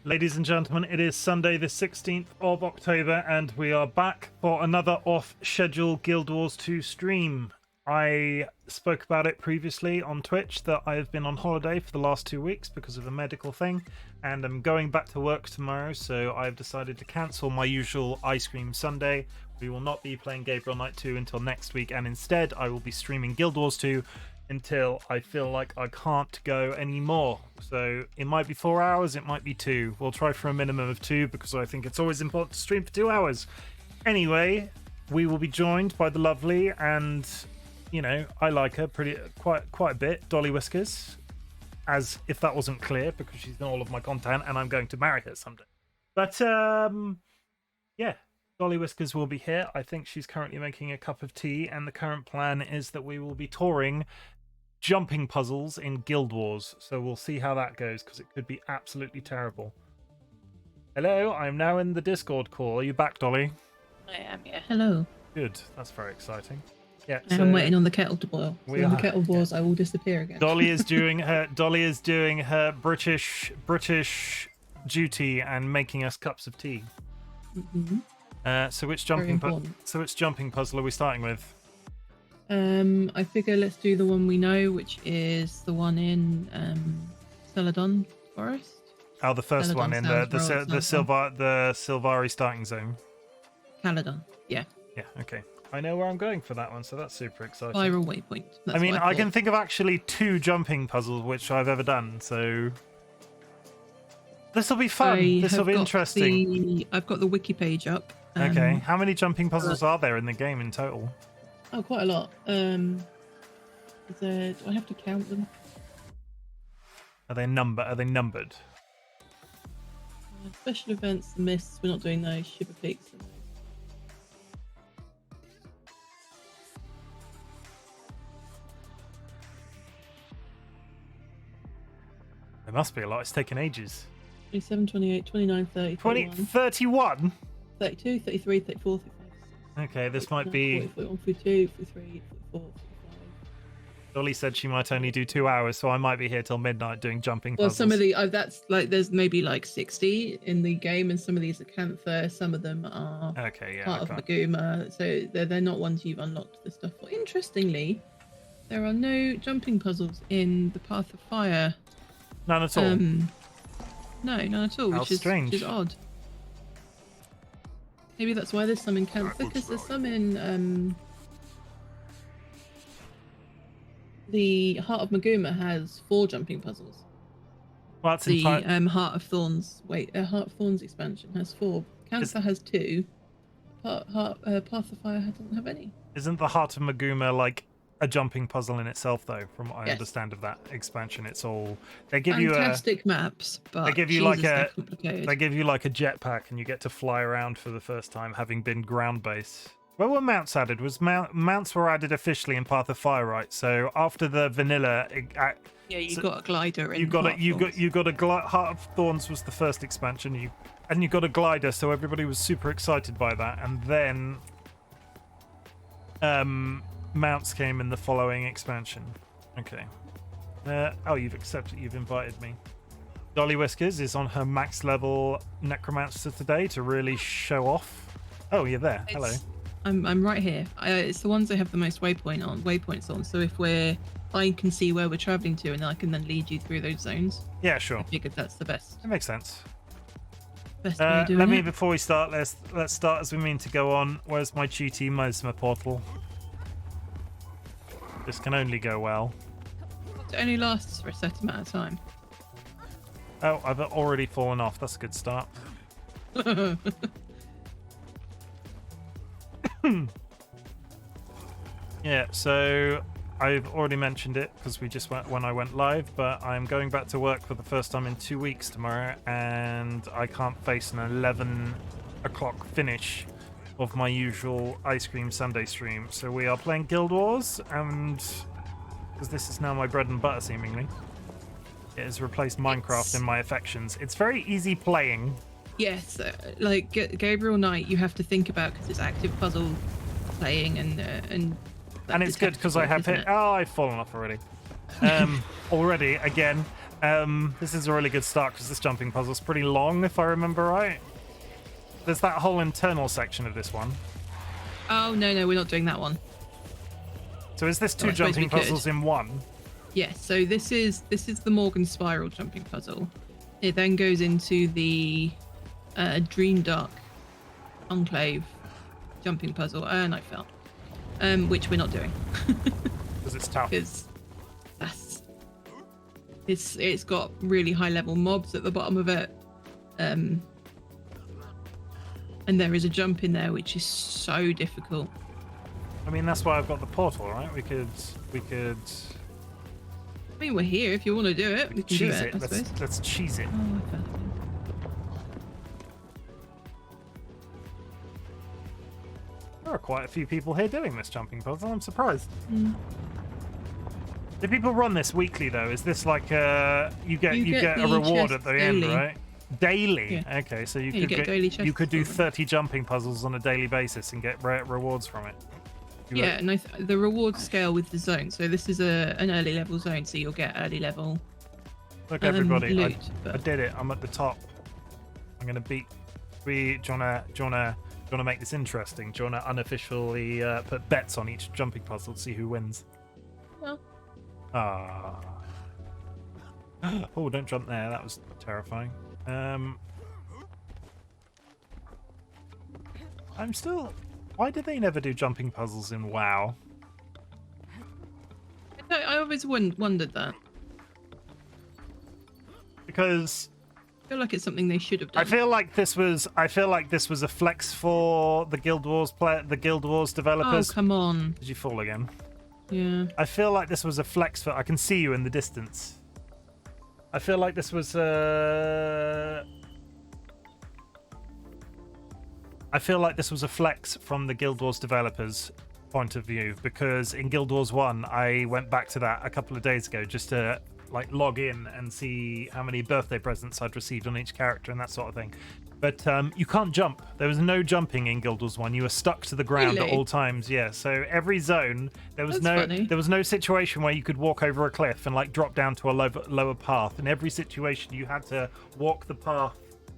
Ladies and gentlemen, it is Sunday the 16th of October and we are back for another off-schedule Guild Wars 2 stream. I spoke about it previously on Twitch that I have been on holiday for the last 2 weeks because of a medical thing and I'm going back to work tomorrow, so I've decided to cancel my usual Ice Cream Sunday. We will not be playing Gabriel Knight 2 until next week, and instead I will be streaming Guild Wars 2 until I feel like I can't go anymore. So it might be 4 hours, it might be 2. We'll try for a minimum of 2 because I think it's always important to stream for 2 hours. Anyway, we will be joined by the lovely and, you know, I like her quite a bit, DollyWhiskers, as if that wasn't clear, because she's in all of my content and I'm going to marry her someday. But yeah, DollyWhiskers will be here. I think she's currently making a cup of tea, and the current plan is that we will be touring jumping puzzles in Guild Wars, so we'll see how that goes because it could be absolutely terrible. Hello, I'm now in the Discord call. Are you back, Dolly? I am, yeah. Hello. Good, that's very exciting. Yeah, I'm waiting on the kettle to boil. So when the kettle boils, yeah. I will disappear again. Dolly is doing her British duty and making us cups of tea. Mm-hmm. So which jumping puzzle are we starting with? I figure let's do the one we know, which is the one in Celadon Forest. Oh, the first one in the Silvari starting zone. Caledon, yeah. Yeah, okay. I know where I'm going for that one, so that's super exciting. Viral waypoint. I mean, I can think of actually 2 jumping puzzles which I've ever done, so this will be fun. This will be interesting. I've got the wiki page up. Okay, how many jumping puzzles are there in the game in total? Oh, quite a lot. Do I have to count them? Are they numbered? Special events, the mists. We're not doing those. Shiver peaks. There must be a lot. It's taken ages. 27, 28, 29, 30, 31? 32, 33, 34, 35. Okay, this might be... 41, 42, 43, 44, 45. Dolly said she might only do 2 hours, so I might be here till midnight doing jumping puzzles. Well, some of the... that's like, there's maybe like 60 in the game, and some of these are Canther, some of them are part of Maguma, so they're not ones you've unlocked the stuff for. Interestingly, there are no jumping puzzles in the Path of Fire. None at all? No, none at all, which is odd. Maybe that's why there's some in Canther, because there's some in the Heart of Maguma has 4 jumping puzzles. Well, that's the Heart of Thorns. Heart of Thorns expansion has 4. Canther has 2. Path of Fire doesn't have any. Isn't the Heart of Maguma like a jumping puzzle in itself, though? From what I understand of that expansion, it's all they give fantastic maps, but they give you like a jetpack, and you get to fly around for the first time, having been ground base. Where were mounts added? Mounts were added officially in Path of Fire, right? So after the vanilla, you got a glider. You got a Heart of Thorns was the first expansion. You got a glider, so everybody was super excited by that, and then mounts came in the following expansion. Okay. Oh, you've accepted. You've invited me. DollyWhiskers is on her max level necromancer today to really show off. Oh, you're there. Hello. I'm right here. It's the ones that have the most waypoints on. So if I can see where we're traveling to, and I can then lead you through those zones. Yeah, sure. I figured that's the best. That makes sense. Best way of doing it. Before we start, let's start as we mean to go on. Where's my GT Mesmer portal? This can only go well. It only lasts for a set amount of time. Oh, I've already fallen off. That's a good start. Yeah, so I've already mentioned it because we just went when I went live, but I'm going back to work for the first time in 2 weeks tomorrow, and I can't face an 11 o'clock finish of my usual Ice Cream Sunday stream. So we are playing Guild Wars, and because this is now my bread and butter, seemingly, it has replaced Minecraft in my affections. It's very easy playing. Yes, like Gabriel Knight, you have to think about because it's active puzzle playing and it's good because I have hit. Oh, I've fallen off already. already again. This is a really good start because this jumping puzzle is pretty long, if I remember right. There's that whole internal section of this one. Oh, no, we're not doing that one. So is this two jumping puzzles in one? Yes, so this is the Morgan Spiral jumping puzzle. It then goes into the Dream Dark Enclave jumping puzzle, and I fell. Which we're not doing. Because it's tough. Because it's got really high level mobs at the bottom of it. And there is a jump in there which is so difficult. I mean, that's why I've got the portal, right? We could. I mean, we're here. If you want to do it, we can cheese do it. Let's cheese it. Oh, I found it. There are quite a few people here doing this jumping puzzle. I'm surprised. Mm. Do people run this weekly though? Is this like you get a reward at the end, right? Daily. Yeah. Okay, so you could do 30 jumping puzzles on a daily basis and get rewards from it. And the reward scale with the zone. So this is an early level zone, so you'll get early level. Look, everybody, loot, I did it. I'm at the top. I'm gonna beat. Do you wanna make this interesting? Do you wanna unofficially put bets on each jumping puzzle to see who wins? Well. Oh, don't jump there. That was terrifying. I'm still. Why did they never do jumping puzzles in WoW? I always wondered that. Because I feel like it's something they should have done. I feel like this was a flex for the Guild Wars developers. Oh, come on. Did you fall again? Yeah. I feel like this was a flex for. I can see you in the distance. I feel like this was a flex from the Guild Wars developers' point of view, because in Guild Wars 1, I went back to that a couple of days ago just to like log in and see how many birthday presents I'd received on each character and that sort of thing. But you can't jump. There was no jumping in Guild Wars 1. You were stuck to the ground at all times. Yeah. So every zone, there was no situation where you could walk over a cliff and like drop down to a lower path. In every situation, you had to walk the path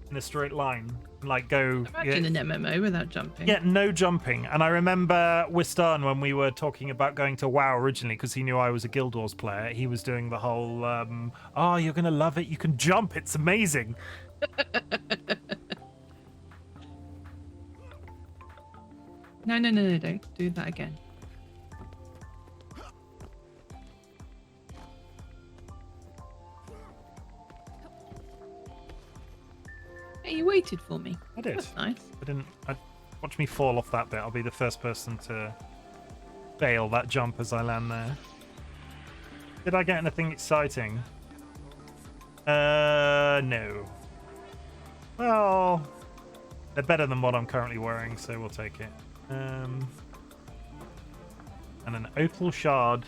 in a straight line and like go. Imagine an MMO without jumping. Yeah, no jumping. And I remember Wistarn, when we were talking about going to WoW originally, because he knew I was a Guild Wars player, he was doing the whole, you're gonna love it. You can jump. It's amazing. No, don't do that again. Hey, you waited for me. I did. That's nice. Watch me fall off that bit. I'll be the first person to fail that jump as I land there. Did I get anything exciting? No. Well, they're better than what I'm currently wearing, so we'll take it. And an opal shard.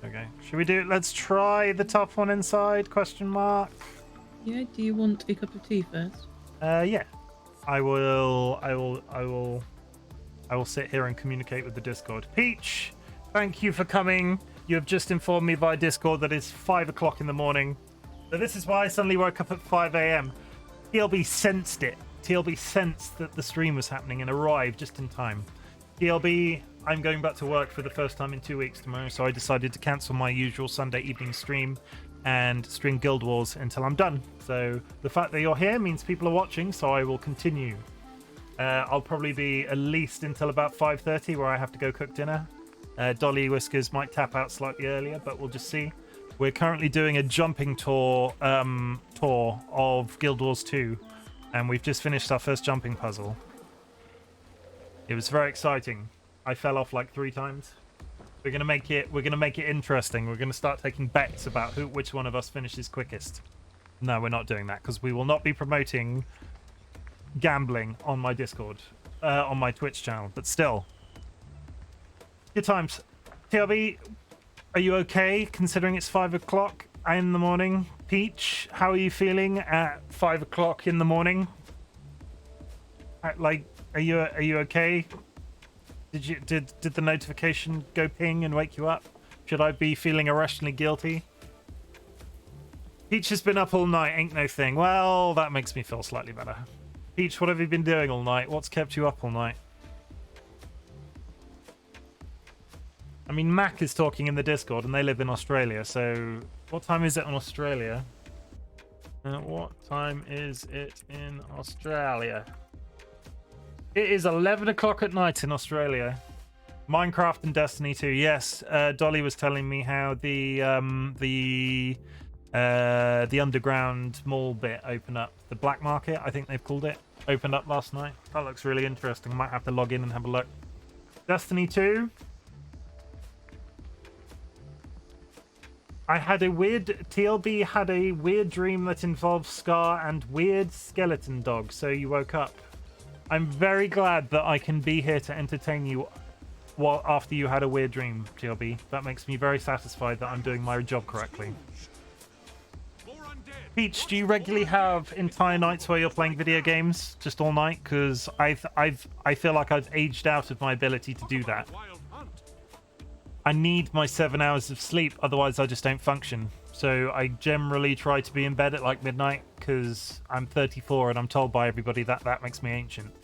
Okay. Should we do it? Let's try the top one inside? Question mark. Yeah. Do you want a cup of tea first? Yeah. I will sit here and communicate with the Discord. Peach, thank you for coming. You have just informed me via Discord that it's 5 o'clock in the morning. So this is why I suddenly woke up at 5 a.m. TLB sensed it. TLB sensed that the stream was happening and arrived just in time. TLB, I'm going back to work for the first time in 2 weeks tomorrow, so I decided to cancel my usual Sunday evening stream and stream Guild Wars until I'm done. So the fact that you're here means people are watching, so I will continue. I'll probably be at least until about 5:30, where I have to go cook dinner. DollyWhiskers might tap out slightly earlier, but we'll just see. We're currently doing a jumping tour of Guild Wars 2, and we've just finished our first jumping puzzle. It was very exciting. I fell off like 3 times. We're gonna make it interesting. We're gonna start taking bets about which one of us finishes quickest. No, we're not doing that, because we will not be promoting gambling on my Discord, on my Twitch channel. But still, good times. TLB, are you okay considering it's 5 o'clock in the morning? Peach, how are you feeling at 5 o'clock in the morning? Like, are you okay? Did the notification go ping and wake you up? Should I be feeling irrationally guilty? Peach has been up all night, ain't no thing. Well, that makes me feel slightly better. Peach, what have you been doing all night? What's kept you up all night? I mean, Mac is talking in the Discord, and they live in Australia, so what time is it in Australia? What time is it in Australia? It is 11 o'clock at night in Australia. Minecraft and Destiny 2. Yes, Dolly was telling me how the underground mall bit opened up. The black market, I think they've called it, opened up last night. That looks really interesting. Might have to log in and have a look. Destiny 2. TLB had a weird dream that involved Scar and weird skeleton dog, so you woke up. I'm very glad that I can be here to entertain you after you had a weird dream, TLB. That makes me very satisfied that I'm doing my job correctly. Peach, do you regularly have entire nights where you're playing video games just all night? Because I feel like I've aged out of my ability to do that. I need my 7 hours of sleep, otherwise I just don't function. So I generally try to be in bed at like midnight because I'm 34 and I'm told by everybody that that makes me ancient.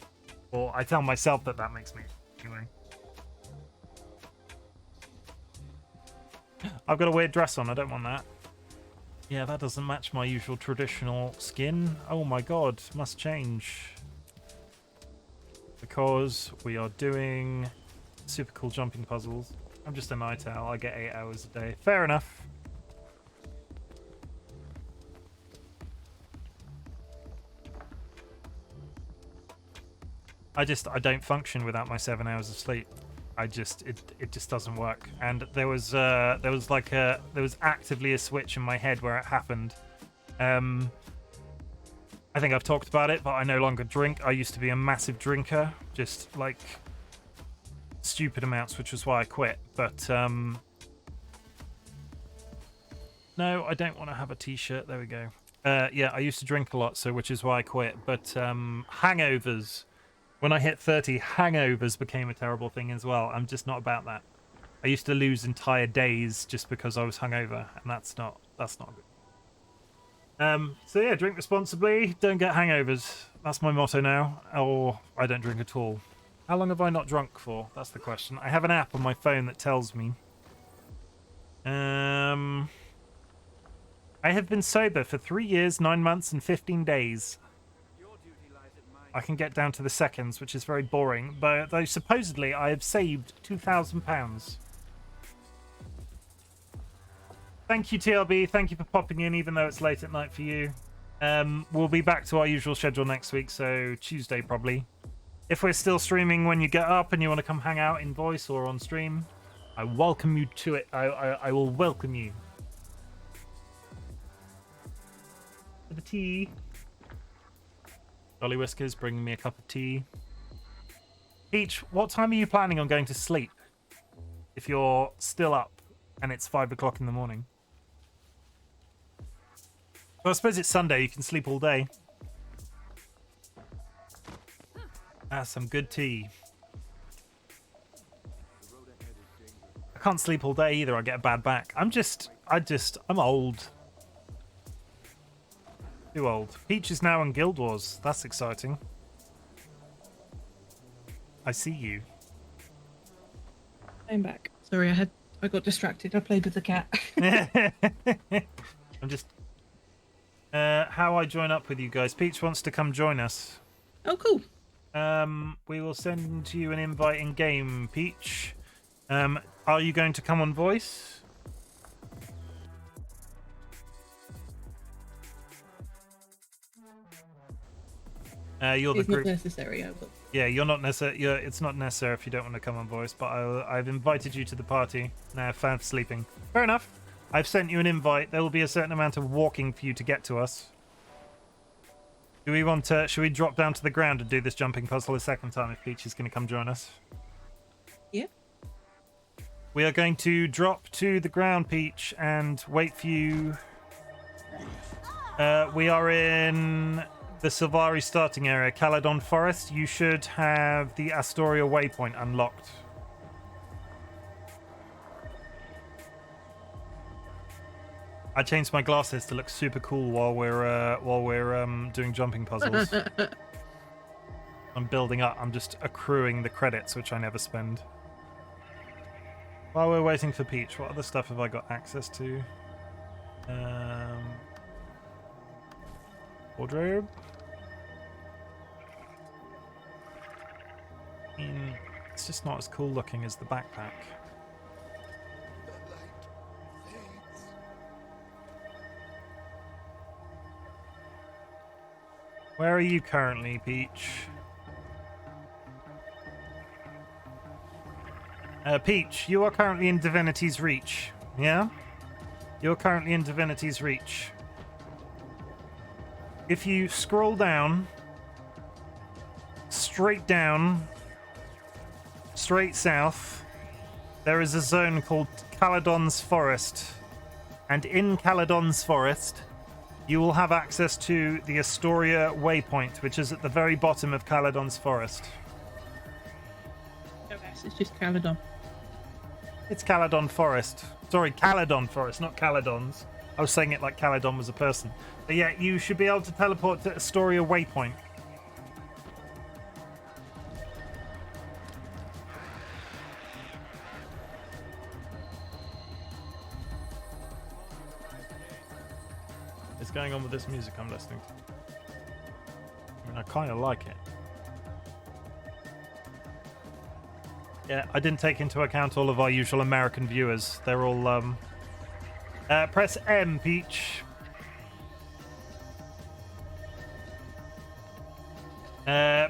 Or I tell myself that that makes me anyway. I've got a weird dress on, I don't want that. Yeah, that doesn't match my usual traditional skin. Oh my god, must change. Because we are doing super cool jumping puzzles. I'm just a night owl, I get 8 hours a day. Fair enough. I don't function without my 7 hours of sleep. It just doesn't work. And there was actively a switch in my head where it happened. I think I've talked about it, but I no longer drink. I used to be a massive drinker, just like stupid amounts, which was why I quit. But no, I don't want to have a t-shirt. There we go. Yeah, I used to drink a lot, so which is why I quit. But hangovers. When I hit 30, hangovers became a terrible thing as well. I'm just not about that. I used to lose entire days just because I was hungover, and that's not good. So yeah, drink responsibly, don't get hangovers. That's my motto now, or I don't drink at all. How long have I not drunk for? That's the question. I have an app on my phone that tells me. I have been sober for 3 years, 9 months, and 15 days. I can get down to the seconds, which is very boring, but though supposedly I have saved £2,000. Thank you, TLB. Thank you for popping in, even though it's late at night for you. We'll be back to our usual schedule next week, so Tuesday probably. If we're still streaming when you get up and you want to come hang out in voice or on stream, I welcome you to it. I will welcome you. For the tea. DollyWhiskers bringing me a cup of tea. Peach, what time are you planning on going to sleep? If you're still up and it's 5 o'clock in the morning. Well, I suppose it's Sunday. You can sleep all day. Some good tea. I can't sleep all day either. I get a bad back. I'm old. Too old. Peach is now on Guild Wars. That's exciting. I see you. I'm back. Sorry, I got distracted. I played with the cat. I'm just how I join up with you guys. Peach wants to come join us. Oh, cool. We will send you an invite in game, Peach. Are you going to come on voice? You're the group. Not necessary. I will. Yeah, you're not necessary. It's not necessary if you don't want to come on voice. But I've invited you to the party. Now, fan for sleeping. Fair enough. I've sent you an invite. There will be a certain amount of walking for you to get to us. Do we want to? Should we drop down to the ground and do this jumping puzzle a second time if Peach is going to come join us? Yeah. We are going to drop to the ground, Peach, and wait for you. We are in the Silvari starting area, Caledon Forest, you should have the Astoria waypoint unlocked. I changed my glasses to look super cool while we're doing jumping puzzles. I'm building up. I'm just accruing the credits, which I never spend. While we're waiting for Peach, what other stuff have I got access to? Wardrobe. It's just not as cool looking as the backpack. Where are you currently, Peach? Peach, you are currently in Divinity's Reach. Yeah? You're currently in Divinity's Reach. If you scroll down, straight south, there is a zone called Caledon's Forest. And in Caledon's Forest, you will have access to the Astoria waypoint, which is at the very bottom of Caledon's Forest. No, it's just Caledon. It's Caledon Forest. Sorry, Caledon Forest, not Caledon's. I was saying it like Caledon was a person. But yeah, you should be able to teleport to Astoria waypoint. What's going on with this music I'm listening to? I mean, I kind of like it. Yeah, I didn't take into account all of our usual American viewers. They're all, press M, Peach.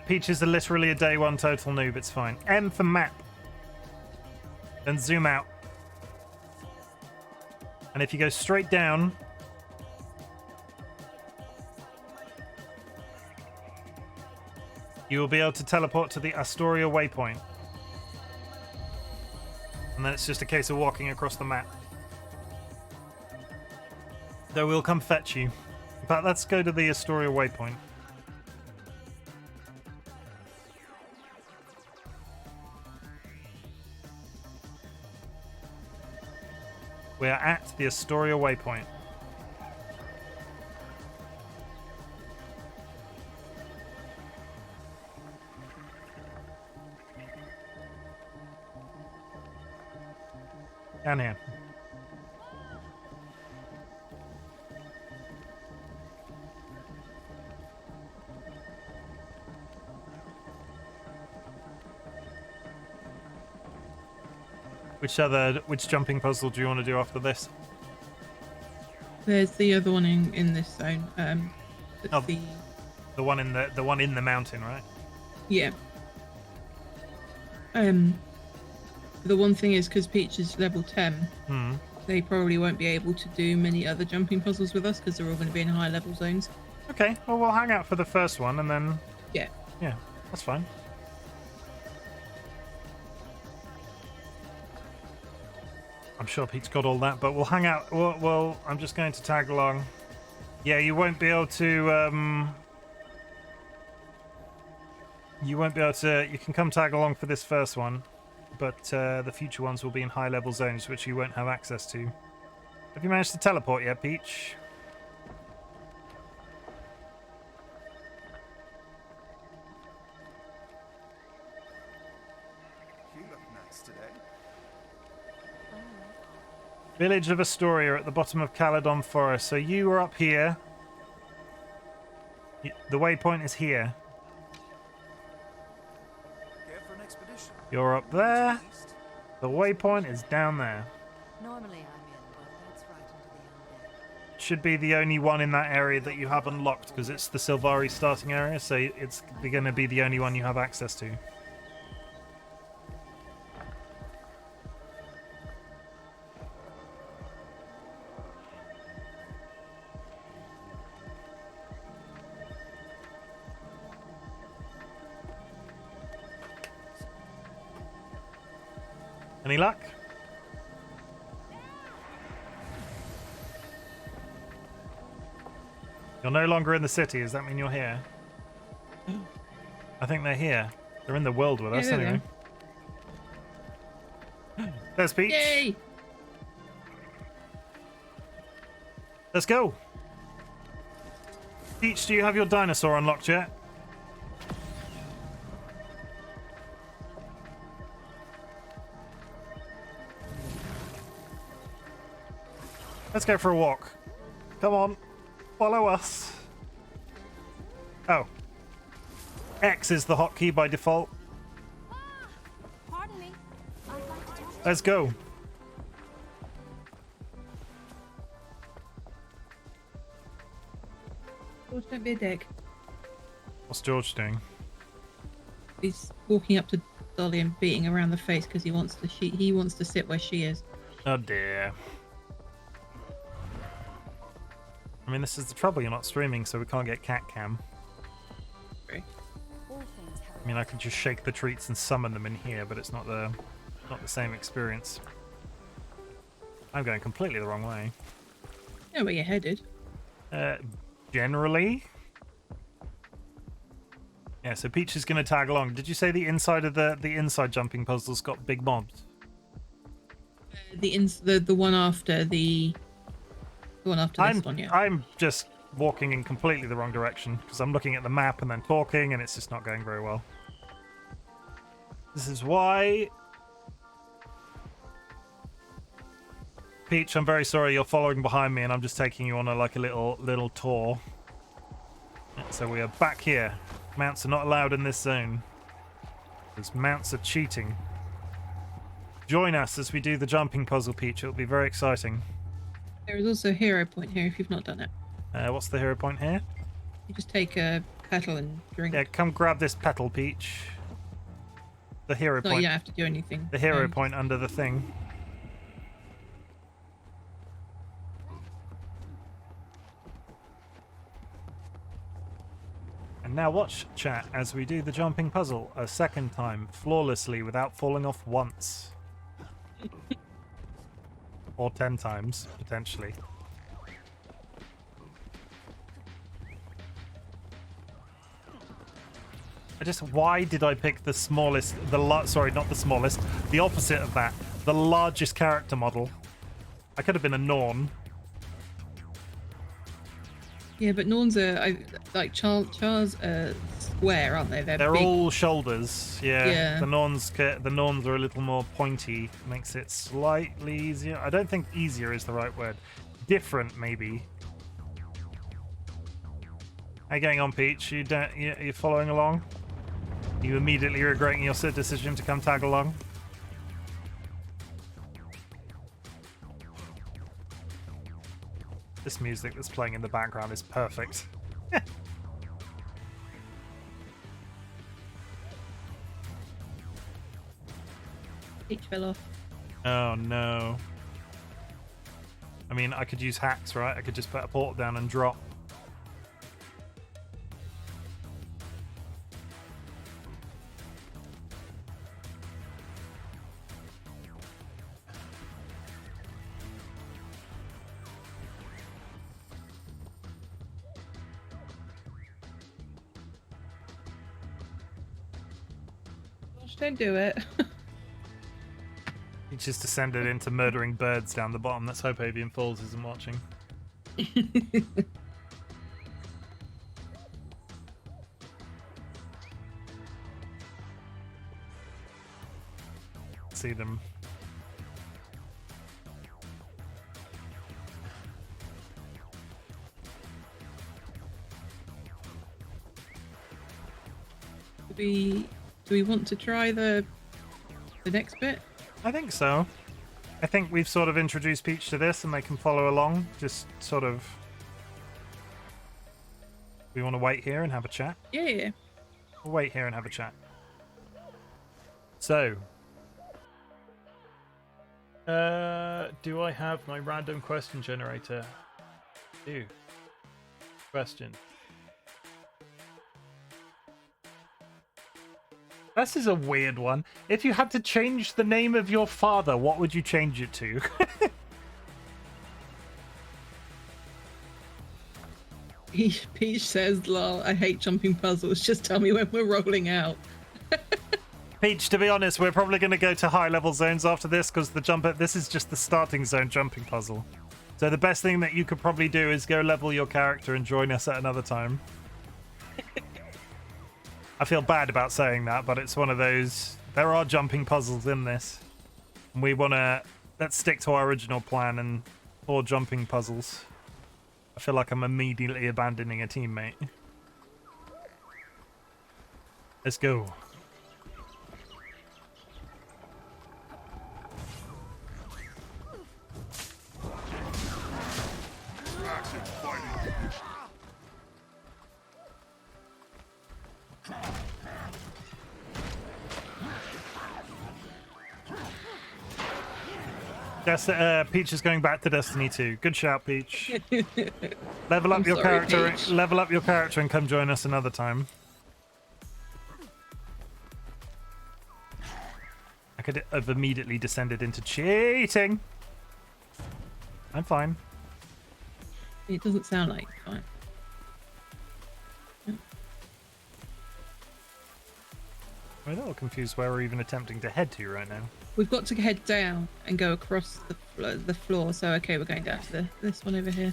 Peach is literally a day one total noob, it's fine. M for map. Then zoom out. And if you go straight down, you will be able to teleport to the Astoria waypoint. And then it's just a case of walking across the map. Though we'll come fetch you. But let's go to the Astoria waypoint. We are at the Astoria waypoint. Down here. Which jumping puzzle do you want to do after this? There's the other one in this zone. The one in the mountain, right? Yeah. The one thing is, because Peach is level 10, they probably won't be able to do many other jumping puzzles with us because they're all going to be in high level zones. Okay, well, we'll hang out for the first one and then... Yeah, that's fine. I'm sure Pete's got all that, but we'll hang out. Well, I'm just going to tag along. Yeah, you won't be able to... You can come tag along for this first one. But the future ones will be in high-level zones, which you won't have access to. Have you managed to teleport yet, Peach? You look nice today. Village of Astoria at the bottom of Caledon Forest. So you are up here. The waypoint is here. You're up there. The waypoint is down there. Normally I'm in, but that's right into the undead. Should be the only one in that area that you have unlocked because it's the Silvari starting area, so it's going to be the only one you have access to. Any luck? You're no longer in the city. Does that mean you're here? I think they're here. They're in the world with us anyway. There's Peach. Yay! Let's go. Peach, do you have your dinosaur unlocked yet? Let's go for a walk. Come on. Follow us. Oh. X is the hotkey by default. Pardon me. I'd like to talk to Let's go. George, don't be a dick. What's George doing? He's walking up to Dolly and beating around the face because he wants to sit where she is. Oh dear. I mean, this is the trouble. You're not streaming, so we can't get cat cam. all things have I mean, I could just shake the treats and summon them in here, but it's not the same experience. I'm going completely the wrong way. Yeah, where you're headed. Generally. Yeah, so Peach is going to tag along. Did you say the inside of the inside jumping puzzle's got big mobs? The one after this one, yeah. I'm just walking in completely the wrong direction because I'm looking at the map and then talking, and it's just not going very well. This is why. Peach, I'm very sorry you're following behind me, and I'm just taking you on a little tour. So we are back here. Mounts are not allowed in this zone because mounts are cheating. Join us as we do the jumping puzzle, Peach. It'll be very exciting. There is also a hero point here if you've not done it. What's the hero point here? You just take a petal and drink. Yeah, come grab this petal, Peach. The hero No, point. you don't have to do anything. The hero point under the thing. And now watch, chat, as we do the jumping puzzle a second time, flawlessly, without falling off once. Or 10 times, potentially. Why did I pick the smallest, sorry, not the smallest, the opposite of that, the largest character model? I could have been a Norn. Yeah, but Norns are like Chars are square, aren't they? They're big. all shoulders. Yeah. Yeah. The Norns are a little more pointy. Makes it slightly easier. I don't think easier is the right word. Different, maybe. How you going on, Peach? You following along? You immediately regretting your decision to come tag along? This music that's playing in the background is perfect. Peach fell off. Oh no. I mean, I could use hacks, right? I could just put a portal down and drop. Don't do it. He just descended into murdering birds down the bottom. Let's hope Avian Falls isn't watching. See them. Do we want to try the next bit? I think so. I think we've sort of introduced Peach to this and they can follow along. Just sort of... We want to wait here and have a chat? Yeah. We'll wait here and have a chat. So... do I have my random question generator? Do. Question. This is a weird one. If you had to change the name of your father, what would you change it to? Peach says, "Lol, I hate jumping puzzles. Just tell me when we're rolling out." Peach, to be honest, we're probably going to go to high-level zones after this because this is just the starting zone jumping puzzle. So the best thing that you could probably do is go level your character and join us at another time. I feel bad about saying that, but it's one of those... There are jumping puzzles in this. We want to... Let's stick to our original plan and 4 jumping puzzles. I feel like I'm immediately abandoning a teammate. Let's go. Peach is going back to Destiny 2. Good shout, Peach. Level up your character. Peach. Level up your character and come join us another time. I could have immediately descended into cheating. I'm fine. It doesn't sound like fine. I'm a little confused where we're even attempting to head to right now. We've got to head down and go across the floor. So, okay, we're going down to this one over here.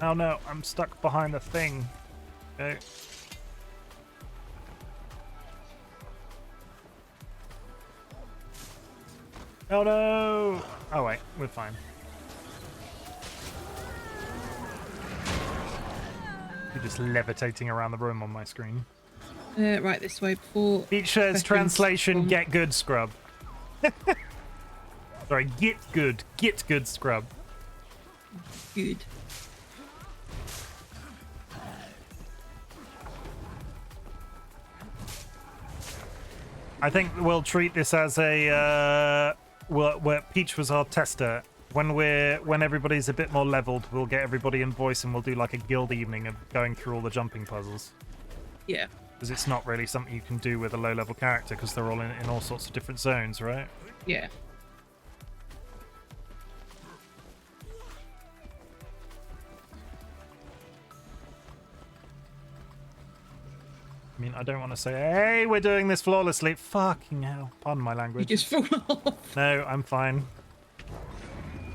Oh no, I'm stuck behind the thing. Okay. Oh no! Oh wait, we're fine. You're just levitating around the room on my screen. Right, this way before... Beach says translation, get good, scrub. Sorry, get good. Get good, scrub. Good. I think we'll treat this as a... where Peach was our tester. When everybody's a bit more leveled, we'll get everybody in voice and we'll do like a guild evening of going through all the jumping puzzles. Yeah. Because it's not really something you can do with a low-level character because they're all in all sorts of different zones, right? Yeah. I mean, I don't want to say, hey, we're doing this flawlessly. Fucking hell. Pardon my language. You just fall off. No, I'm fine.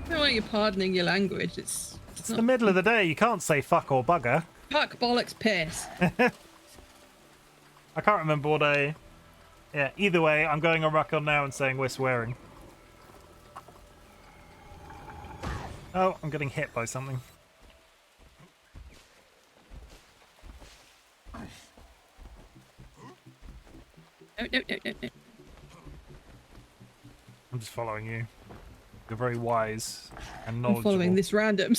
I don't want you pardoning your language. It's the middle of the day. You can't say fuck or bugger. Fuck, bollocks, piss. I can't remember what I... Yeah, either way, I'm going on record now and saying we're swearing. Oh, I'm getting hit by something. No. I'm just following you. You're very wise and knowledgeable. I'm following this random.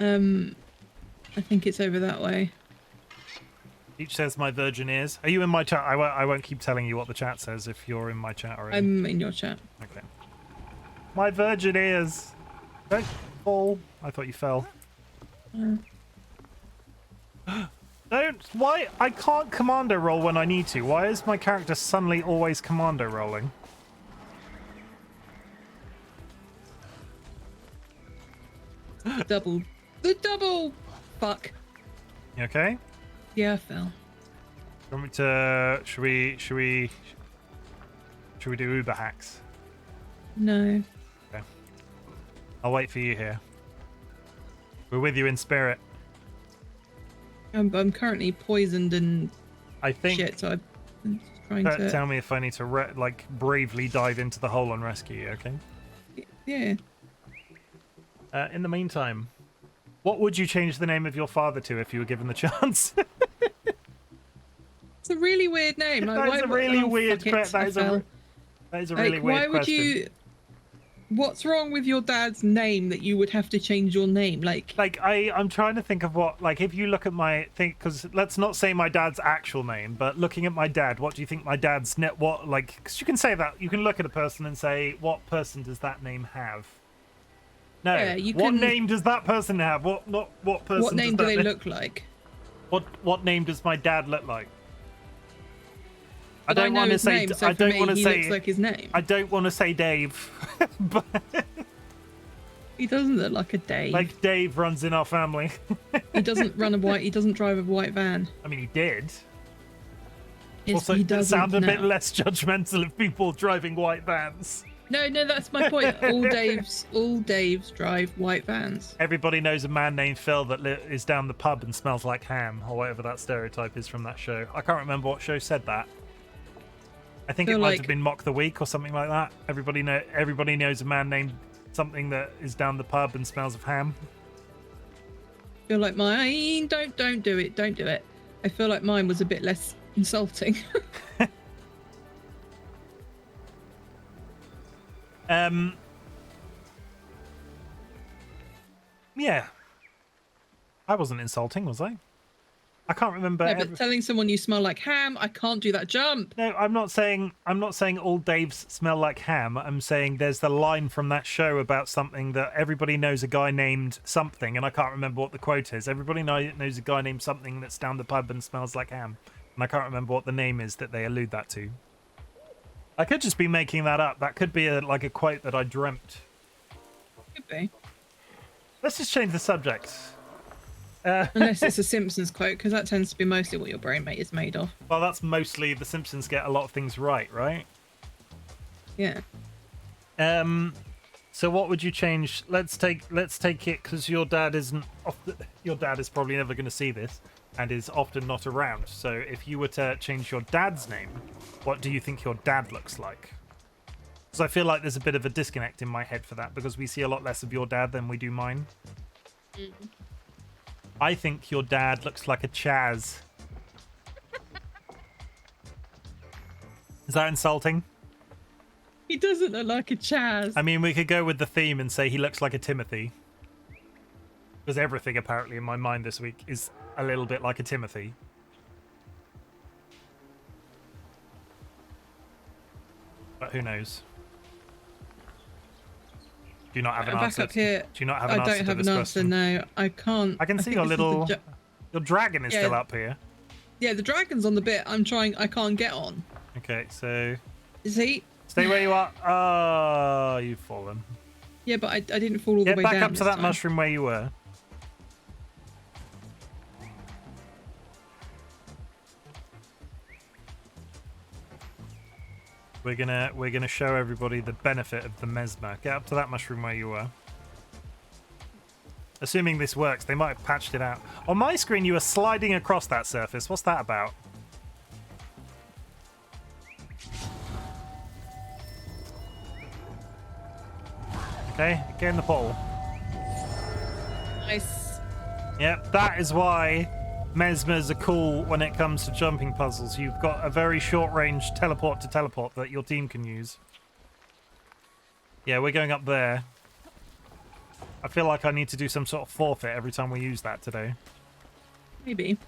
I think it's over that way. Each says my virgin ears. Are you in my chat? I won't keep telling you what the chat says if you're in my chat already. I'm in your chat. Okay. My virgin ears. Don't fall. I thought you fell. Don't. Why? I can't commando roll when I need to. Why is my character suddenly always commando rolling? Double. The double! Fuck. You okay? Yeah, I fell. Want me to... Should we do Uber hacks? No. Okay. I'll wait for you here. We're with you in spirit. I'm currently poisoned and I think... shit, so I'm trying to... Tell me if I need to, bravely dive into the hole and rescue you, okay? Yeah. In the meantime, what would you change the name of your father to if you were given the chance? It's a really weird name. That is a really weird question. That is a really weird question. Why would you... What's wrong with your dad's name that you would have to change your name? I'm trying to think of what, if you look at my thing, because let's not say my dad's actual name, but looking at my dad, what do you think my dad's because you can say that, you can look at a person and say, what person does that name have? No, yeah, what name does that person have? What person? What name do they look like? What name does my dad look like? But I don't want to say. So I don't want to say. Looks like his name. I don't want to say Dave, but He doesn't look like a Dave. Like Dave runs in our family. He doesn't He doesn't drive a white van. I mean, he did. Yes, Also, he doesn't sound a now. bit less judgmental of people driving white vans. No, that's my point. All Daves drive white vans. Everybody knows a man named Phil that is down the pub and smells like ham, or whatever that stereotype is from that show. I can't remember what show said that. I think it might have been Mock the Week or something like that. Everybody knows a man named something that is down the pub and smells of ham. I feel like mine. Don't do it. Don't do it. I feel like mine was a bit less insulting. Yeah. I wasn't insulting, was I? I can't remember. No, but telling someone you smell like ham, I can't do that jump. No, I'm not saying all Daves smell like ham. I'm saying there's the line from that show about something that everybody knows a guy named something, and I can't remember what the quote is. Everybody knows a guy named something that's down the pub and smells like ham, and I can't remember what the name is that they allude that to. I could just be making that up. That could be like a quote that I dreamt. Could be. Let's just change the subject. Unless it's a Simpsons quote, because that tends to be mostly what your brain mate is made of. Well, that's mostly the Simpsons get a lot of things right? Yeah. So what would you change? Let's take it because your dad isn't. Your dad is probably never going to see this, and is often not around. So if you were to change your dad's name, what do you think your dad looks like? Because I feel like there's a bit of a disconnect in my head for that, because we see a lot less of your dad than we do mine. Mm-hmm. I think your dad looks like a Chaz. Is that insulting? He doesn't look like a Chaz. I mean, we could go with the theme and say he looks like a Timothy. Because everything, apparently, in my mind this week is a little bit like a Timothy. But who knows? Do you not have an answer? Back up here. Do you not have an answer? I don't have an answer. No, I can't. I can see your little. Your dragon is still up here. Yeah, the dragon's on the bit I'm trying. I can't get on. Okay, so. Is he? Stay where you are. Oh, you've fallen. Yeah, but I didn't fall all the way down. Get back up to that mushroom where you were. We're gonna show everybody the benefit of the mesmer. Get up to that mushroom where you were. Assuming this works, they might have patched it out. On my screen, you were sliding across that surface. What's that about? Okay, get in the pole. Nice. Yep, that is why mesmers are cool when it comes to jumping puzzles. You've got a very short-range teleport to teleport that your team can use. Yeah, we're going up there. I feel like I need to do some sort of forfeit every time we use that today. Maybe.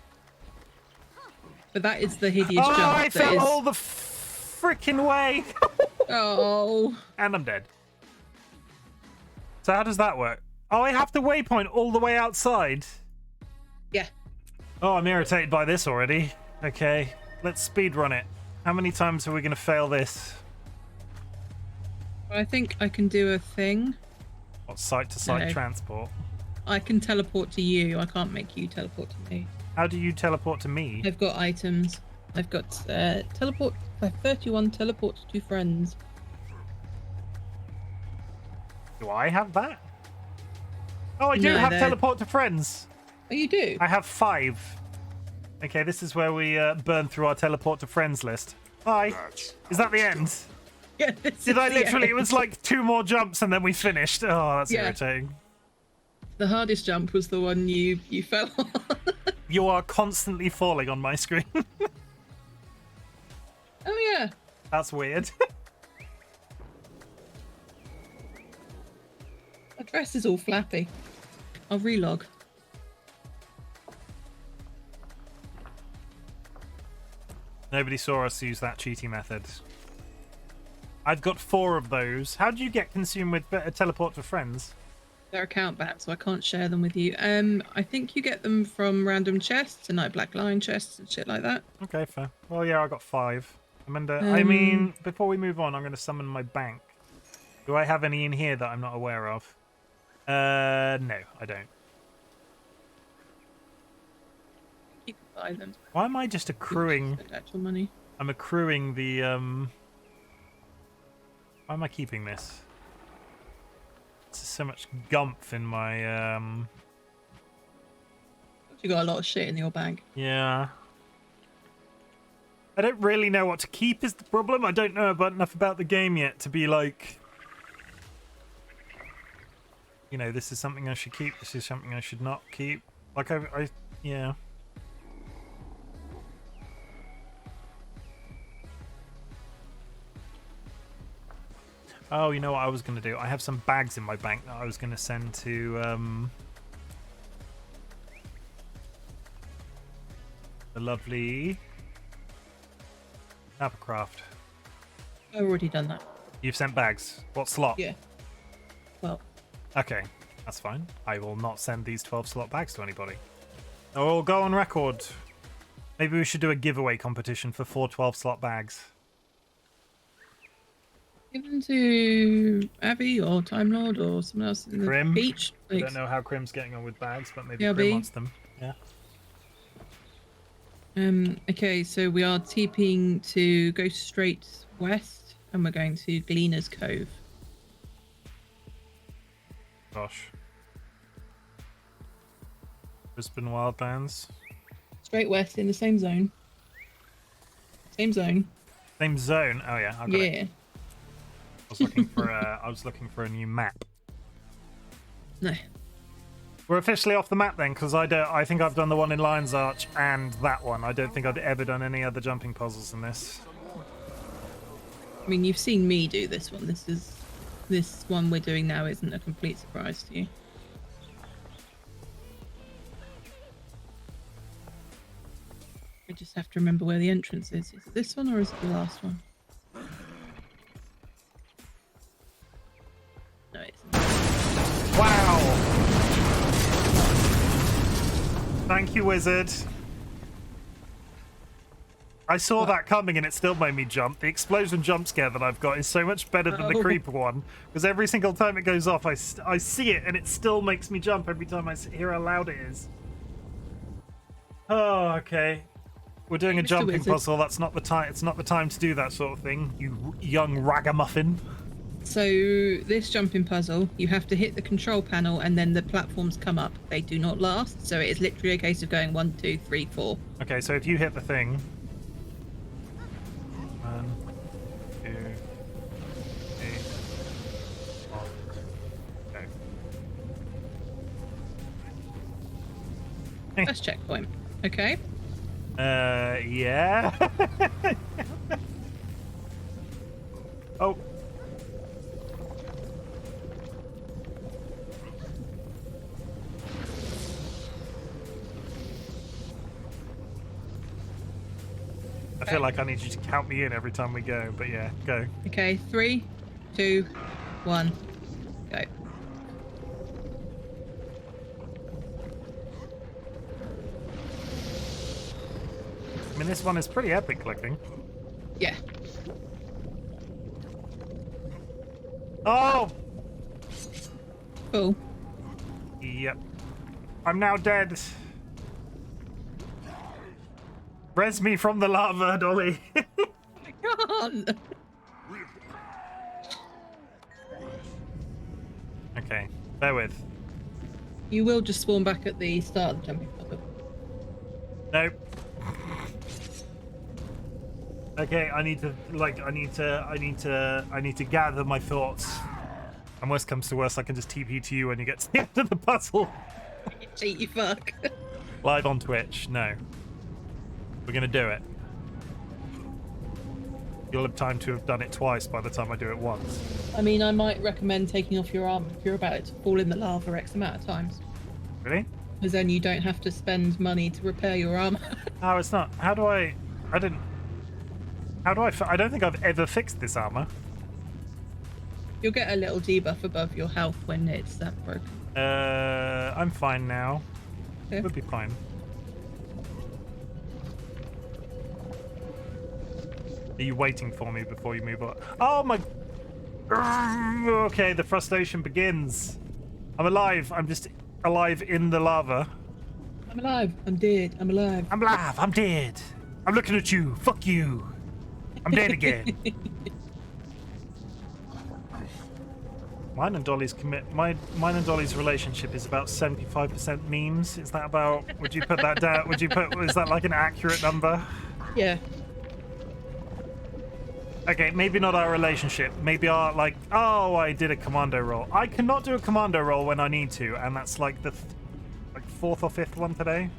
But that is the hideous jump. Oh, I fell all the freaking way! Oh. And I'm dead. So how does that work? Oh, I have to waypoint all the way outside? Yeah. Oh, I'm irritated by this already. Okay, let's speedrun it. How many times are we going to fail this? Well, I think I can do a thing. What, site-to-site transport? I can teleport to you. I can't make you teleport to me. How do you teleport to me? I've got items. I've got teleport. I have 31 teleports to friends. Do I have that? Oh, I do have teleport to friends. Oh, you do? I have 5. Okay, this is where we burn through our teleport to friends list. Bye. Is that the end? Yeah, Did I literally? It was like 2 more jumps and then we finished. Oh, that's irritating. The hardest jump was the one you fell on. You are constantly falling on my screen. Oh, yeah. That's weird. My dress is all flappy. I'll relog. Nobody saw us use that cheating method. I've got 4 of those. How do you get consumed with teleport to friends? They're account banned, so I can't share them with you. I think you get them from random chests and like Black Lion chests and shit like that. Okay, fair. Well, yeah, I got 5. I mean, before we move on, I'm going to summon my bank. Do I have any in here that I'm not aware of? No, I don't. You can buy them. Why am I just accruing? Spend actual money. I'm accruing the Why am I keeping this? There's so much gumph in my You got a lot of shit in your bag. Yeah. I don't really know what to keep is the problem. I don't know enough about the game yet to be like, you know, this is something I should keep, this is something I should not keep. Like yeah. Oh, you know what I was going to do? I have some bags in my bank that I was going to send to the lovely Nappercraft. I've already done that. You've sent bags. What slot? Yeah. Well. Okay, that's fine. I will not send these 12 slot bags to anybody. Oh, go on record. Maybe we should do a giveaway competition for 4 12 slot bags. Give them to Abby or Time Lord or someone else in the Crim. beach. I don't know how Crim's getting on with bags, but maybe Yeah, Crim B. wants them. Yeah. Okay, so we are TPing to go straight west, and we're going to Gleaner's Cove. Gosh. Brisbane Wildlands. Straight west in the same zone. Same zone. Same zone. Oh yeah. I got it. Yeah. I was looking for I was looking for a new map. No. We're officially off the map then, because I think I've done the one in Lion's Arch and that one. I don't think I've ever done any other jumping puzzles in this. I mean, you've seen me do this one. This one we're doing now isn't a complete surprise to you. I just have to remember where the entrance is. Is it this one or is it the last one? No, it's not. Wow! Thank you, wizard. I saw that coming and it still made me jump. The explosion jump scare that I've got is so much better than the creeper one, because every single time it goes off, I see it and it still makes me jump every time I hear how loud it is. Oh, okay. We're doing a Mr. jumping Wizard. puzzle. That's not the time. It's not the time to do that sort of thing. You young ragamuffin. So this jumping puzzle, you have to hit the control panel and then the platforms come up. They do not last, so it is literally a case of going 1, 2, 3, 4. Okay, so if you hit the thing. 1, 2, 3, 4. Okay. First checkpoint. Okay. Yeah. Oh. I feel like I need you to count me in every time we go, but yeah, go. Okay, 3, 2, 1, go. I mean, this one is pretty epic looking. Yeah. Oh! Cool. Yep. I'm now dead. Res me from the lava, Dolly. I can't. Okay, bear with. You will just spawn back at the start of the jumping puzzle. Nope. Okay, I need to gather my thoughts. And worst comes to worst, I can just TP to you when you get to the end of the puzzle. You cheat, you fuck. Live on Twitch, no. We're gonna do it. You'll have time to have done it twice by the time I do it once. I mean, I might recommend taking off your armor if you're about to fall in the lava X amount of times. Really? Because then you don't have to spend money to repair your armor. Oh, it's not. I don't think I've ever fixed this armor. You'll get a little debuff above your health when it's that broken. I'm fine now. Okay. We'll be fine. Are you waiting for me before you move on? Oh my... Okay, the frustration begins. I'm alive. I'm just alive in the lava. I'm alive. I'm dead. I'm alive. I'm alive. I'm dead. I'm looking at you. Fuck you. I'm dead again. Mine and Dolly's relationship is about 75% memes. Is that about? Would you put that down? Is that like an accurate number? Yeah. Okay, maybe not our relationship. Maybe our, like, oh, I did a commando roll. I cannot do a commando roll when I need to, and that's like the fourth or fifth one today.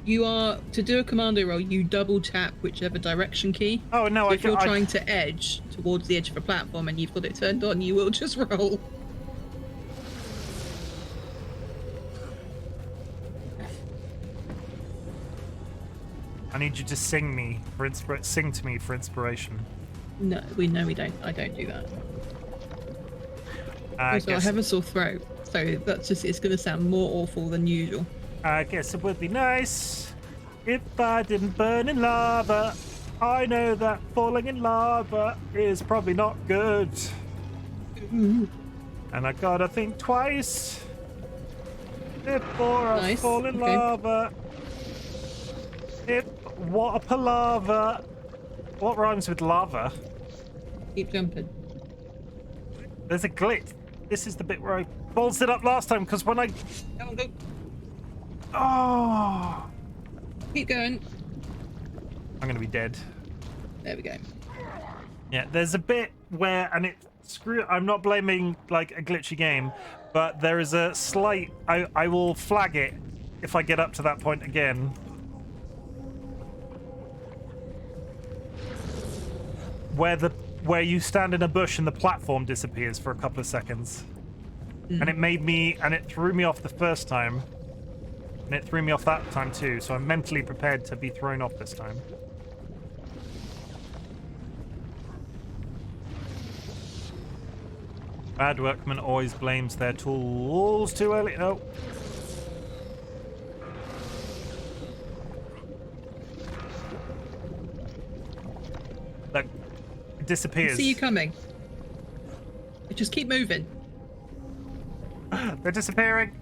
You are, to do a commando roll, you double tap whichever direction key. Oh, no, so if you're trying to edge towards the edge of a platform and you've got it turned on, you will just roll. I need you to sing to me for inspiration. No, we don't. I don't do that. Also, I have a sore throat, so that's just, it's going to sound more awful than usual. I guess it would be nice if I didn't burn in lava. I know that falling in lava is probably not good. Mm. And I gotta think twice before I fall in lava. What a palaver. What rhymes with lava? Keep jumping. There's a glitch. This is the bit where I ballsed it up last time, because when I... Come on, go. Oh! Keep going. I'm gonna be dead. There we go. Yeah, there's a bit where, and I'm not blaming, like, a glitchy game, but there is a slight... I will flag it if I get up to that point again. Where you stand in a bush and the platform disappears for a couple of seconds. And it threw me off the first time. And it threw me off that time too, so I'm mentally prepared to be thrown off this time. Bad workman always blames their tools too early. Oh. Look. It disappears. I see you coming. Just keep moving. They're disappearing.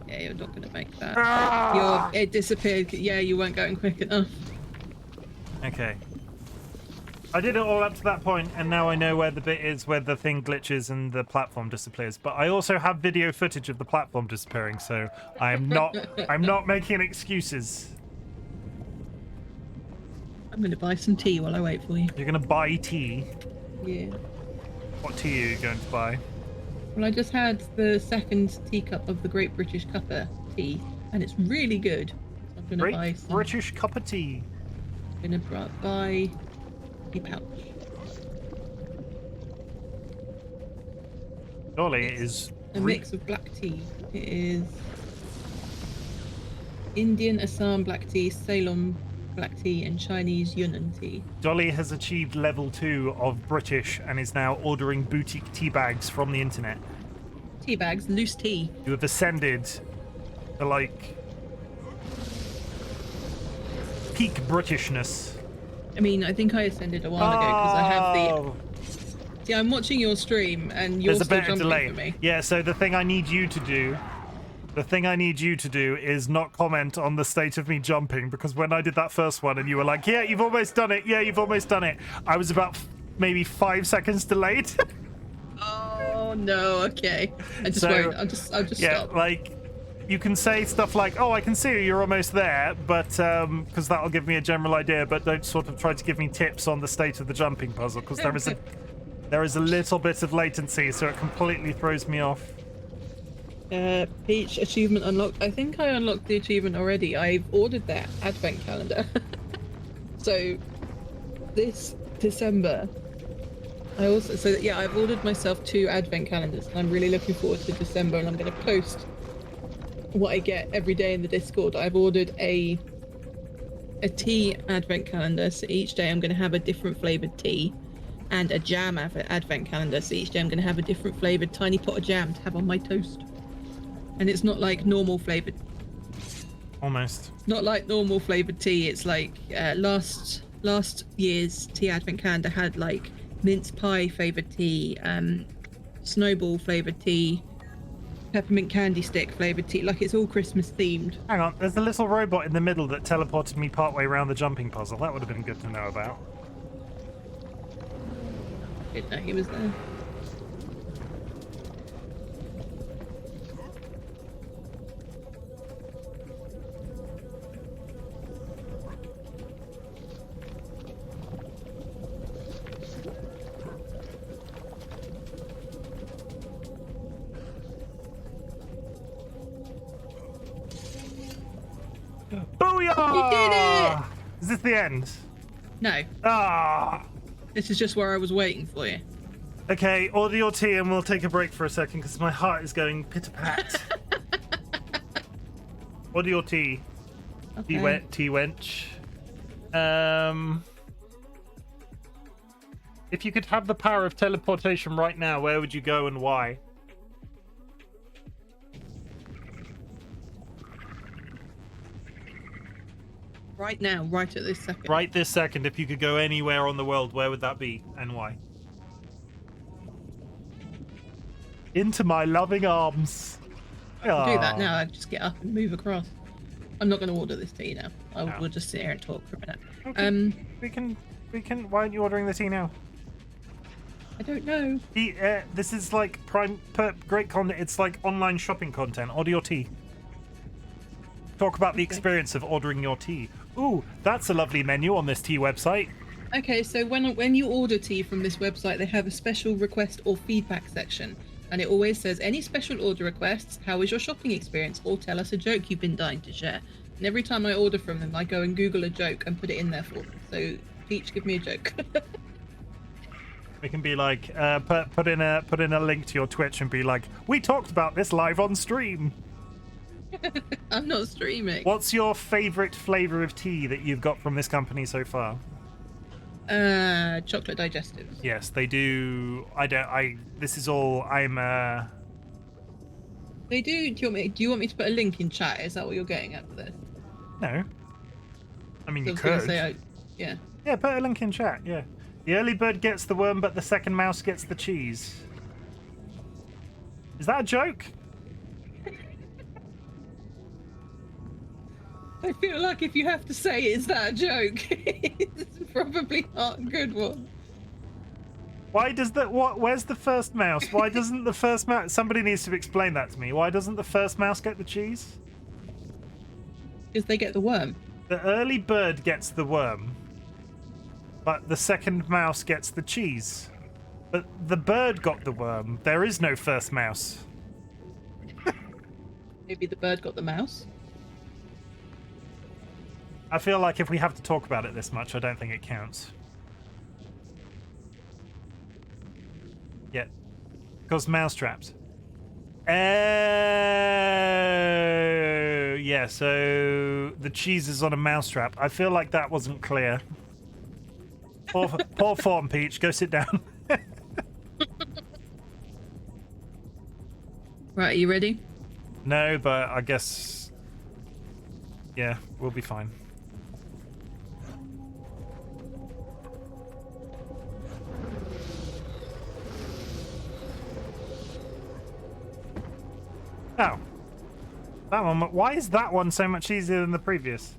Yeah, you're not gonna make that. It disappeared. Yeah, you weren't going quick enough. Okay. I did it all up to that point, and now I know where the bit is where the thing glitches and the platform disappears. But I also have video footage of the platform disappearing, so I'm not making excuses. I'm gonna buy some tea while I wait for you. You're gonna buy tea? Yeah. What tea are you going to buy? Well, I just had the second teacup of the Great British Cuppa tea, and it's really good. So I'm gonna buy some. British cup of tea. I'm gonna buy a pouch. Dolly is a mix of black tea. It is Indian Assam black tea, Ceylon black tea, and Chinese Yunnan tea. Dolly has achieved level 2 of British and is now ordering boutique tea bags from the internet. Tea bags, loose tea. You have ascended to, like, peak Britishness. I mean, I think I ascended a while ago because I have the... See, I'm watching your stream and you're still jumping for me. Yeah, so the thing I need you to do is not comment on the state of me jumping, because when I did that first one and you were like, yeah, you've almost done it. Yeah, you've almost done it. I was about maybe 5 seconds delayed. Oh, no. Okay. I just won't. I'll just stop. Like, you can say stuff like, oh, I can see you're almost there, but because that'll give me a general idea, but don't sort of try to give me tips on the state of the jumping puzzle, because there is a little bit of latency, so it completely throws me off. Peach achievement unlocked. I think I unlocked the achievement already. I've ordered that advent calendar. So this December I've ordered myself 2 advent calendars, and I'm really looking forward to December, and I'm going to post what I get every day in the Discord. I've ordered a tea advent calendar, so each day I'm going to have a different flavored tea, and a jam advent calendar, so each day I'm going to have a different flavored tiny pot of jam to have on my toast. And it's not like normal flavored. Almost. Not like normal flavored tea. It's like last last year's tea advent calendar had like mince pie flavored tea, snowball flavoured tea, peppermint candy stick flavoured tea. Like, it's all Christmas themed. Hang on, there's a little robot in the middle that teleported me partway around the jumping puzzle. That would have been good to know about. Didn't know he was there. Booyah! You did it! Is this the end? No. Ah! This is just where I was waiting for you. Okay, order your tea and we'll take a break for a second because my heart is going pitter-pat. Order your tea. Okay. Tea wench. If you could have the power of teleportation right now, where would you go and why? Right now, right at this second. Right this second, if you could go anywhere on the world, where would that be and why? Into my loving arms. I can do that now. I just get up and move across. I'm not going to order this tea now. We'll just sit here and talk for a minute. Okay. We can. Why aren't you ordering the tea now? I don't know. This is like great content. It's like online shopping content. Order your tea. Talk about the experience of ordering your tea. Ooh, that's a lovely menu on this tea website. Okay, so when you order tea from this website, they have a special request or feedback section. And it always says, any special order requests, how was your shopping experience, or tell us a joke you've been dying to share. And every time I order from them, I go and Google a joke and put it in there for them. So, Peach, give me a joke. We can be like, put in a link to your Twitch and be like, we talked about this live on stream. I'm not streaming. What's your favorite flavor of tea that you've got from this company so far? Chocolate digestives. Yes, they do. This is all. They do. Do you want me to put a link in chat? Is that what you're getting at with this? No. I mean, So you I was could. gonna say, yeah. Yeah, put a link in chat. Yeah. The early bird gets the worm, but the second mouse gets the cheese. Is that a joke? I feel like if you have to say is that a joke, it's probably not a good one. Why does that? Where's the first mouse? Why doesn't the first mouse? Somebody needs to explain that to me. Why doesn't the first mouse get the cheese? Because they get the worm. The early bird gets the worm, but the second mouse gets the cheese. But the bird got the worm. There is no first mouse. Maybe the bird got the mouse. I feel like if we have to talk about it this much, I don't think it counts. Yeah. Because mousetraps. Oh, yeah, so the cheese is on a mousetrap. I feel like that wasn't clear. Poor form, Peach. Go sit down. Right, are you ready? No, but I guess... Yeah, we'll be fine. Oh. That one. Why is that one so much easier than the previous?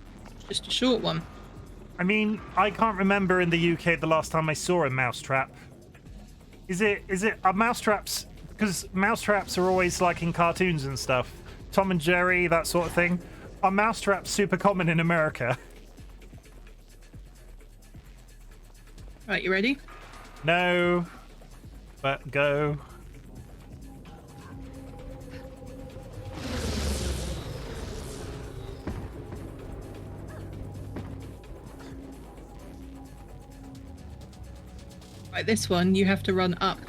Just a short one. I mean, I can't remember in the UK the last time I saw a mousetrap. Is it mousetraps? Because mousetraps are always like in cartoons and stuff. Tom and Jerry, that sort of thing. Are mousetraps super common in America? Right, you ready? No. But go. Right, this one you have to run up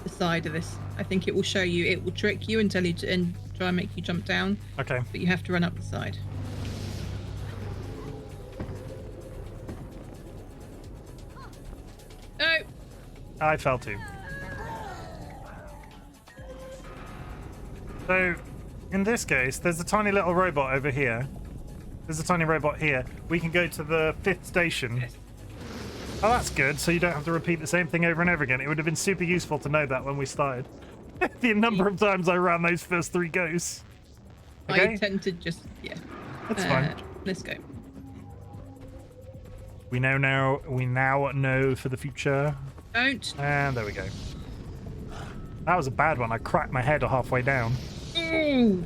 the side of this. I think it will show you. It will trick you and tell you to and try and make you jump down. Okay. But you have to run up the side. No. I fell too. So, in this case, there's a tiny little robot over here. There's a tiny robot here. We can go to the 5th station. Oh, that's good. So you don't have to repeat the same thing over and over again. It would have been super useful to know that when we started. The number of times I ran those first 3 goes. Okay? I tend to just, yeah. That's fine. Let's go. We now know for the future. Don't. And there we go. That was a bad one. I cracked my head halfway down. Ooh.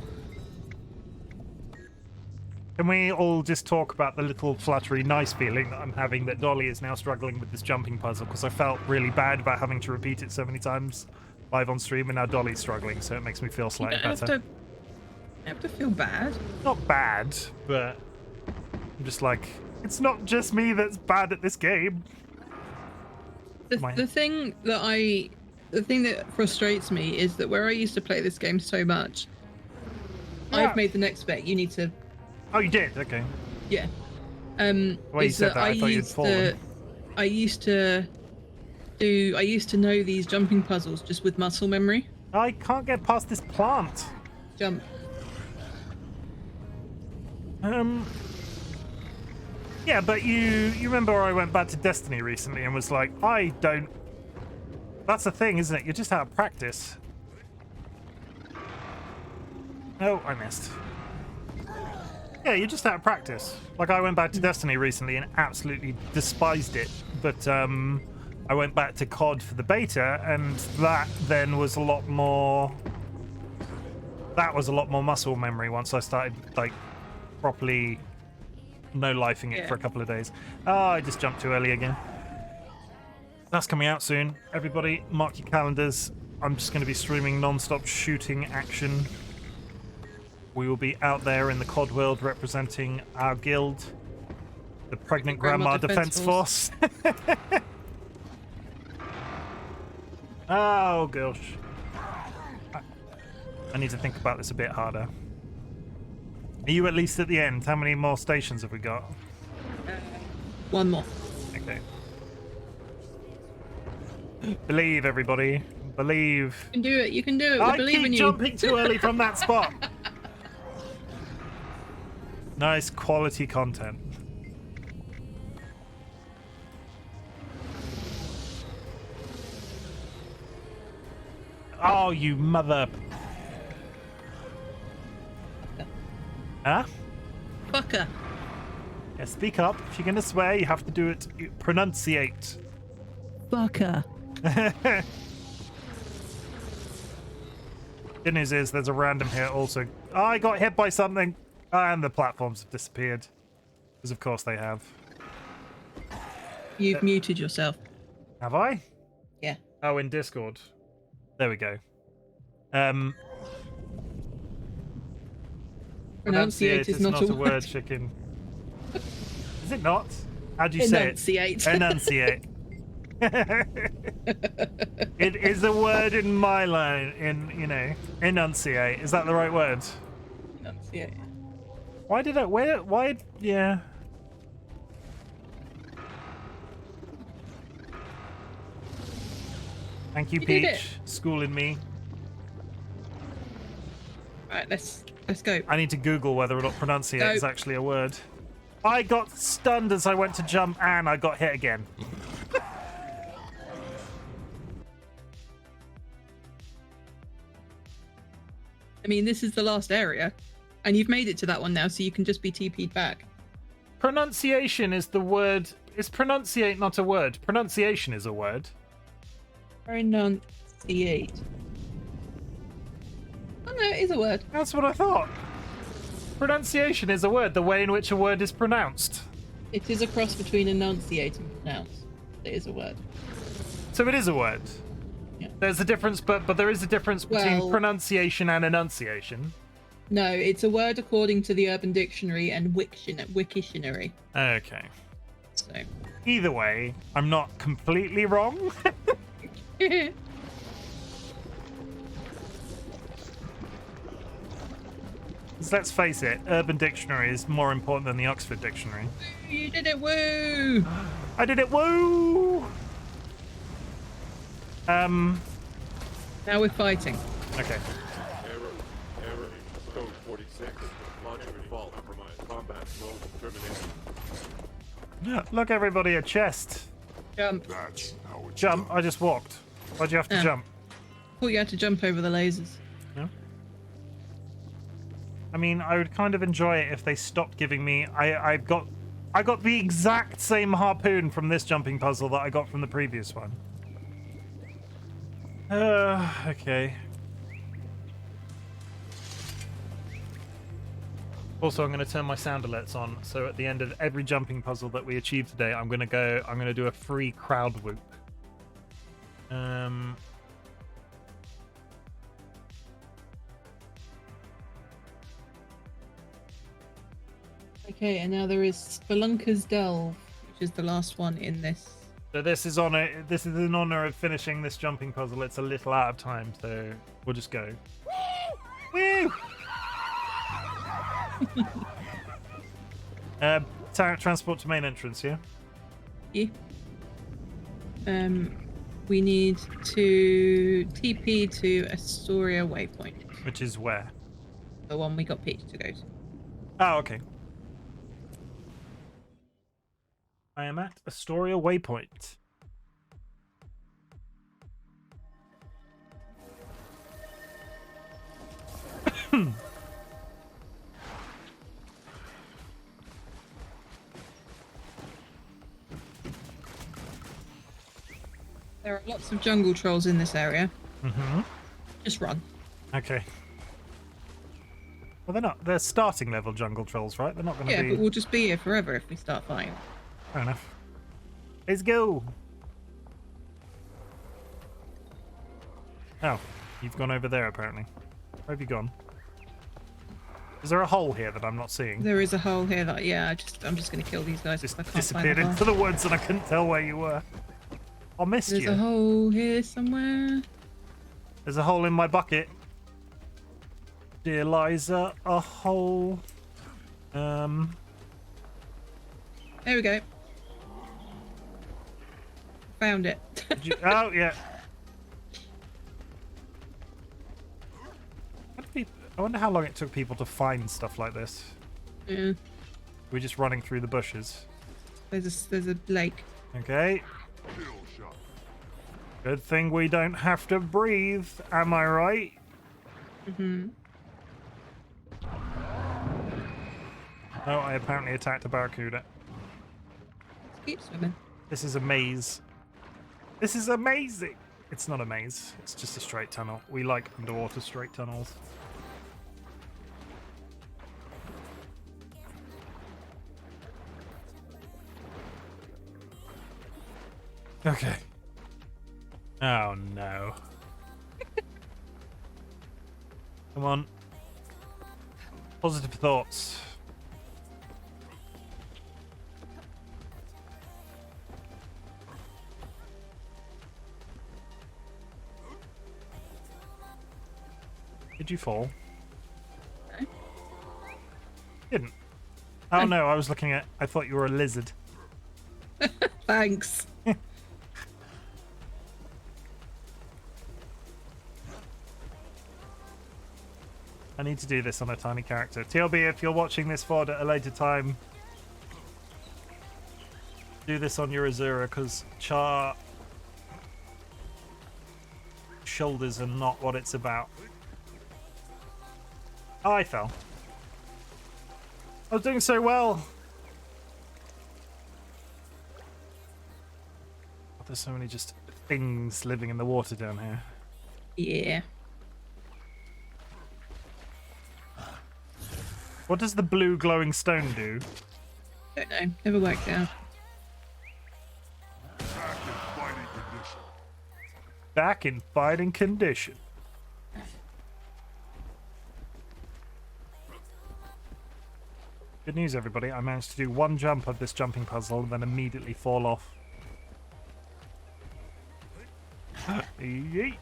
Can we all just talk about the little fluttery nice feeling that I'm having that Dolly is now struggling with this jumping puzzle, because I felt really bad about having to repeat it so many times live on stream, and now Dolly's struggling, so it makes me feel slightly better. You have to feel bad. Not bad, but I'm just like, it's not just me that's bad at this game. The thing that frustrates me is that where I used to play this game so much, yeah. I've made the next bet. You need to. Oh, you did? Okay. Yeah. The way you said that, I thought you'd fallen. I used to know these jumping puzzles just with muscle memory. I can't get past this plant. Jump. Yeah, but you remember I went back to Destiny recently and was like, I don't... That's the thing, isn't it? You're just out of practice. Oh, I missed. Yeah, you're just out of practice. Like, I went back to Destiny recently and absolutely despised it. But I went back to COD for the beta, and that then was a lot more... That was a lot more muscle memory once I started, like, properly no-lifing it for a couple of days. Oh, I just jumped too early again. That's coming out soon. Everybody, mark your calendars. I'm just going to be streaming non-stop shooting action. We will be out there in the COD world representing our guild, the Pregnant Grandma Defense Force. Oh, gosh. I need to think about this a bit harder. Are you at least at the end? How many more stations have we got? 1 more. Okay. Believe, everybody. Believe. You can do it. You can do it. We I believe keep in you. jumping too early from that spot. Nice quality content. Oh, you mother... Huh? Fucker. Yeah, speak up. If you're going to swear, you have to do it. Pronunciate. Fucker. Good news is there's a random here also. Oh, I got hit by something. And the platforms have disappeared. Because of course they have. You've muted yourself. Have I? Yeah. Oh, in Discord. There we go. Pronunciate is not a word, chicken. Is it not? How do you say it? Enunciate. It is a word in my line. Enunciate. Is that the right word? Enunciate. Why did I? Why? Yeah. Thank you, Peach. Schooling me. Right, let's go. I need to Google whether or not pronunciate is actually a word. I got stunned as I went to jump and I got hit again. I mean, this is the last area, and you've made it to that one now, so you can just be TP'd back. Pronunciation is the word. Is pronunciate not a word? Pronunciation is a word. Pronunciate. Oh no, it is a word. That's what I thought. Pronunciation is a word, the way in which a word is pronounced. It is a cross between enunciate and pronounce. It is a word. So it is a word. Yeah. There's a difference, but there is a difference between pronunciation and enunciation. No, it's a word according to the Urban Dictionary and Wiktionary. Okay. So. Either way, I'm not completely wrong. Let's face it, Urban Dictionary is more important than the Oxford Dictionary. You did it, woo! I did it, woo! Now we're fighting. Okay. Error. Code 46. Launcher default. Compromise. Combat mode terminated. Look, everybody, a chest. Jump. That's how it's Jump? done. I just walked. Why'd you have to jump? Thought you had to jump over the lasers. No. I mean, I would kind of enjoy it if they stopped giving me. I got the exact same harpoon from this jumping puzzle that I got from the previous one. Okay. Also, I'm going to turn my sound alerts on, so at the end of every jumping puzzle that we achieve today, I'm going to do a free crowd whoop. Okay, and now there is Spelunker's Delve, which is the last one in this. So this is in honor of finishing this jumping puzzle. It's a little out of time, so we'll just go. Woo! Transport to main entrance, yeah? Yeah. We need to TP to Astoria Waypoint. Which is where? The one we got picked to go to. Oh, okay. I am at Astoria Waypoint. There are lots of jungle trolls in this area. Mm-hmm. Just run. Okay. Well, they're starting level jungle trolls, right? They're not going to be... Yeah, but we'll just be here forever if we start fighting. Fair enough. Let's go. Oh, you've gone over there apparently. Where have you gone? Is there a hole here that I'm not seeing? There is a hole here that, yeah, I'm just going to kill these guys. Just I can't disappeared find into the woods and I couldn't tell where you were. I missed There's you. a hole here somewhere. There's a hole in my bucket. Dear Liza, a hole. There we go. Found it. Oh, yeah. I wonder how long it took people to find stuff like this. Yeah. We're just running through the bushes. There's a lake. Okay. Kill shot. Good thing we don't have to breathe, am I right? Mm-hmm. Oh, I apparently attacked a barracuda. Keep swimming. This is a maze. This is amazing! It's not a maze, it's just a straight tunnel. We like underwater straight tunnels. Okay. Oh no. Come on. Positive thoughts. Did you fall? No. Didn't. Oh no, I was looking at... I thought you were a lizard. Thanks. I need to do this on a tiny character. TLB, if you're watching this VOD at a later time, do this on your Azura, because Char shoulders are not what it's about. Oh, I fell. I was doing so well. Oh, there's so many just things living in the water down here. Yeah. What does the blue glowing stone do? Don't know. Never worked out. Back in fighting condition. Back in fighting condition. Good news, everybody. I managed to do one jump of this jumping puzzle and then immediately fall off. Yeet.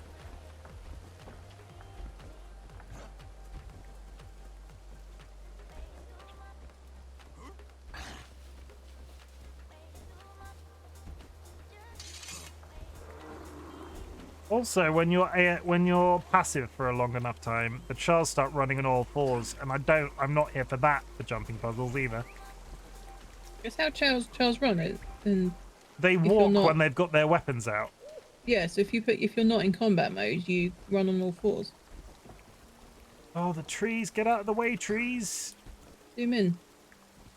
Also, when you're passive for a long enough time, the chars start running on all fours, and I'm not here for that for jumping puzzles either. It's how Charles run it, and They walk when they've got their weapons out. Yeah, so if you're not in combat mode, you run on all fours. Oh, the trees! Get out of the way, trees! Zoom in.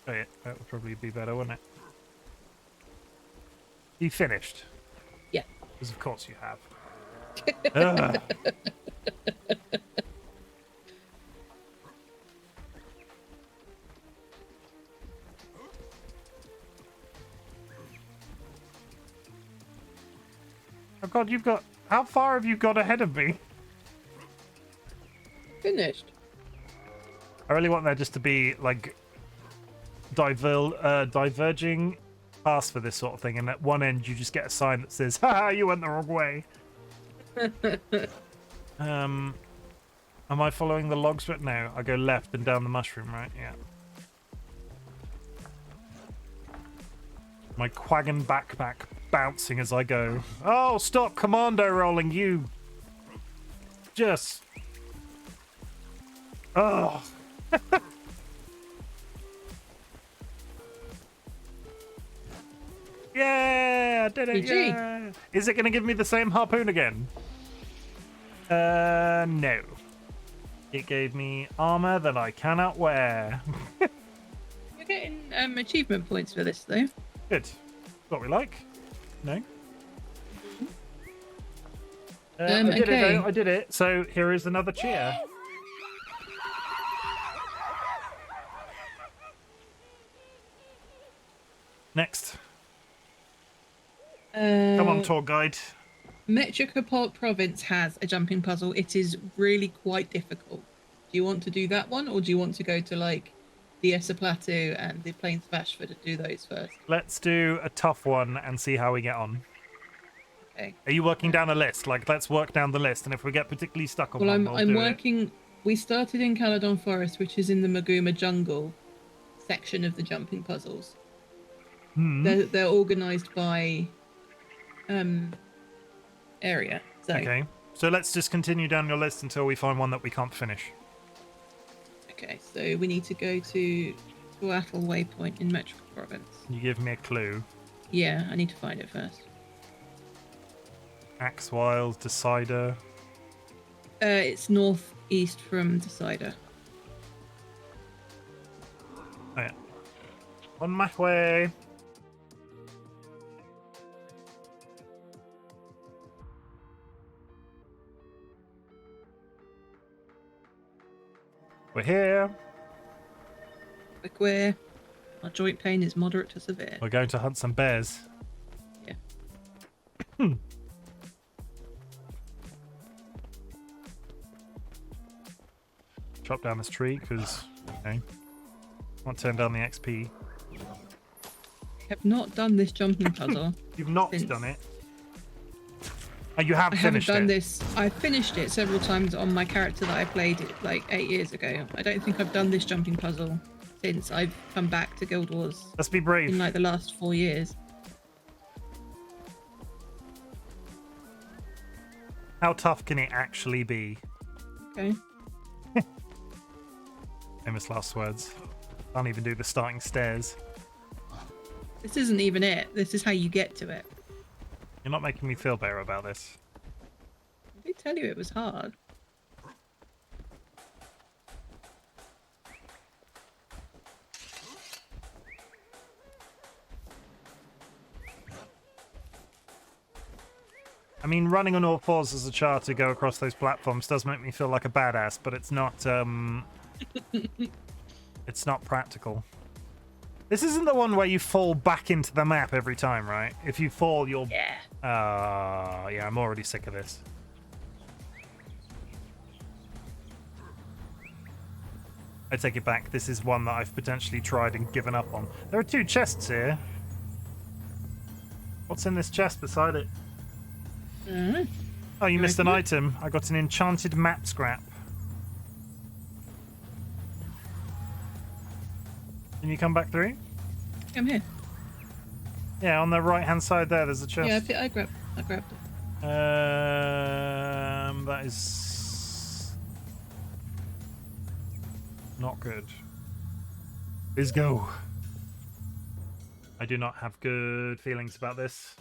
Oh yeah, that would probably be better, wouldn't it? You finished? Yeah. Because of course you have. Ugh. Oh god, you've got... How far have you got ahead of me? Finished. I really want there just to be, like, diverging paths for this sort of thing, and at one end you just get a sign that says, haha, you went the wrong way. Am I following the logs right now? I go left and down the mushroom, right? Yeah. My quaggin backpack bouncing as I go. Oh, stop commando rolling, you. Just. Oh. Yeah, I did it. GG. Yeah. Is it going to give me the same harpoon again? No. It gave me armor that I cannot wear. You're getting achievement points for this, though. Good. What we like. No. I did it, though. I did it. So here is another cheer. Next. Come on, tour guide. Metropole Province has a jumping puzzle. It is really quite difficult. Do you want to do that one, or do you want to go to like the Essa Plateau and the Plains of Ashford and do those first? Let's do a tough one and see how we get on. Okay. Are you working down a list? Like, let's work down the list, and if we get particularly stuck on well, one, I'm working. We started in Caledon Forest, which is in the Maguma Jungle section of the jumping puzzles. They're organised by area. So. Okay, so let's just continue down your list until we find one that we can't finish. Okay, so we need to go to Tuatl Waypoint in Metro Province. Can you give me a clue? Yeah, I need to find it first. Axwild, Decider. It's northeast from Decider. Oh yeah. On my way. We're here. Quick wear. Our joint pain is moderate to severe. We're going to hunt some bears. Yeah. Chop down this tree because, okay. I want to turn down the XP. Have not done this jumping puzzle. You've not done it. Oh, you have I finished haven't done it. this. I finished it several times on my character that I played like 8 years ago. I don't think I've done this jumping puzzle since I've come back to Guild Wars. Let's be brave. In like the last 4 years. How tough can it actually be? Okay. Famous last words. Can't even do the starting stairs. This isn't even it. This is how you get to it. You're not making me feel better about this. I did tell you it was hard. I mean, running on all fours as a child to go across those platforms does make me feel like a badass, but it's not, it's not practical. This isn't the one where you fall back into the map every time, right? If you fall, you'll... Yeah. Yeah, I'm already sick of this. I take it back. This is one that I've potentially tried and given up on. There are 2 chests here. What's in this chest beside it? Oh, you missed an item. I got an enchanted map scrap. Can you come back through? I'm here. Yeah, on the right-hand side there, there's a chest. Yeah, I grabbed it. That is not good. Let's go. I do not have good feelings about this.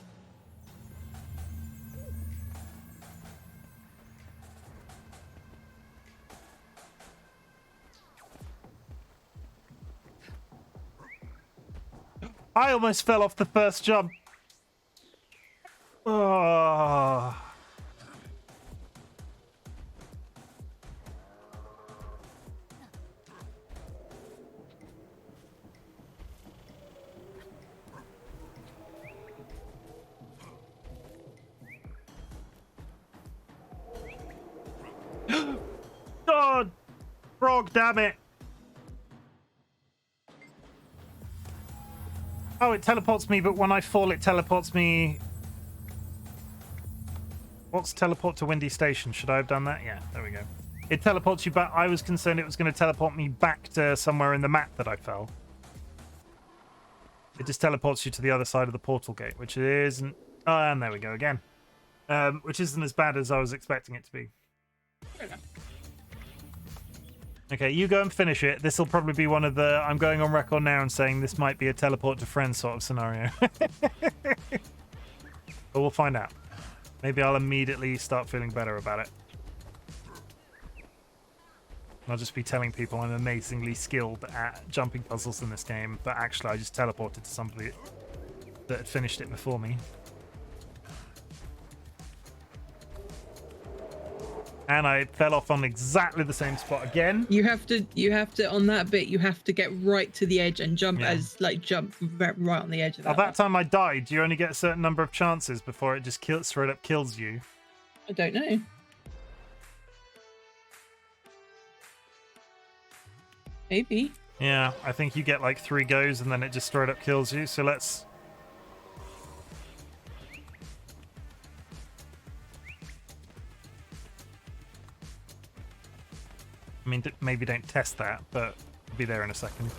I almost fell off the first jump. Oh. God, frog, damn it. Oh, it teleports me, but when I fall, it teleports me. What's teleport to Windy Station? Should I have done that? Yeah, there we go. It teleports you back. I was concerned it was going to teleport me back to somewhere in the map that I fell. It just teleports you to the other side of the portal gate, which isn't... Oh, and there we go again. Which isn't as bad as I was expecting it to be. Okay, you go and finish it. This will probably be one of the... I'm going on record now and saying this might be a teleport to friends sort of scenario. But we'll find out. Maybe I'll immediately start feeling better about it. I'll just be telling people I'm amazingly skilled at jumping puzzles in this game, but actually I just teleported to somebody that had finished it before me. And I fell off on exactly the same spot again. You have to on that bit. You have to get right to the edge and jump jump right on the edge of that. At that time I died. You only get a certain number of chances before it just straight up kills you. I don't know. Maybe. Yeah, I think you get like 3 goes and then it just straight up kills you. So let's. I mean, maybe don't test that, but I'll be there in a second.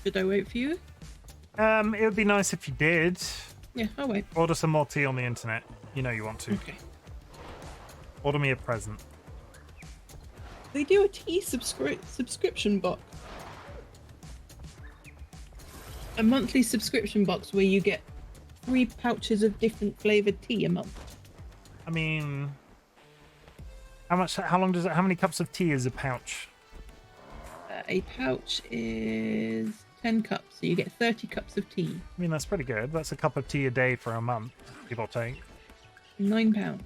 Should I wait for you? It would be nice if you did. Yeah, I'll wait. Order some more tea on the internet. You know you want to. Okay. Order me a present. They do a tea subscription box. A monthly subscription box where you get 3 pouches of different flavored tea a month. I mean... How many cups of tea is a pouch? A pouch is 10 cups, so you get 30 cups of tea. I mean, that's pretty good. That's a cup of tea a day for a month, give or take. £9.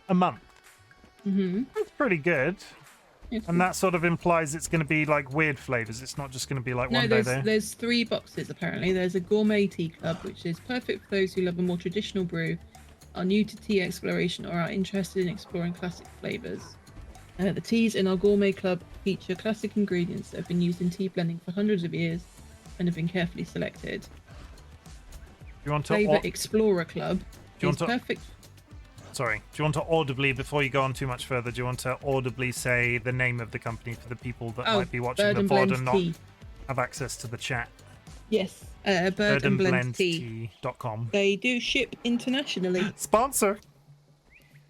A month? Mm-hmm. That's pretty good. It's And that sort of implies it's going to be like weird flavors. It's not just going to be like one day there. There's 3 boxes, apparently. There's a gourmet tea club, which is perfect for those who love a more traditional brew, are new to tea exploration, or are interested in exploring classic flavors. The teas in our gourmet club feature classic ingredients that have been used in tea blending for hundreds of years and have been carefully selected. You want to Flavor Explorer Club is perfect. Sorry, do you want to audibly, before you go on too much further, do you want to audibly say the name of the company for the people that might be watching the VOD and not have access to the chat? Yes, birdandblendtea.com. They do ship internationally. Sponsor!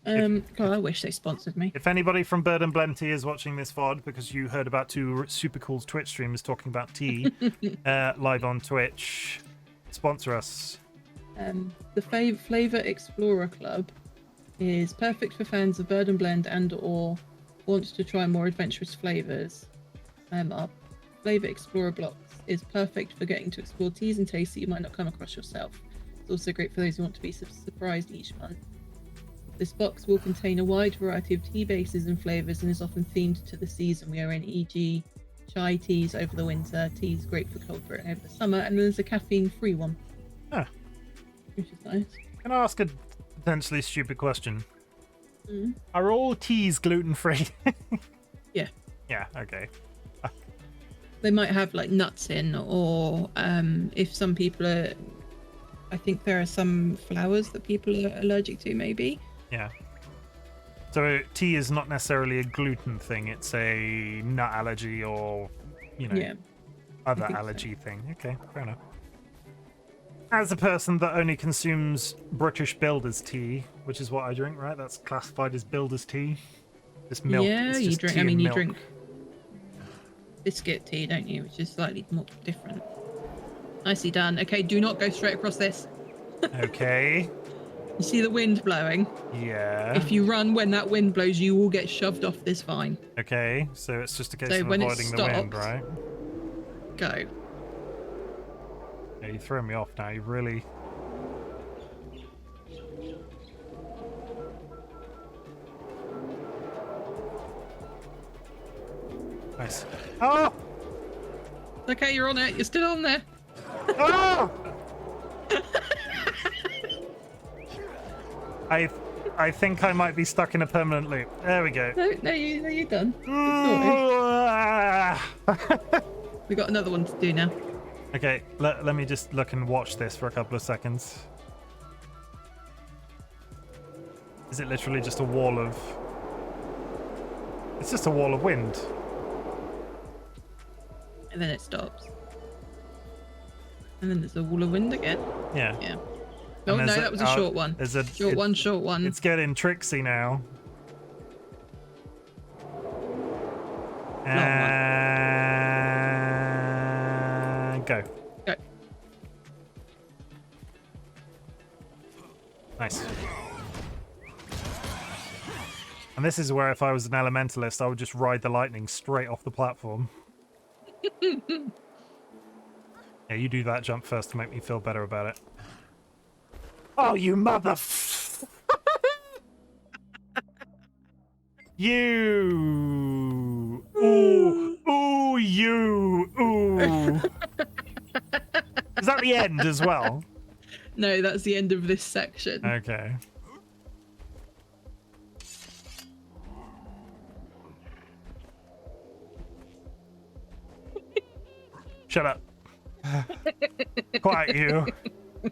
God, I wish they sponsored me. If anybody from Bird and Blend Tea is watching this VOD because you heard about 2 super cool Twitch streamers talking about tea live on Twitch, sponsor us. The Flavor Explorer Club is perfect for fans of Bird and Blend and/or wants to try more adventurous flavors. Our Flavor Explorer box is perfect for getting to explore teas and tastes that you might not come across yourself. It's also great for those who want to be surprised each month. This box will contain a wide variety of tea bases and flavors and is often themed to the season we are in, e.g. chai teas over the winter, teas great for cold brew over the summer, and then there's a caffeine-free one. Huh. Which is nice. Can I ask a potentially stupid question? Mm. Are all teas gluten-free? Yeah. Yeah, okay. They might have like nuts in, or if some people are, I think there are some flowers that people are allergic to, maybe. Yeah. So tea is not necessarily a gluten thing, it's a nut allergy or, other allergy thing. Okay, fair enough. As a person that only consumes British builder's tea, which is what I drink, right? That's classified as builder's tea. This milk. Yeah, you drink. You drink biscuit tea, don't you? Which is slightly more different. Nicely done. Okay, do not go straight across this. Okay. You see the wind blowing? Yeah. If you run when that wind blows, you will get shoved off this vine. Okay, so it's just a case So of when it avoiding the wind, stops- right? Go. Yeah, you throw me off now. You really... Nice. Oh! Okay, you're on it. You're still on there. Oh! I think I might be stuck in a permanent loop. There we go. No, you're done. We got another one to do now. Okay, let me just look and watch this for a couple of seconds. Is it literally just a wall of... It's just a wall of wind. And then it stops. And then there's a wall of wind again. Yeah. Yeah. Oh, no, that was a short one. There's a short one. It's getting tricksy now. And go. Go. Nice. And this is where if I was an elementalist, I would just ride the lightning straight off the platform. Yeah, you do that jump first to make me feel better about it. Oh, you mother... You... Ooh, ooh, you... Ooh. Is that the end as well? No, that's the end of this section. Okay. Shut up. Quiet you.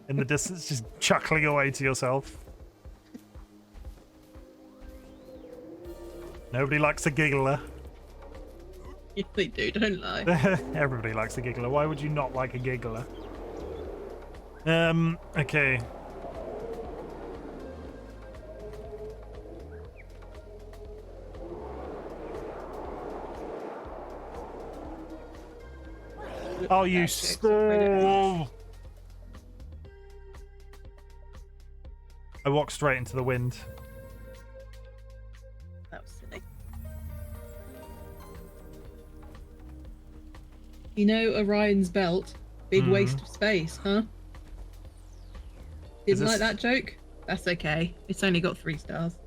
In the distance, just chuckling away to yourself. Nobody likes a giggler. Yes, they do, don't lie. Everybody likes a giggler. Why would you not like a giggler? Okay. Oh, you stole! I walked straight into the wind. That was silly. You know Orion's belt? Big waste of space, huh? Didn't like that joke? That's okay. It's only got 3 stars.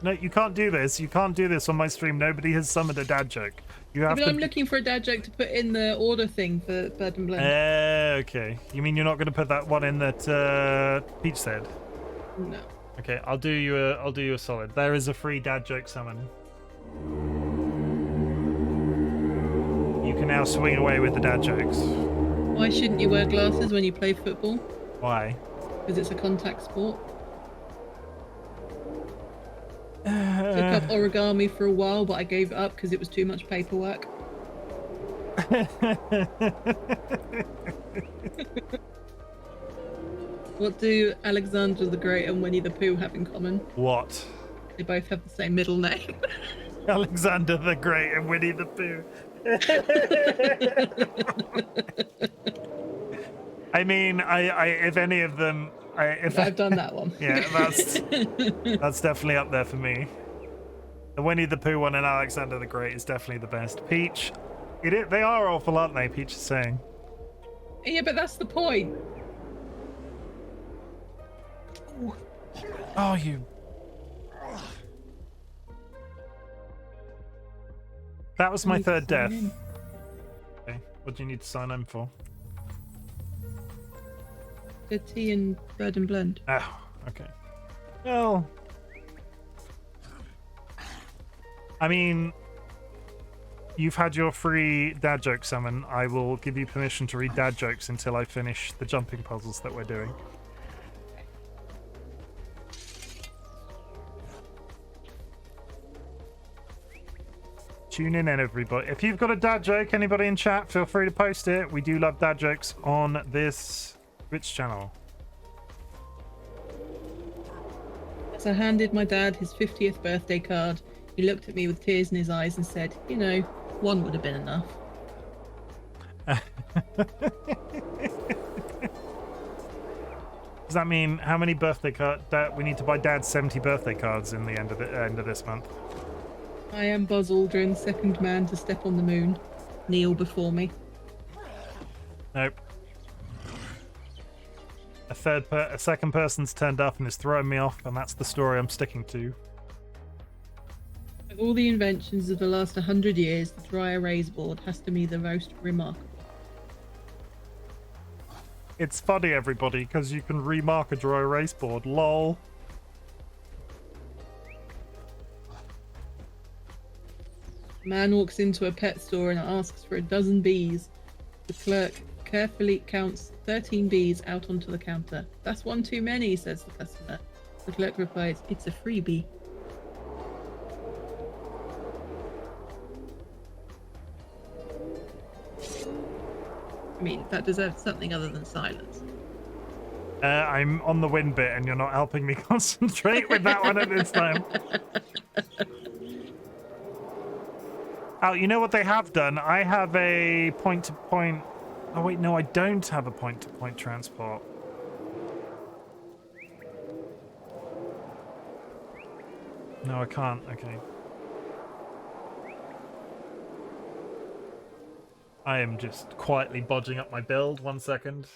No, you can't do this. You can't do this on my stream. Nobody has summoned a dad joke. You have But to... I'm looking for a dad joke to put in the order thing for Bird and Blend. Okay. You mean you're not going to put that one in that Peach said? No. Okay, I'll do you a solid. There is a free dad joke summon. You can now swing away with the dad jokes. Why shouldn't you wear glasses when you play football? Why? Because it's a contact sport. Took up origami for a while, but I gave it up because it was too much paperwork. What do Alexander the Great and Winnie the Pooh have in common? What? They both have the same middle name. Alexander the Great and Winnie the Pooh. I mean, if any of them, I've done that one. Yeah, that's definitely up there for me. The Winnie the Pooh one and Alexander the Great is definitely the best. Peach, they are awful, aren't they? Peach is saying. Yeah, but that's the point. Oh, you. That was my third death. Okay, what do you need to sign in for? The tea and Bird and Blend. Oh, okay. Well, I mean, you've had your free dad joke summon. I will give you permission to read dad jokes until I finish the jumping puzzles that we're doing. Tune in, everybody. If you've got a dad joke, anybody in chat, feel free to post it. We do love dad jokes on this Twitch channel. As I handed my dad his 50th birthday card, he looked at me with tears in his eyes and said, you know, One would have been enough. Does that mean how many birthday cards that we need to buy Dad 70 birthday cards in the end of this month? I am Buzz Aldrin, second man to step on the moon. Kneel before me. Nope. A second person's turned up and is throwing me off, and that's the story I'm sticking to. Of all the inventions of the last 100 years, the dry erase board has to be the most remarkable. It's funny, everybody, because you can remark a dry erase board. Lol. A man walks into a pet store and asks for a dozen bees. The clerk carefully counts 13 bees out onto the counter. That's one too many, says the customer. The clerk replies, it's a freebie. I mean, that deserves something other than silence. I'm on the win bit and you're not helping me concentrate with that one at this time. Oh, you know what they have done? I have a point-to-point... Oh, wait, no, I don't have a point-to-point transport. No, I can't. Okay. I am just quietly bodging up my build. 1 second.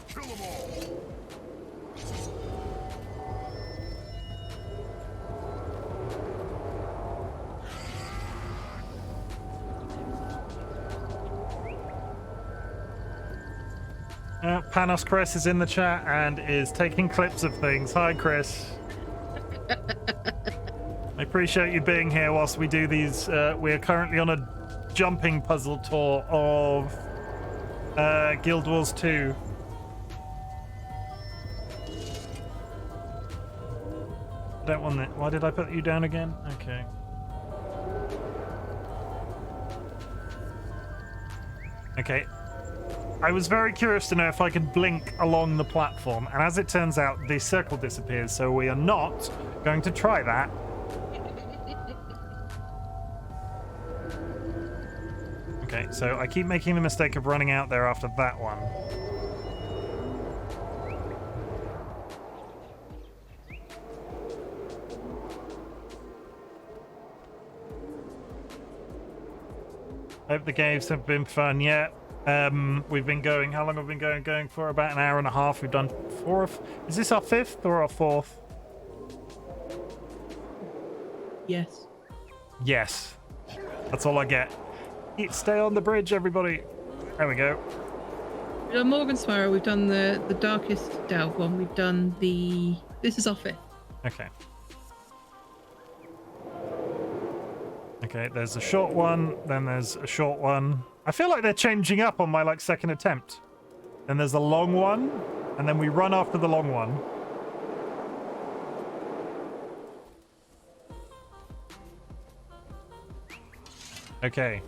Kill them all! Panos Chris is in the chat and is taking clips of things. Hi, Chris. I appreciate you being here whilst we do these. We're currently on a jumping puzzle tour of Guild Wars 2. I don't want that. Why did I put you down again? Okay. Okay. I was very curious to know if I could blink along the platform, and as it turns out, the circle disappears, so we are not going to try that. Okay, so I keep making the mistake of running out there after that one. Hope the games have been fun. Yeah. We've been going, how long have we been going for? About an hour and a half. We've done is this our 5th or our 4th? Yes. Yes. That's all I get. Stay on the bridge, everybody. There we go. We've done Morgenspire, we've done the Darkest Delve one, we've done this is our 5th. Okay. Okay, there's a short one, then there's a short one. I feel like they're changing up on my, like, second attempt. Then there's a long one, and then we run after the long one. Okay.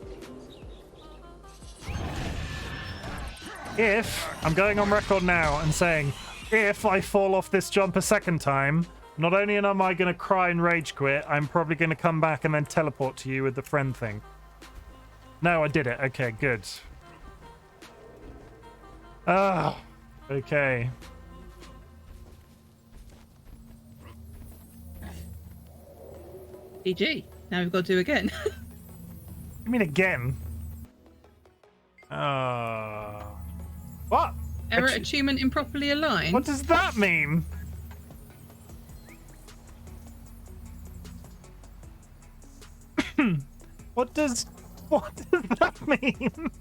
I'm going on record now and saying, if I fall off this jump a second time, not only am I going to cry and rage quit, I'm probably going to come back and then teleport to you with the friend thing. No, I did it. Okay, good. Ah, okay. GG. Now we've got to do again. You mean again? What? Error achievement improperly aligned? What does that mean? What does that mean?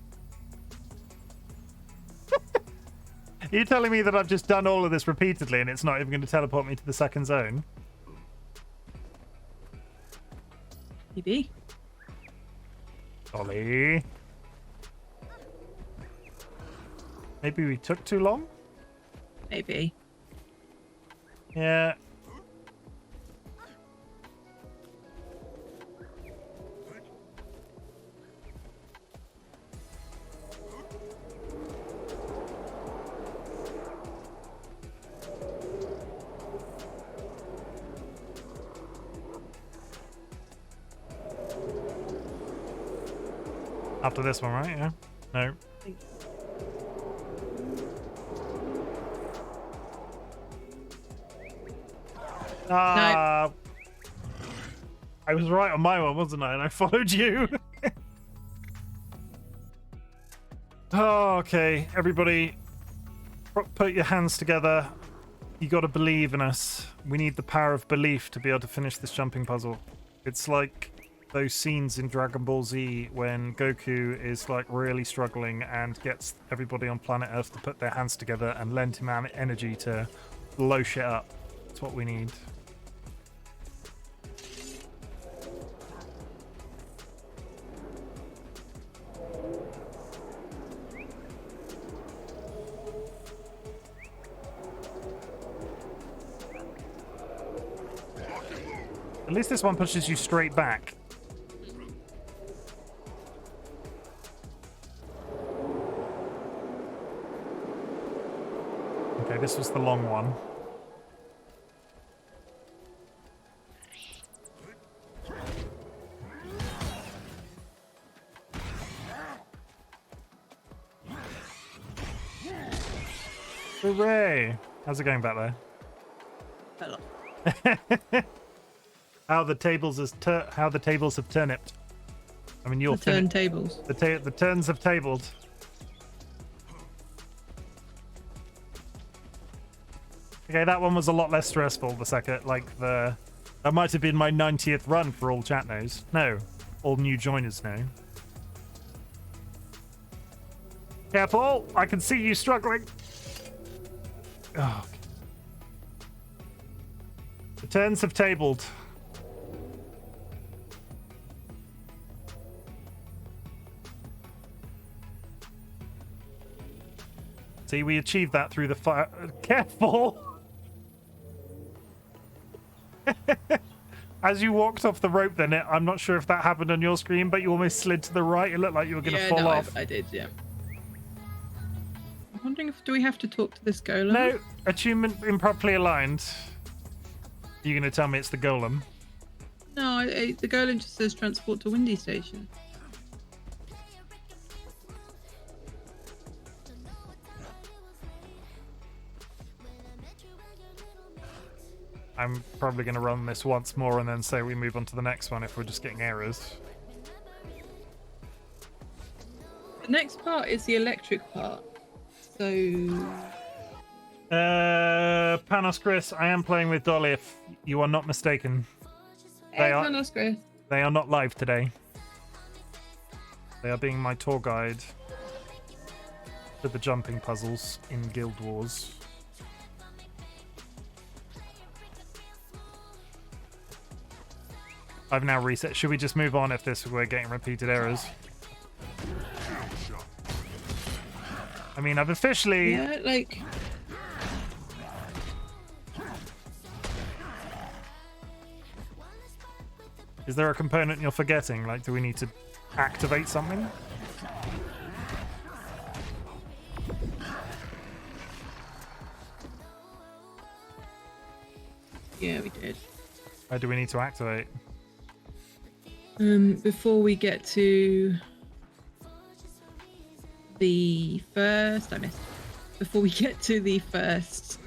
Are you telling me that I've just done all of this repeatedly and it's not even going to teleport me to the second zone? Maybe. Ollie. Maybe we took too long? Maybe. Yeah. After this one, right? Yeah? No. Ah, I was right on my one, wasn't I? And I followed you. Oh, okay, everybody, put your hands together. You got to believe in us. We need the power of belief to be able to finish this jumping puzzle. It's like those scenes in Dragon Ball Z when Goku is like really struggling and gets everybody on planet Earth to put their hands together and lend him energy to blow shit up. That's what we need. At least this one pushes you straight back. Okay, this was the long one. Hooray! How's it going back there? Hello. How the tables have turnipped. I mean, you're the turntables. The turns have tabled. Okay, that one was a lot less stressful. The second, that might have been my 90th run for all chat knows. No, all new joiners know. Careful! I can see you struggling. Oh. The turns have tabled. See, we achieved that through the fire. Careful! As you walked off the rope then, I'm not sure if that happened on your screen, but you almost slid to the right. It looked like you were going to fall off. I did, yeah. I'm wondering do we have to talk to this golem? No, attunement improperly aligned. You're going to tell me it's the golem? No, the golem just says transport to Windy Station. I'm probably going to run this once more and then say we move on to the next one if we're just getting errors. The next part is the electric part. So... Panos Chris, I am playing with Dolly if you are not mistaken. Hey, Panos Chris. They are not live today. They are being my tour guide to the jumping puzzles in Guild Wars. I've now reset. Should we just move on if we're getting repeated errors? I mean, I've officially... Yeah, like... Is there a component you're forgetting? Like, do we need to activate something? Yeah, we did. Or do we need to activate? Before we get to the first... I missed. Before we get to the first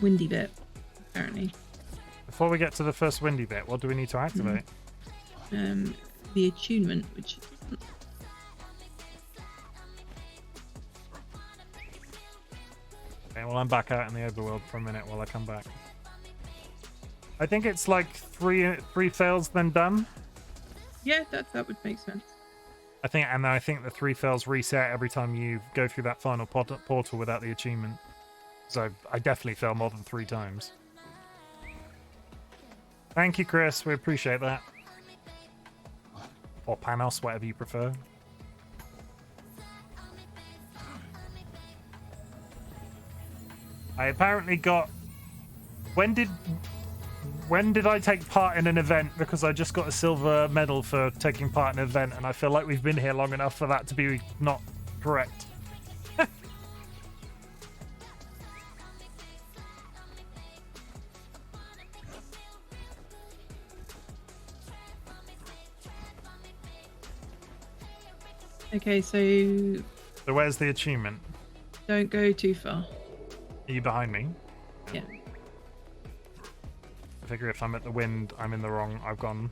windy bit, apparently. Before we get to the first windy bit, what do we need to activate? The attunement, which isn't... Okay, well, I'm back out in the overworld for a minute while I come back. I think it's like three fails then done. Yeah, that would make sense. I think the 3 fails reset every time you go through that final portal without the achievement. So I definitely fail more than 3 times. Thank you, Chris. We appreciate that. Or Panos, whatever you prefer. I apparently got... When did I take part in an event? Because I just got a silver medal for taking part in an event, and I feel like we've been here long enough for that to be not correct. Okay, so So where's the achievement? don't go too far. Are you behind me? Yeah. I figure if I'm at the wind, I'm in the wrong. I've gone.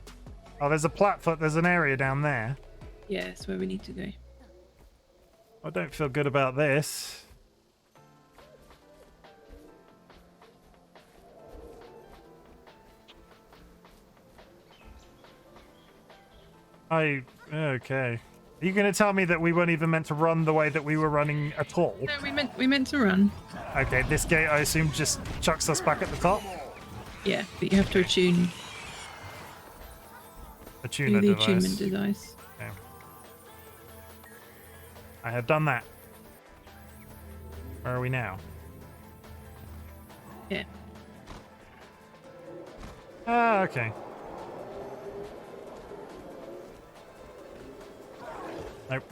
Oh, there's a platform. There's an area down there. Yeah, that's where we need to go. I don't feel good about this. Okay. Are you going to tell me that we weren't even meant to run the way that we were running at all? No, we meant to run. Okay, this gate I assume just chucks us back at the top. Yeah, but you have to attune Attune the a device. attunement device. Okay. I have done that. Where are we now? Yeah. Ah, okay. Nope.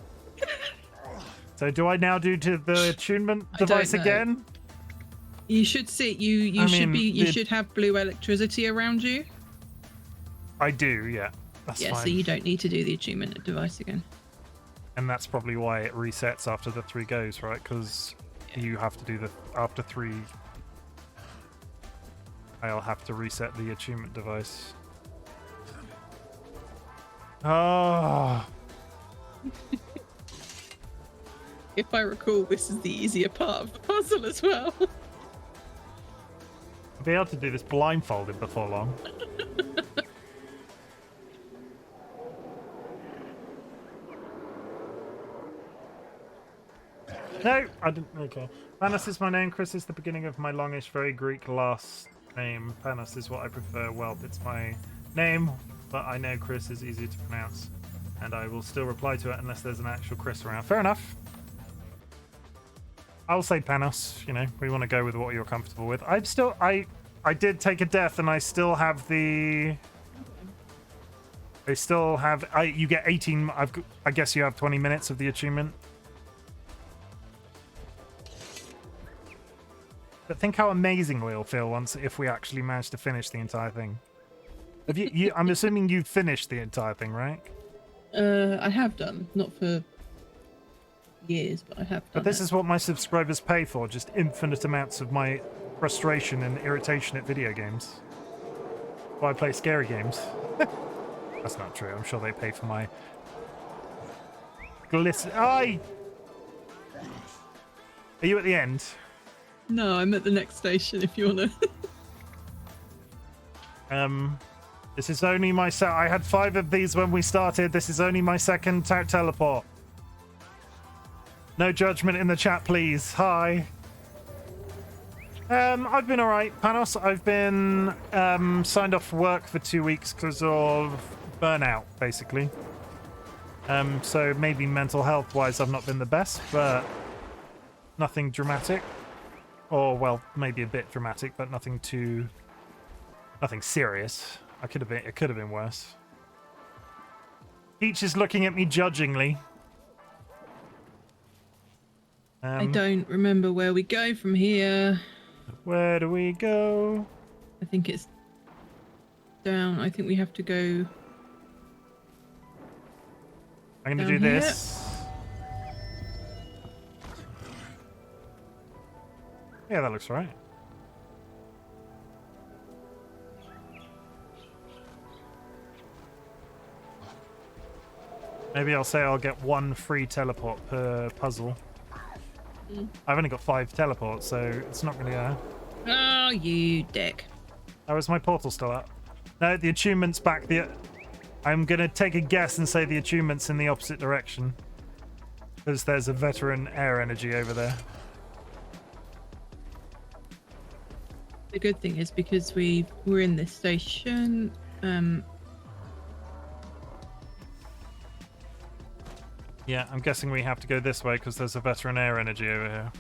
So do I now do to the attunement device know. again? You should see you should have blue electricity around you. I do, yeah. That's Yeah, fine. so you don't need to do the attunement device again. And that's probably why it resets after the 3 goes, right? Because you have to do the after 3. I'll have to reset the attunement device. Oh. If I recall, this is the easier part of the puzzle as well. I'll be able to do this blindfolded before long. No, I didn't. Okay. Panos is my name. Chris is the beginning of my longish, very Greek last name. Panos is what I prefer. Well, it's my name, but I know Chris is easier to pronounce, and I will still reply to it unless there's an actual Chris around. Fair enough. I'll say Panos. You know, we want to go with what you're comfortable with. I did take a death, and I still have the. I still have. You get 18. I guess you have 20 minutes of the attunement. But think how amazing we'll feel if we actually manage to finish the entire thing. Have you I'm assuming you've finished the entire thing, right? I have done, not for years, but I have done. But this is what my subscribers pay for, just infinite amounts of my frustration and irritation at video games. Why I play scary games. That's not true. I'm sure they pay for my glisten. Are you at the end? No, I'm at the next station if you want to. This is only my I had 5 of these when we started. This is only my second teleport. No judgment in the chat, please. Hi. I've been alright, Panos. I've been signed off for work for 2 weeks because of burnout, basically. So maybe mental health wise I've not been the best, but nothing dramatic. Or, well, maybe a bit dramatic, but nothing serious. It could have been worse. Peach is looking at me judgingly. I don't remember where we go from here. Where do we go? I think it's down. I think we have to go. I'm going to do here. this. Yeah, that looks right. Maybe I'll say I'll get 1 free teleport per puzzle. I've only got 5 teleports, so it's not really a... Oh, you dick. Oh, is my portal still up? No, the attunement's back. I'm going to take a guess and say the attunement's in the opposite direction. Because there's a veteran air energy over there. The good thing is because we're in this station, Yeah, I'm guessing we have to go this way because there's a veteran air energy over here.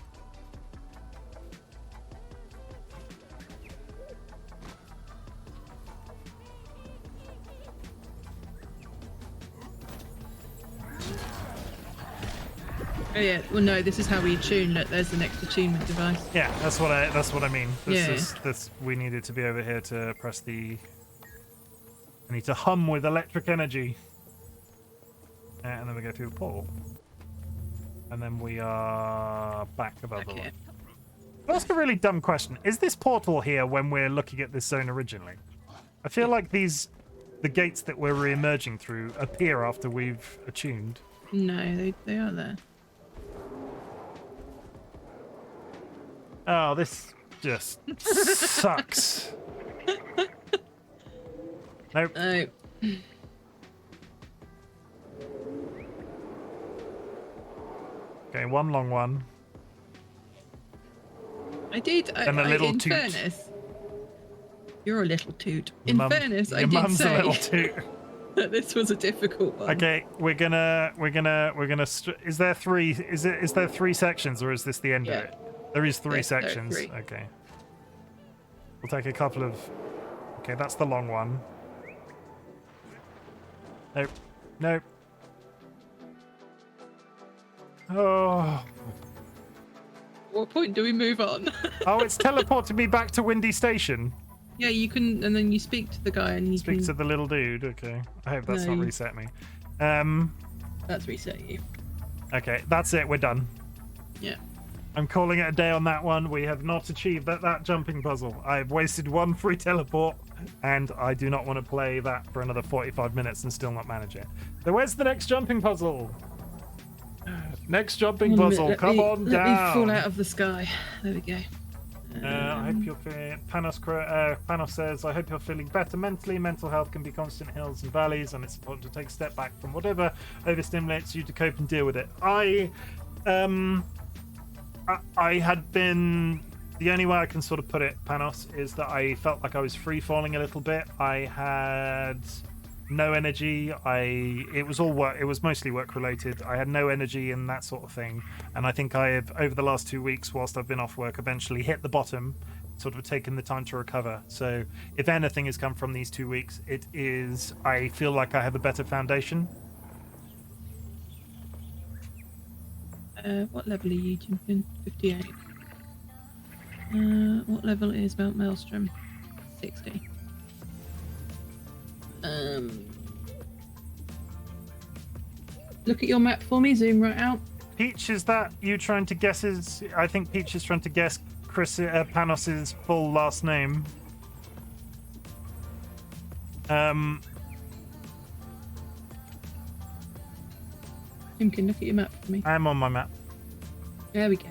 oh yeah, well no, this is how we attune. Look, there's the next attunement device. Yeah, that's what I mean. Yeah. We needed to be over here to press the. I need to hum with electric energy. And then we go through the portal. And then we are back above the line. That's a really dumb question. Is this portal here when we're looking at this zone originally? I feel like the gates that we're re-emerging through appear after we've attuned. No, they are there. Oh, this just sucks. Nope. No. Okay, one long one. I did. And a little in toot. fairness, you're a little toot. In fairness, I your did mum's say a little toot. that this was a difficult one. Okay, we're gonna. Is there three? Is there three sections, or is this the end of it? There is three sections. There are three. Okay. We'll take a couple of. Okay, that's the long one. Nope. Nope. Oh. What point do we move on? Oh, it's teleported me back to Windy Station. Yeah, you can, and then you speak to the guy, and you Speak can... to the little dude. Okay. I hope that's not reset me. That's reset you. Okay, that's it. We're done. Yeah. I'm calling it a day on that one. We have not achieved that jumping puzzle. I've wasted one free teleport, and I do not want to play that for another 45 minutes and still not manage it. So where's the next jumping puzzle? Next jumping puzzle. Come on down. Let me fall out of the sky. There we go. I hope you're feeling. Panos says, I hope you're feeling better mentally. Mental health can be constant hills and valleys, and it's important to take a step back from whatever overstimulates you to cope and deal with it. I had been. The only way I can sort of put it, Panos, is that I felt like I was free falling a little bit. I had no energy. It was all work. It was mostly work related. I had no energy and that sort of thing. And I think I have, over the last 2 weeks, whilst I've been off work, eventually hit the bottom, sort of taken the time to recover. So if anything has come from these 2 weeks, it is, I feel like I have a better foundation. What level are you, Chimken? 58. What level is Mount Maelstrom? 60. Look at your map for me. Zoom right out. Peach, is that you trying to guess his... I think Peach is trying to guess Panos's full last name. Chimken, look at your map for me. I'm on my map. There we go.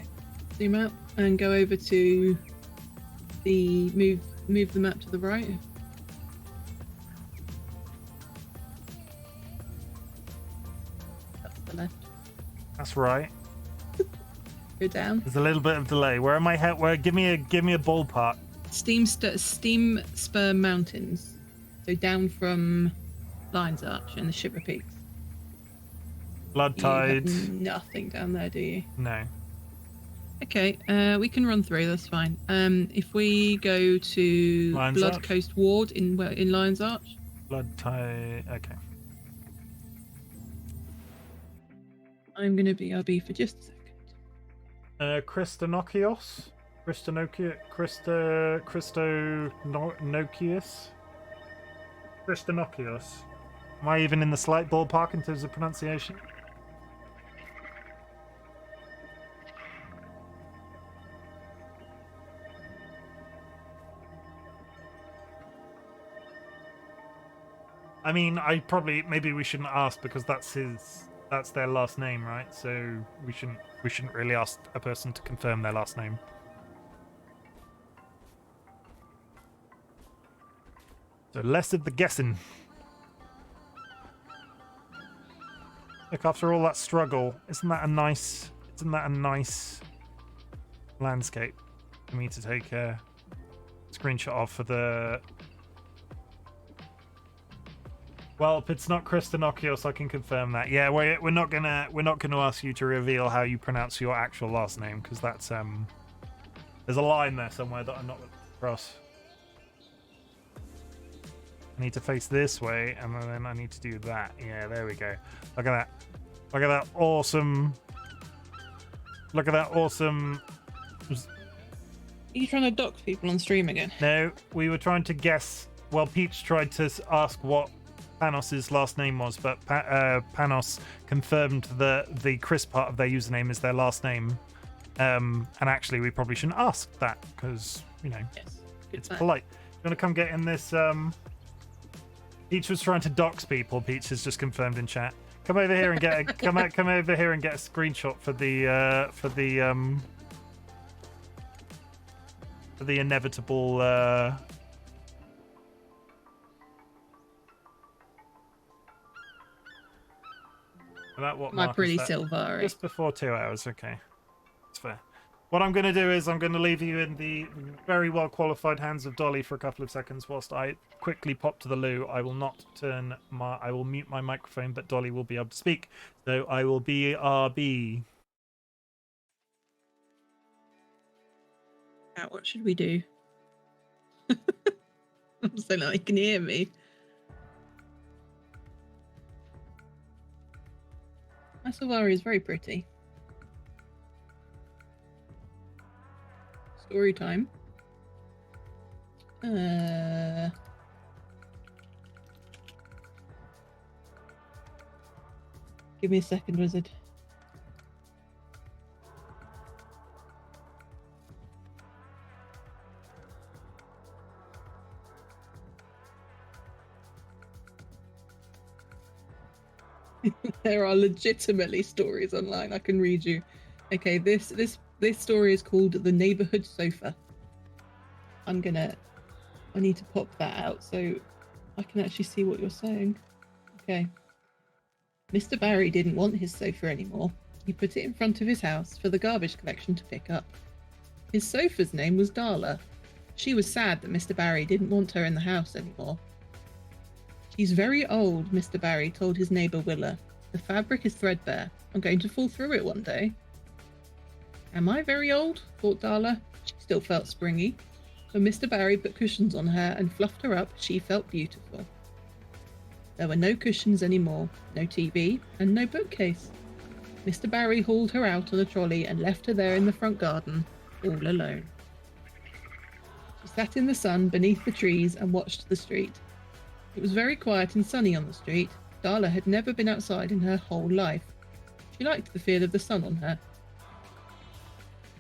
Zoom out and go over to the move the map to the right. That's the left. That's right. Go down. There's a little bit of delay. Where am I? Where? Give me a ballpark. Steam Spur Mountains. So down from Lion's Arch and the Shiver Peaks. Blood Tide. You have nothing down there, do you? No. Okay, we can run through. That's fine. If we go to Lion's Blood Arch? Coast Ward in Lion's Arch. Blood Tide. Okay. I'm gonna be RB for just a second. Christonokios? Christonokios. Am I even in the slight ballpark in terms of pronunciation? I mean, maybe we shouldn't ask because that's their last name, right? So we shouldn't really ask a person to confirm their last name. So less of the guessing. Look, after all that struggle, isn't that a nice landscape for me to take a screenshot of for the... Well, if it's not Christonokios, I can confirm that. Yeah, we're not gonna ask you to reveal how you pronounce your actual last name because that's there's a line there somewhere that I'm not across. I need to face this way, and then I need to do that. Yeah, there we go. Look at that. Look at that awesome. Look at that awesome. Are you trying to dox people on stream again? No, we were trying to guess. Well, Peach tried to ask what Panos's last name was, but Panos confirmed that the Chris part of their username is their last name. And actually, we probably shouldn't ask that because, Yes. it's polite. You want to come get in this? Peach was trying to dox people. Peach has just confirmed in chat. Come over here and get a, come over here and get a screenshot for the inevitable. About what My mark pretty is that? Silvari. Just before 2 hours. Okay, that's fair. What I'm going to do is I'm going to leave you in the very well qualified hands of Dolly for a couple of seconds whilst I quickly pop to the loo. I will not I will mute my microphone, but Dolly will be able to speak. So I will BRB. What should we do? So now you can hear me. My Silvari is very pretty. Story time. Give me a second, wizard. There are legitimately stories online I can read you. Okay, this story is called The Neighborhood Sofa. I need to pop that out so I can actually see what you're saying. Okay. Mr. Barry didn't want his sofa anymore. He put it in front of his house for the garbage collection to pick up. His sofa's name was Darla. She was sad that Mr. Barry didn't want her in the house anymore. She's very old, Mr. Barry told his neighbour Willa. The fabric is threadbare. I'm going to fall through it one day. Am I very old? Thought Darla. She still felt springy. When Mr. Barry put cushions on her and fluffed her up, she felt beautiful. There were no cushions anymore, no TV, and no bookcase. Mr. Barry hauled her out on a trolley and left her there in the front garden, all alone. She sat in the sun beneath the trees and watched the street. It was very quiet and sunny on the street. Darla had never been outside in her whole life. She liked the feel of the sun on her.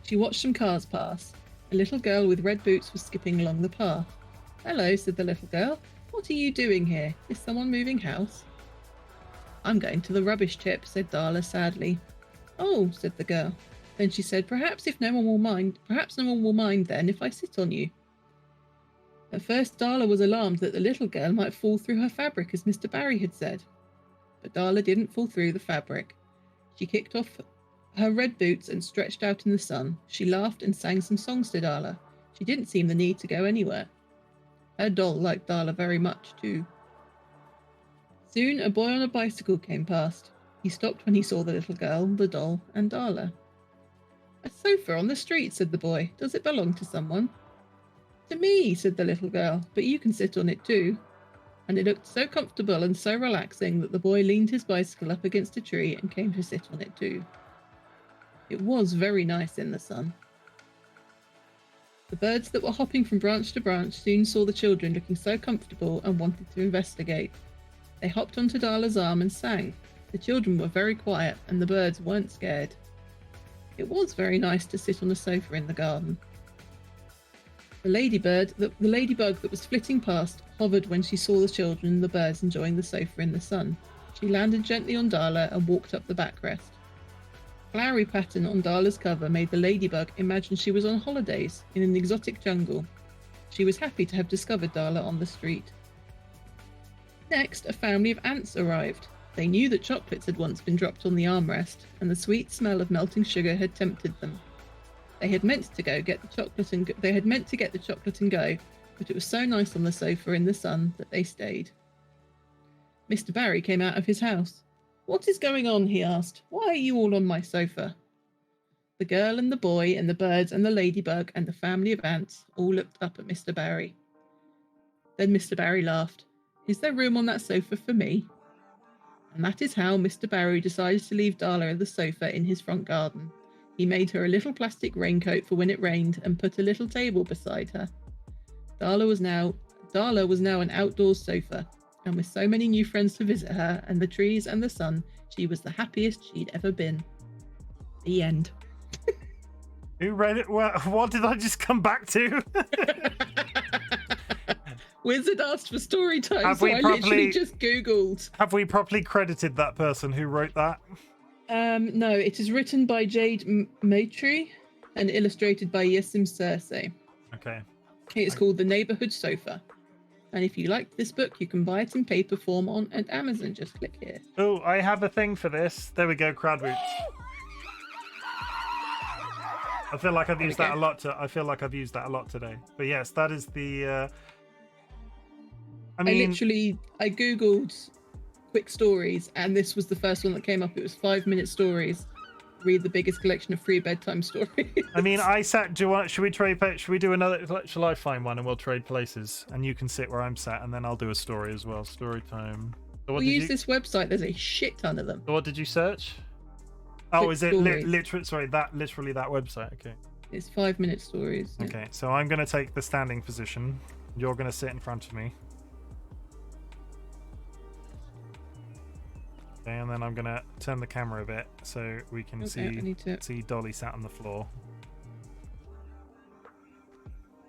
She watched some cars pass. A little girl with red boots was skipping along the path. Hello, said the little girl. What are you doing here? Is someone moving house? I'm going to the rubbish tip, said Darla sadly. Oh, said the girl. Then she said, perhaps no one will mind then if I sit on you. At first Darla was alarmed that the little girl might fall through her fabric as Mr. Barry had said. But Darla didn't fall through the fabric. She kicked off her red boots and stretched out in the sun. She laughed and sang some songs to Darla. She didn't seem the need to go anywhere. Her doll liked Darla very much too. Soon a boy on a bicycle came past. He stopped when he saw the little girl, the doll, and Darla. A sofa on the street, said the boy. Does it belong to someone? To me, said the little girl, but you can sit on it too. And it looked so comfortable and so relaxing that the boy leaned his bicycle up against a tree and came to sit on it too. It was very nice in the sun. The birds that were hopping from branch to branch soon saw the children looking so comfortable and wanted to investigate. They hopped onto Darla's arm and sang. The children were very quiet and the birds weren't scared. It was very nice to sit on a sofa in the garden. The ladybug that was flitting past hovered when she saw the children and the birds enjoying the sofa in the sun. She landed gently on Darla and walked up the backrest. Flowery pattern on Darla's cover made the ladybug imagine she was on holidays in an exotic jungle. She was happy to have discovered Darla on the street. Next, a family of ants arrived. They knew that chocolates had once been dropped on the armrest, and the sweet smell of melting sugar had tempted them. They had meant to get the chocolate and go, but it was so nice on the sofa in the sun that they stayed. Mr. Barry came out of his house. What is going on? He asked. Why are you all on my sofa? The girl and the boy and the birds and the ladybug and the family of ants all looked up at Mr. Barry. Then Mr. Barry laughed. Is there room on that sofa for me? And that is how Mr. Barry decided to leave Darla on the sofa in his front garden. He made her a little plastic raincoat for when it rained and put a little table beside her. Darla was now an outdoors sofa. And with so many new friends to visit her, and the trees and the sun, she was the happiest she'd ever been. The end. Who read it? What did I just come back to? Wizard asked for story time, so I literally just Googled. Have we properly credited that person who wrote that? No, it is written by Jade Maitre and illustrated by Yesim Cersei. Okay. It's called The Neighborhood Sofa. And if you like this book, you can buy it in paper form on Amazon. Just click here. Oh, I have a thing for this. There we go, crowd roots. I feel like I've used that a lot. I feel like I've used that a lot today. But yes, that is the. I Googled quick stories, and this was the first one that came up. It was 5-minute stories. Read the biggest collection of free bedtime stories. I mean, I sat. Should we trade? Should we do another? Shall I find one and we'll trade places? And you can sit where I'm sat, and then I'll do a story as well. Story time. So we'll use this website. There's a shit ton of them. So what did you search? Oh, is it literally? Sorry, literally that website. Okay. It's 5-minute stories. Yeah. Okay, so I'm going to take the standing position. You're going to sit in front of me. Okay, and then I'm going to turn the camera a bit so we can see Dolly sat on the floor.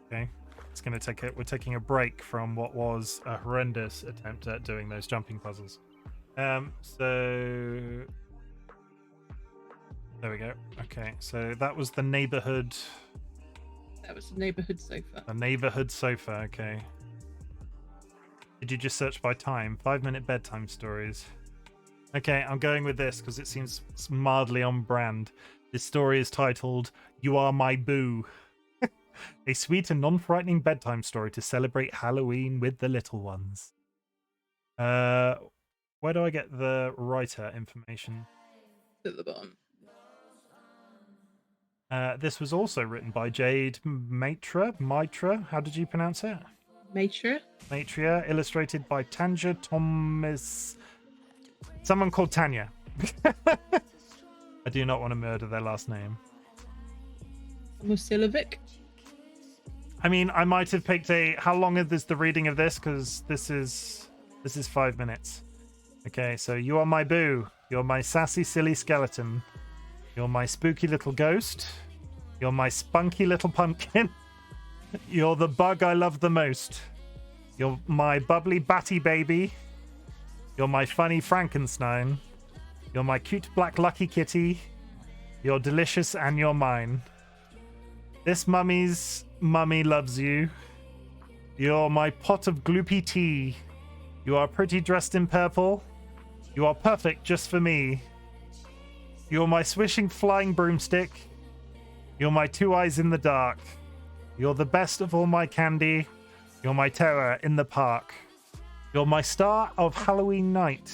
Okay, it's going to take it. We're taking a break from what was a horrendous attempt at doing those jumping puzzles. So there we go. Okay, so that was the neighborhood. That was the neighborhood sofa. The neighborhood sofa. Okay. Did you just search by time? 5-minute bedtime stories. Okay, I'm going with this because it seems mildly on brand. This story is titled "You Are My Boo," a sweet and non-frightening bedtime story to celebrate Halloween with the little ones. Where do I get the writer information? At the bottom. This was also written by Jade Maitre. How did you pronounce it? Maitre. Illustrated by Tanja Thomas. Someone called Tanya. I do not want to murder their last name. Musilovic. I mean, I might have picked a. How long is the reading of this? Because this is 5 minutes. Okay, so you are my boo. You're my sassy, silly skeleton. You're my spooky little ghost. You're my spunky little pumpkin. You're the bug I love the most. You're my bubbly batty baby. You're my funny Frankenstein. You're my cute black lucky kitty. You're delicious and you're mine. This mummy's mummy loves you. You're my pot of gloopy tea. You are pretty dressed in purple. You are perfect just for me. You're my swishing flying broomstick. You're my 2 eyes in the dark. You're the best of all my candy. You're my terror in the park. You're my star of Halloween night.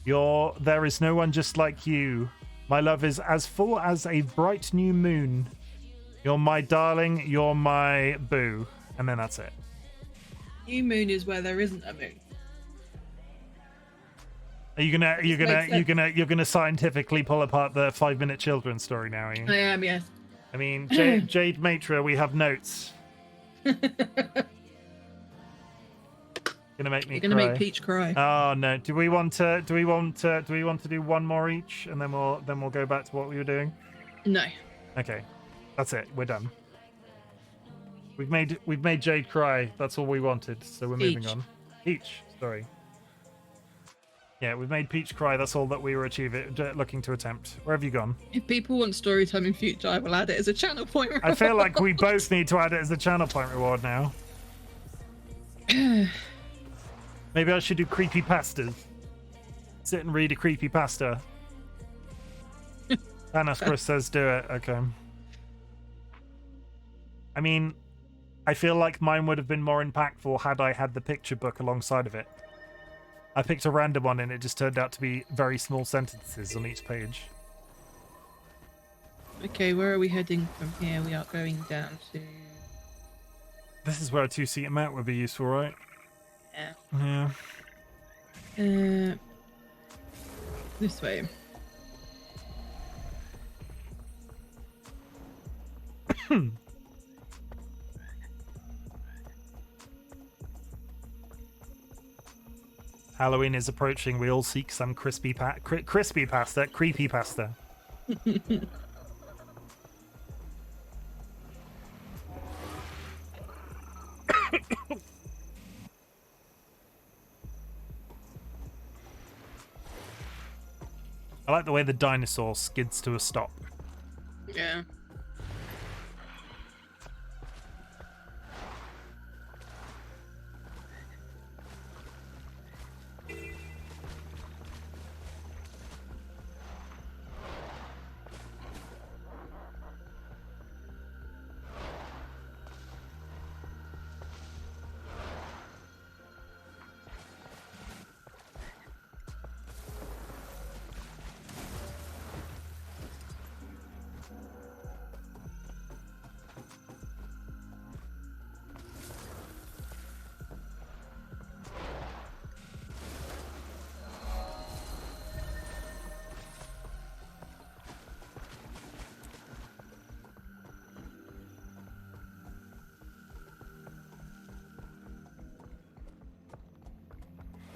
There is no one just like you. My love is as full as a bright new moon. You're my darling. You're my boo. And then that's it. New moon is where there isn't a moon. Are you're gonna scientifically pull apart the 5-minute children's story now? Are you? I am, yes. I mean, Jade Maitre, we have notes. Gonna make me. You're gonna make Peach cry. Oh no! Do we want to do one more each, and then we'll go back to what we were doing? No. Okay, that's it. We're done. We've made Jade cry. That's all we wanted. So we're moving on. Peach, sorry. Yeah, we've made Peach cry. That's all that we were looking to attempt. Where have you gone? If people want story time in future, I will add it as a channel point reward. I feel like we both need to add it as a channel point reward now. Maybe I should do creepypastas. Sit and read a creepypasta. Chris says do it. Okay. I mean, I feel like mine would have been more impactful had I had the picture book alongside of it. I picked a random one and it just turned out to be very small sentences on each page. Okay, where are we heading from here? We are going down to... This is where a 2-seater mat would be useful, right? Yeah. Yeah. This way. Halloween is approaching. We all seek some crispy pasta, creepy pasta. I like the way the dinosaur skids to a stop. Yeah.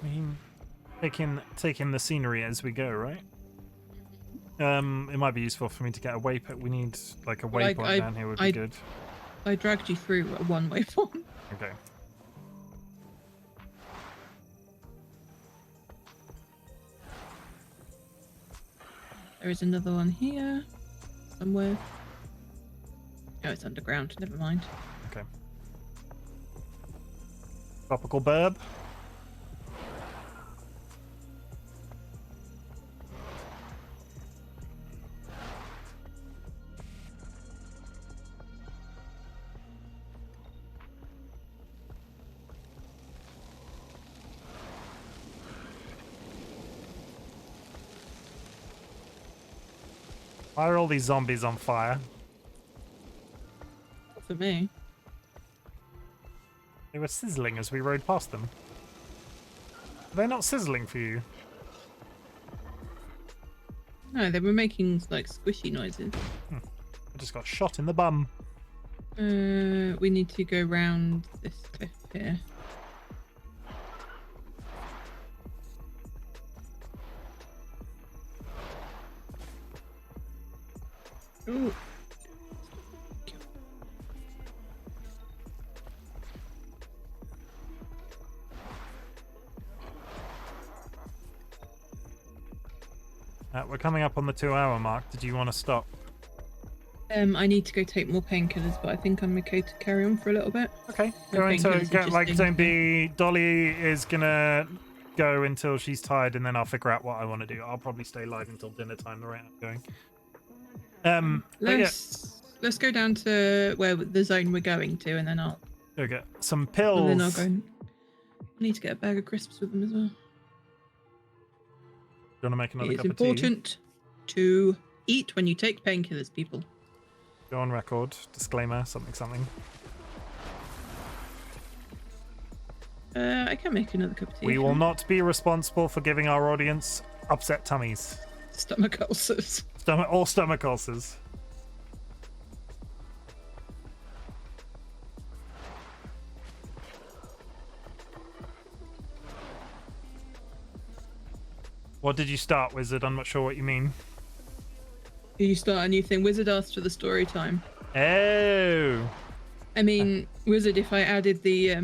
I mean, taking the scenery as we go, right? It might be useful for me to get a waypoint. We need like a waypoint down here would be good. I dragged you through a one-way form. Okay. There is another one here, somewhere. Oh, it's underground. Never mind. Okay. Tropical burb. Why are all these zombies on fire? For me. They were sizzling as we rode past them. Are they not sizzling for you? No, they were making like squishy noises. I just got shot in the bum. We need to go round this cliff here. Ooh. We're coming up on the 2-hour mark. Did you want to stop? I need to go take more painkillers, but I think I'm okay to carry on for a little bit. Okay. Don't be. Dolly is gonna go until she's tired, and then I'll figure out what I want to do. I'll probably stay live until dinner time. The rate I'm going. Let's go down to where the zone we're going to, and then I'll go get some pills. And then I'll go. I need to get a bag of crisps with them as well. Do you want to make another cup of tea? It's important to eat when you take painkillers, people. Go on record. Disclaimer. Something. I can make another cup of tea. We will not be responsible for giving our audience upset tummies. Stomach ulcers. Stomach ulcers. What did you start, Wizard? I'm not sure what you mean. Did you start a new thing? Wizard asked for the story time. Oh. I mean, Wizard, if I added the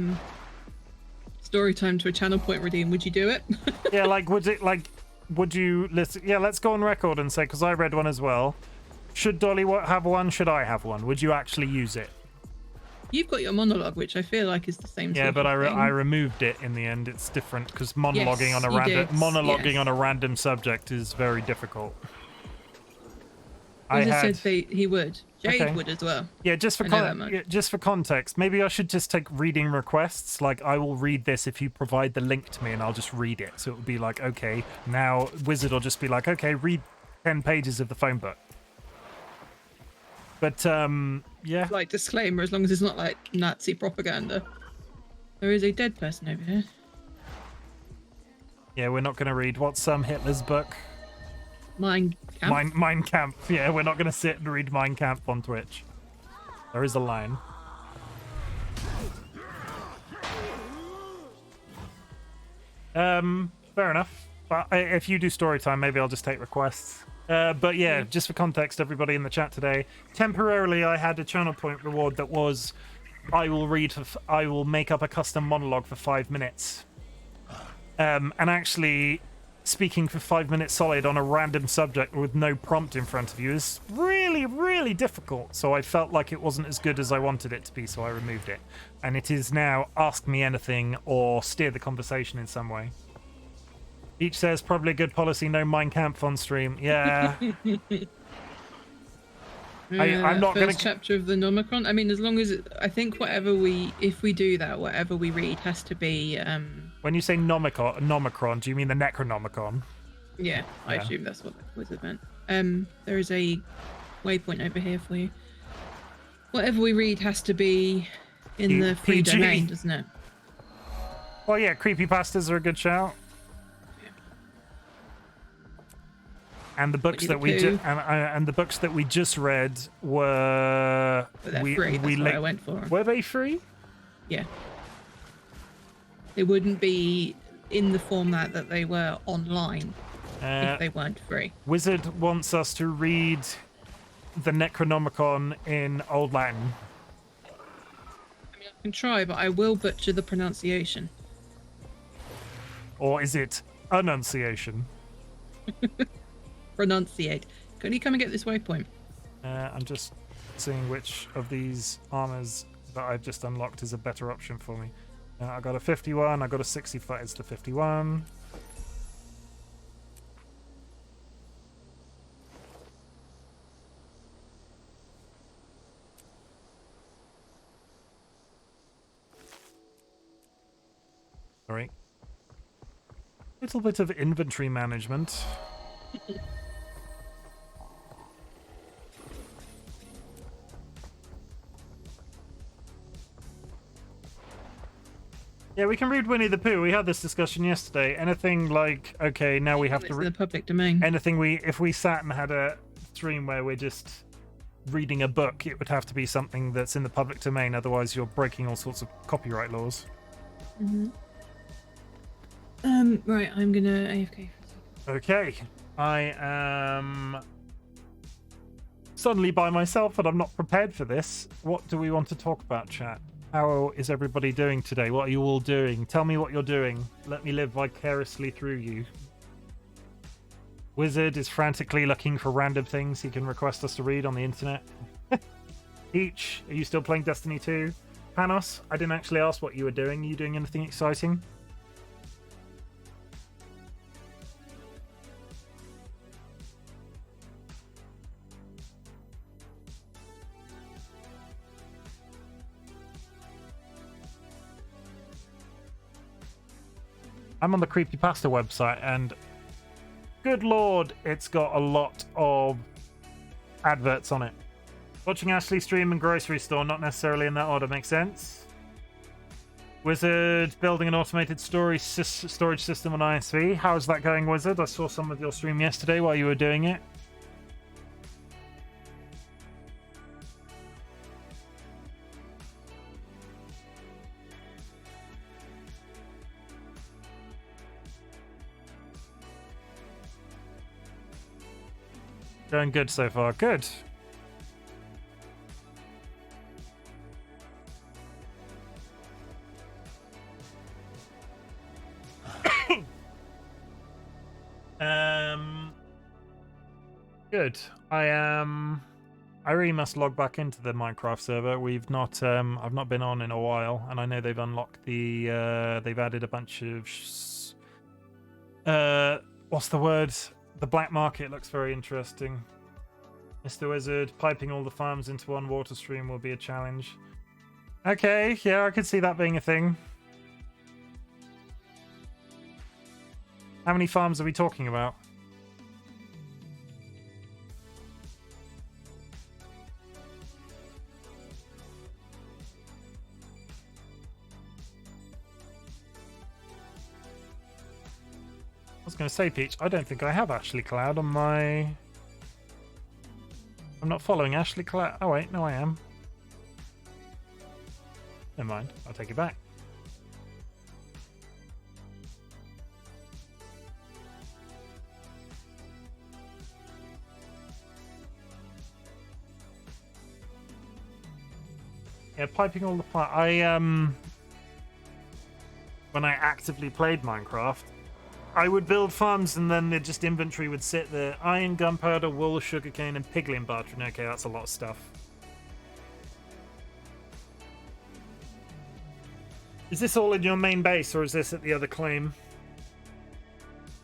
story time to a channel point redeem, would you do it? Yeah, would you listen? Yeah, let's go on record and say, because I read one as well. Should Dolly have one? Should I have one? Would you actually use it? You've got your monologue, which I feel like is the same. Yeah, but I removed it in the end. It's different because monologuing on a random subject is very difficult. I said he would. Jade would as well. Yeah, just for context, maybe I should just take reading requests. Like, I will read this if you provide the link to me, and I'll just read it. So it will be like, okay, now Wizard will just be like, okay, read 10 pages of the phone book. But yeah. Like disclaimer, as long as it's not like Nazi propaganda. There is a dead person over here. Yeah, we're not going to read what's Hitler's book. Mein Kampf. Mein Kampf. Yeah, we're not going to sit and read Mein Kampf on Twitch. There is a line. Fair enough. But if you do story time, maybe I'll just take requests. But yeah, just for context, everybody in the chat today, temporarily I had a channel point reward that was I will make up a custom monologue for 5 minutes. And actually speaking for 5 minutes solid on a random subject with no prompt in front of you is really, really difficult. So I felt like it wasn't as good as I wanted it to be, so I removed it. And it is now ask me anything or steer the conversation in some way. Each says probably a good policy, no Mein Kampf on stream. Yeah. I'm not going to... chapter of the Nomicron. I mean, as long as I think if we do that, whatever we read has to be. When you say Nomicron, do you mean the Necronomicon? Yeah, I assume that's what the wizard meant. There is a waypoint over here for you. Whatever we read has to be in the free domain, doesn't it? Well, yeah, creepypastas are a good shout. And the books that we just read were free. That's what I went for. Were they free? Yeah. They wouldn't be in the format that they were online if they weren't free. Wizard wants us to read the Necronomicon in Old Latin. I mean, I can try, but I will butcher the pronunciation. Or is it Annunciation? Pronunciate. Can you come and get this waypoint? I'm just seeing which of these armors that I've just unlocked is a better option for me. I got a 51, I got a 65. It's the 51. Sorry. Little bit of inventory management. Yeah, we can read Winnie the Pooh. We had this discussion yesterday. Anything like, okay, now we have to read the public domain. Anything if we sat and had a stream where we're just reading a book, it would have to be something that's in the public domain. Otherwise, you're breaking all sorts of copyright laws. Mm-hmm. Right, I'm gonna AFK for a second. Okay, I am suddenly by myself, and I'm not prepared for this. What do we want to talk about, chat? How is everybody doing today? What are you all doing? Tell me what you're doing. Let me live vicariously through you. Wizard is frantically looking for random things he can request us to read on the internet. Peach, are you still playing Destiny 2? Panos, I didn't actually ask what you were doing. Are you doing anything exciting? I'm on the Creepypasta website, and good lord, it's got a lot of adverts on it. Watching Ashley stream and grocery store, not necessarily in that order, makes sense. Wizard building an automated storage system on ISV. How's that going, Wizard? I saw some of your stream yesterday while you were doing it. Going good so far. Good. Good. I really must log back into the Minecraft server. We've not I've not been on in a while, and I know they've unlocked the they've added a bunch of what's the word? The black market looks very interesting. Mr. Wizard, piping all the farms into one water stream will be a challenge. Okay, yeah, I could see that being a thing. How many farms are we talking about? I was going to say, Peach, I don't think I have Ashley Cloud on my... I'm not following Ashley Cloud. Oh, wait, no, I am. Never mind, I'll take it back. Yeah, piping all the fire. When I actively played Minecraft, I would build farms and then the just inventory would sit there. Iron, gunpowder, wool, sugarcane, and piglin bartering. Okay, that's a lot of stuff. Is this all in your main base, or is this at the other claim?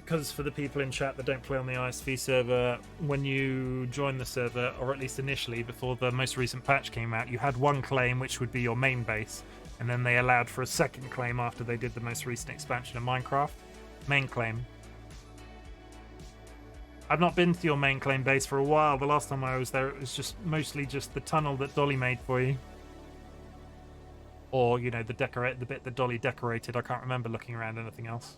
Because for the people in chat that don't play on the ISV server, when you join the server, or at least initially before the most recent patch came out, you had one claim which would be your main base, and then they allowed for a second claim after they did the most recent expansion of Minecraft. Main claim. I've not been to your main claim base for a while. The last time I was there, it was just mostly just the tunnel that Dolly made for you. Or, you know, the bit that Dolly decorated. I can't remember looking around anything else.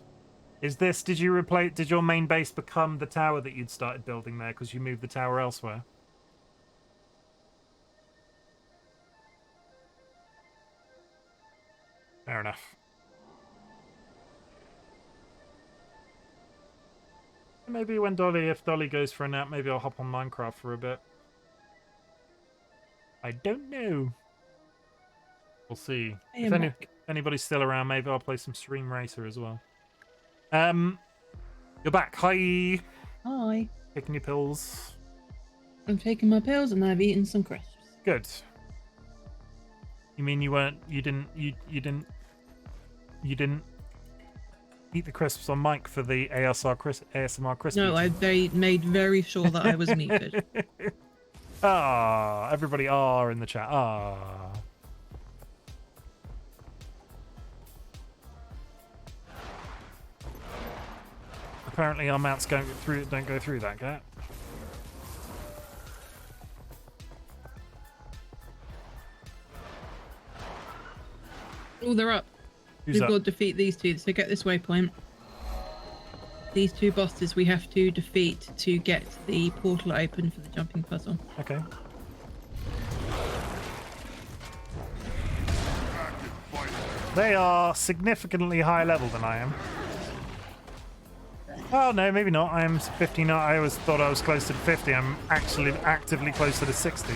Did your main base become the tower that you'd started building there because you moved the tower elsewhere? Fair enough. Maybe if Dolly goes for a nap, maybe I'll hop on Minecraft for a bit. I don't know. We'll see. If anybody's still around, maybe I'll play some Stream Racer as well. You're back. Hi. Hi. Taking your pills. I'm taking my pills and I've eaten some crisps. Good. You mean you didn't eat the crisps on mic for the ASMR crisp? No, they made very sure that I was meated. Everybody in the chat. Apparently our mounts don't go through that gap. Oh, they're up. We've got to defeat these two. So get this waypoint. These two bosses we have to defeat to get the portal open for the jumping puzzle. Okay. They are significantly higher level than I am. Oh, no, maybe not. I am 50 now. I always thought I was closer to 50. I'm actually actively closer to 60.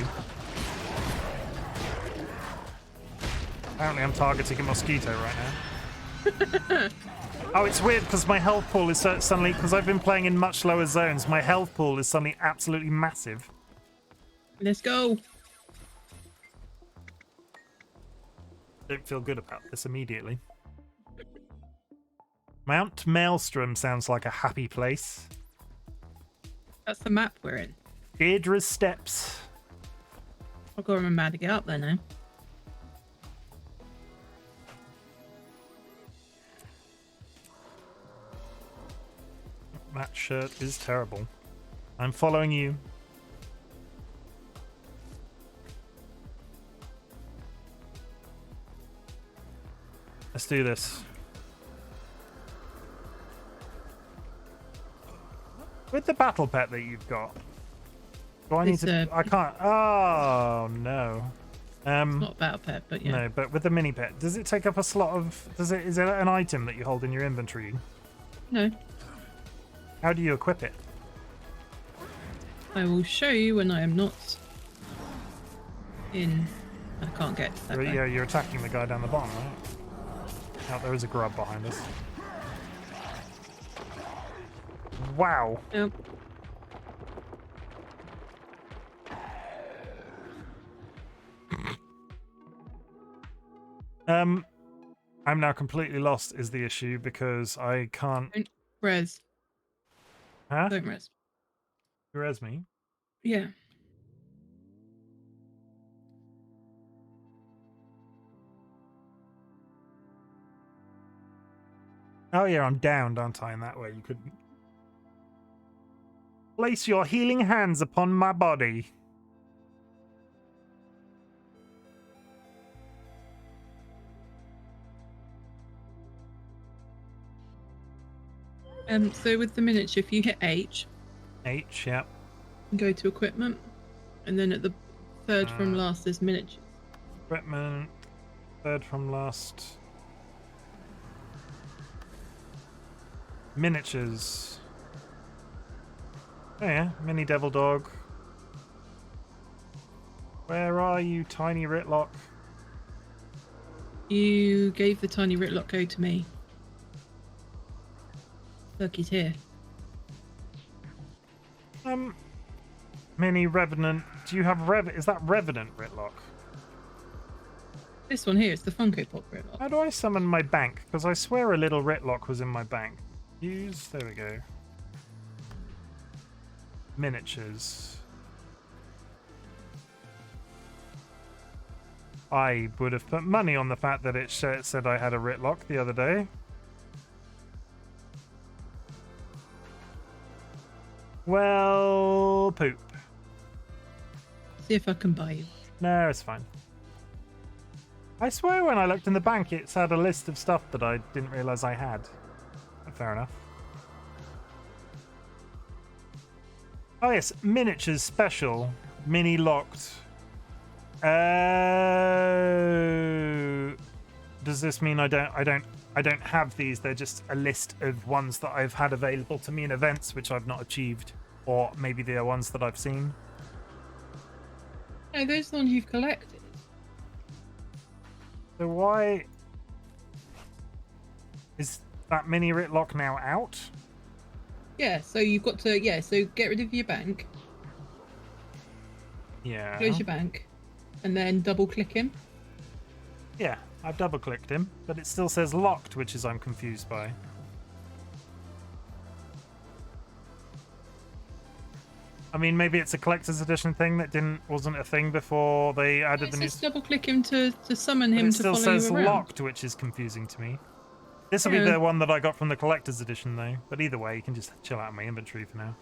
Apparently I'm targeting a mosquito right now. Oh, it's weird because my health pool is suddenly, because I've been playing in much lower zones, my health pool is suddenly absolutely massive. Let's go. Don't feel good about this immediately. Mount Maelstrom sounds like a happy place. That's the map we're in. Deirdre's Steps. I've got to remember how to get up there now. That shirt is terrible. I'm following you. Let's do this. With the battle pet that you've got, do I need to? I can't. Oh no. It's not a battle pet, but yeah. No, but with the mini pet, does it take up a slot of? Is it an item that you hold in your inventory? No. How do you equip it? I will show you when I am not in. I can't get to that guy. Yeah, you're attacking the guy down the bottom, right? Oh, there is a grub behind us. Wow. Nope. I'm now completely lost is the issue because I can't... Don't res. Huh? Don't res. You res me? Yeah. Oh yeah, I'm downed, aren't I? In that way, you couldn't... Place your healing hands upon my body. So with the miniature, if you hit H, yeah. Go to equipment, and then at the third from last there's miniatures. Equipment, third from last. Miniatures. Oh yeah, mini devil dog. Where are you, tiny Ritlock? You gave the tiny Ritlock code to me. Look, he's here. Mini Revenant. Do you have Is that Revenant Ritlock? This one here, it's the Funko Pop Ritlock. How do I summon my bank? Because I swear a little Ritlock was in my bank. Use. There we go. Miniatures. I would have put money on the fact that it said I had a Ritlock the other day. Well, poop. See if I can buy you. No, it's fine. I swear when I looked in the bank, it's had a list of stuff that I didn't realise I had. Fair enough. Oh yes, miniatures special, mini locked. Does this mean I don't have these? They're just a list of ones that I've had available to me in events which I've not achieved, or maybe they are ones that I've seen. No, those are the ones you've collected. So why is that mini Ritlock now out? Yeah, so you've got to so get rid of your bank. Yeah. Close your bank, and then double click him. Yeah, I've double clicked him, but it still says locked, which is I'm confused by. I mean, maybe it's a collector's edition thing that wasn't a thing before they added the new. Just double click him to summon him to follow you around. It still says locked, which is confusing to me. This will be the one that I got from the collector's edition, though. But either way, you can just chill out of my inventory for now.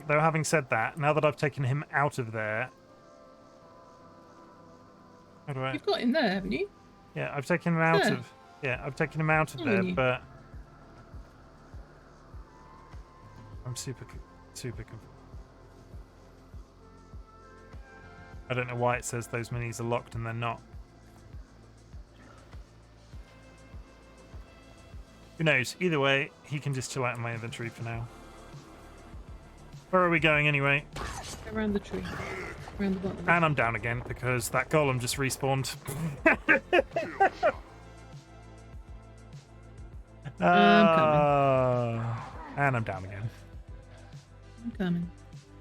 Though, having said that, now that I've taken him out of there, how do I? You've got him there, haven't you? Yeah, I've taken him out of. Yeah, I've taken him out of there, but I'm super confused. I don't know why it says those minis are locked and they're not. Who knows? Either way, he can just chill out in my inventory for now. Where are we going anyway? Around the tree. Around the bottom. And I'm down again because that golem just respawned. I'm coming. And I'm down again. I'm coming.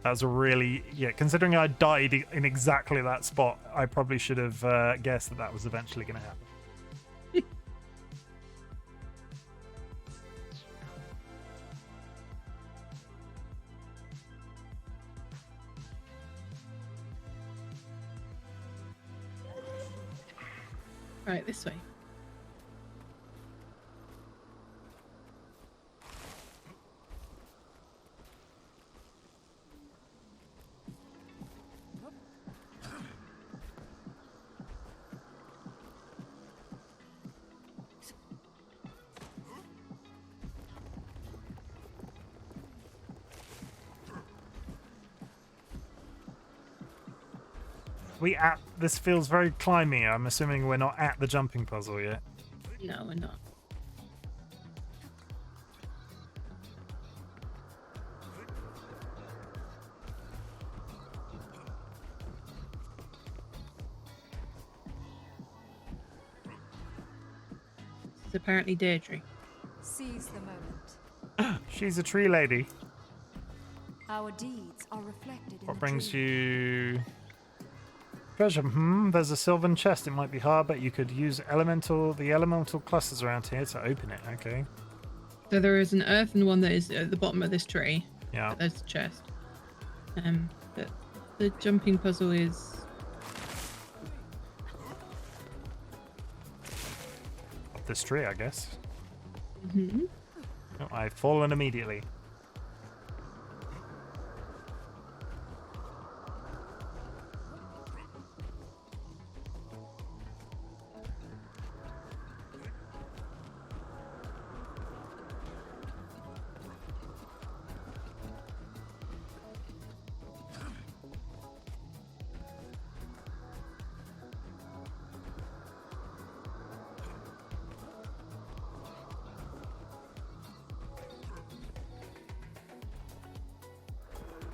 That was a really... Yeah, considering I died in exactly that spot, I probably should have guessed that was eventually going to happen. Right, this way. This feels very climby. I'm assuming we're not at the jumping puzzle yet. No, we're not. It's apparently Deirdre. Seize the moment. She's a tree lady. Our deeds are reflected in What the brings tree. you... Treasure. There's a sylvan chest. It might be hard, but you could use the elemental clusters around here to open it. Okay. So there is an earthen one that is at the bottom of this tree. Yeah. There's a chest. But the jumping puzzle is... Up this tree, I guess. Mm-hmm. Oh, I've fallen immediately.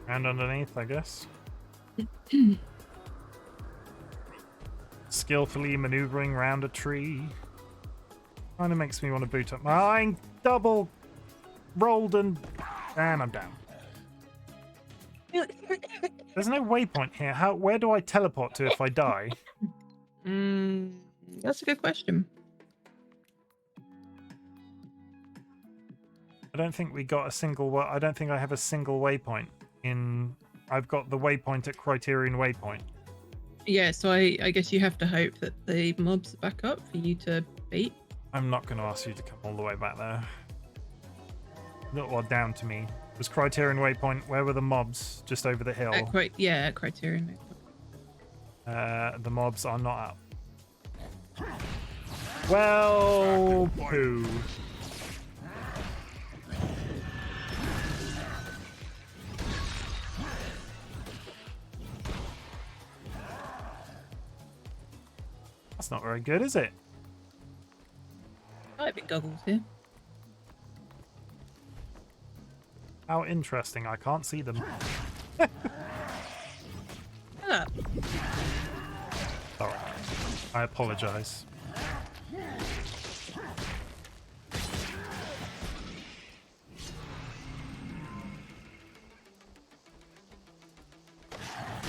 And underneath, I guess. skillfully maneuvering around a tree. Kind of makes me want to boot up. I'm double rolled and I'm down. There's no waypoint here. Where do I teleport to if I die? That's a good question. I don't think we got a single. I don't think I have a single waypoint in. I've got the waypoint at Criterion Waypoint. Yeah, so I guess you have to hope that the mobs are back up for you to beat. I'm not going to ask you to come all the way back there. Or down to me. It was Criterion Waypoint. Where were the mobs? Just over the hill. At Criterion Waypoint. The mobs are not up. Well, poo. That's not very good, is it? Might be goggles here. How interesting. I can't see them. Ah. Sorry. I apologize.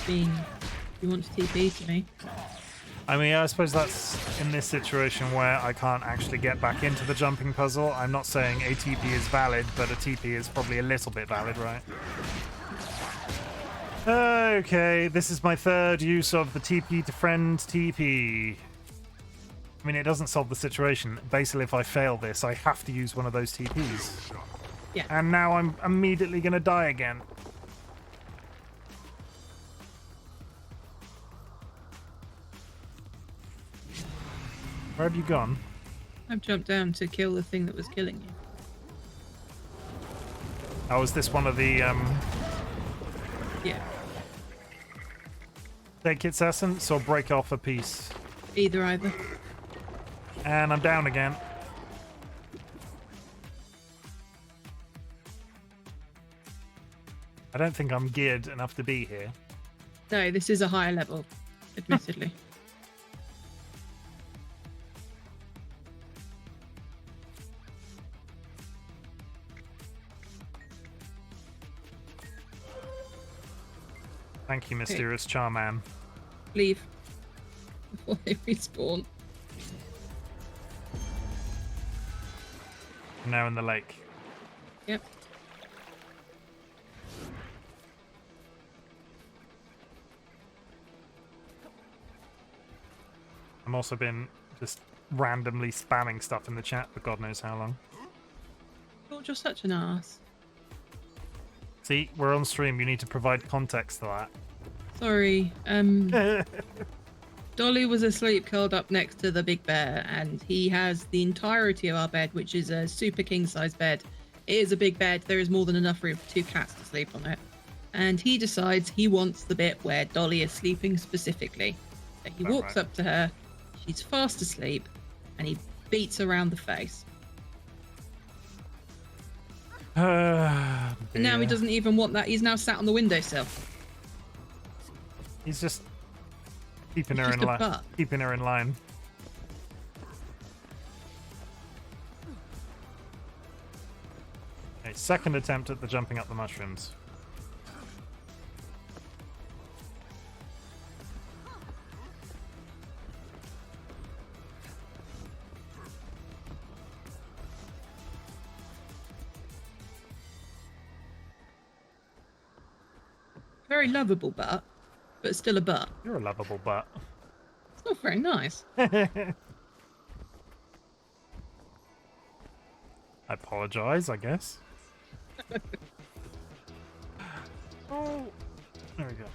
You want to TP to me? I mean, I suppose that's in this situation where I can't actually get back into the jumping puzzle. I'm not saying a TP is valid, but a TP is probably a little bit valid, right? Okay, this is my third use of the TP to friend TP. I mean, it doesn't solve the situation. Basically, if I fail this, I have to use one of those TPs. Yeah. And now I'm immediately going to die again. Where have you gone? I've jumped down to kill the thing that was killing you. Oh, is this one of the, Yeah. take its essence or break off a piece? Either. And I'm down again. I don't think I'm geared enough to be here. No, this is a higher level, admittedly. Thank you, Mysterious Charman. Leave. Before they respawn. I'm now in the lake. Yep. I've also been just randomly spamming stuff in the chat for God knows how long. Oh, you're such an ass. See, we're on stream. You need to provide context to that. Sorry. Dolly was asleep curled up next to the big bear, and he has the entirety of our bed, which is a super king-size bed. It is a big bed. There is more than enough room for 2 cats to sleep on it. And he decides he wants the bit where Dolly is sleeping specifically. So he walks up to her. She's fast asleep, and he beats her around the face. And now he doesn't even want that. He's now sat on the windowsill. He's just keeping her in line. Keeping her in line. Okay, second attempt at the jumping up the mushrooms. Very lovable butt, but still a butt. You're a lovable butt. It's not very nice. I apologize, I guess. Oh, there we go.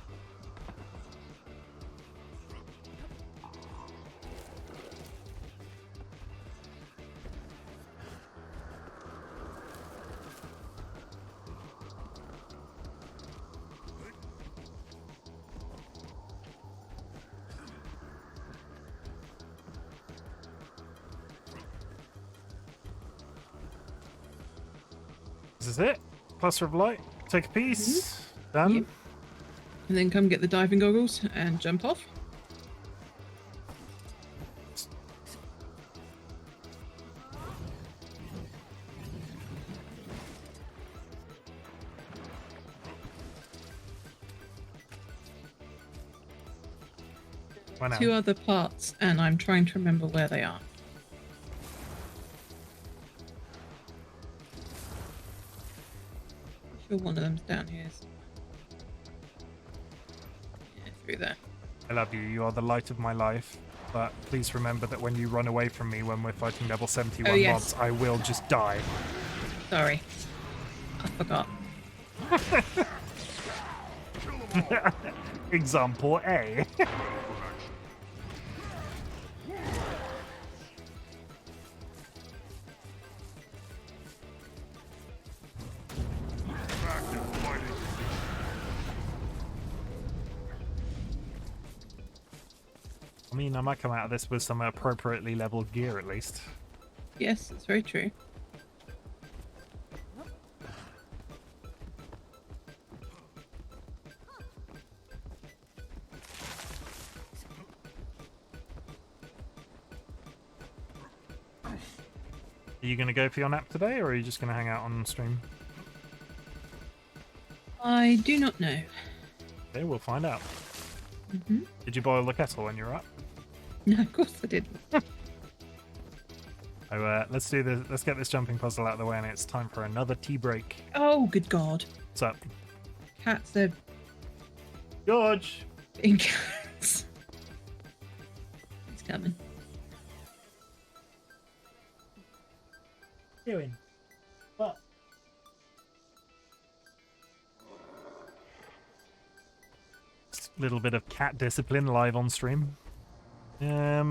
This is it. Cluster of light. Take a piece. Done. Yep. And then come get the diving goggles and jump off. Where now? 2 other parts, and I'm trying to remember where they are. I'm sure one of them's down here. Yeah, through there. I love you. You are the light of my life. But please remember that when you run away from me when we're fighting level 71 mobs, I will just die. Sorry. I forgot. Example A. I mean, I might come out of this with some appropriately leveled gear at least. Yes, it's very true. Are you going to go for your nap today, or are you just going to hang out on stream? I do not know. Okay, we'll find out. Mm-hmm. Did you boil the kettle when you were up? No, of course I didn't. So let's do this. Let's get this jumping puzzle out of the way, and it's time for another tea break. Oh, good God. What's up? Cats are George! being cats. He's coming. Doing? What? Little bit of cat discipline live on stream. I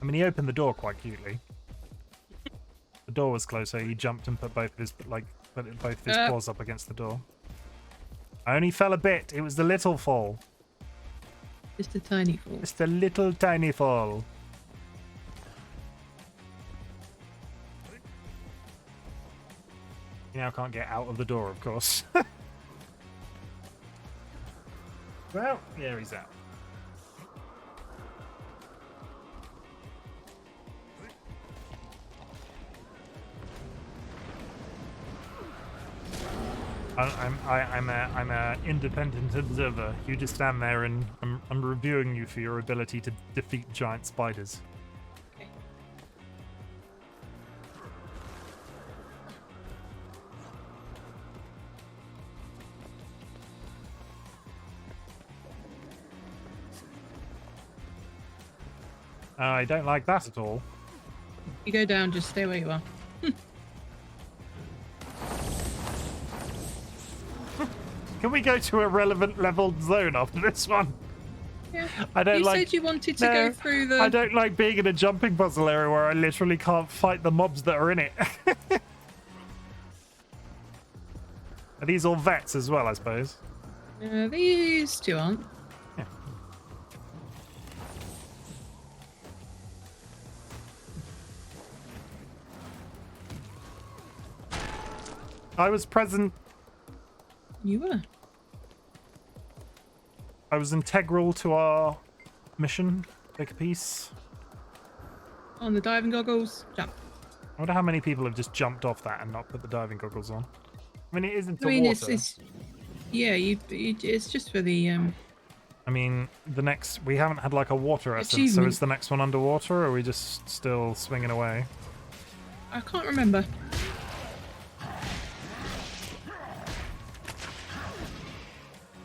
mean, he opened the door quite cutely. The door was closed, so he jumped and put both of his paws up against the door. I only fell a bit. It was the little fall. Just a tiny fall. Just a little tiny fall. You now can't get out of the door, of course. Well, yeah, he's out. I'm a independent observer. You just stand there, and I'm reviewing you for your ability to defeat giant spiders. Okay. I don't like that at all. You go down, just stay where you are. Can we go to a relevant leveled zone after this one? Yeah. I don't you like. said you wanted to go through the. I don't like being in a jumping puzzle area where I literally can't fight the mobs that are in it. Are these all vets as well, I suppose? These 2 aren't. Yeah. I was present. You were. I was integral to our mission. Take a piece. On the diving goggles, jump. I wonder how many people have just jumped off that and not put the diving goggles on. I mean, it isn't the I mean, water. it's yeah, it's just for the I mean, we haven't had like a water essence, so is the next one underwater, or are we just still swinging away? I can't remember.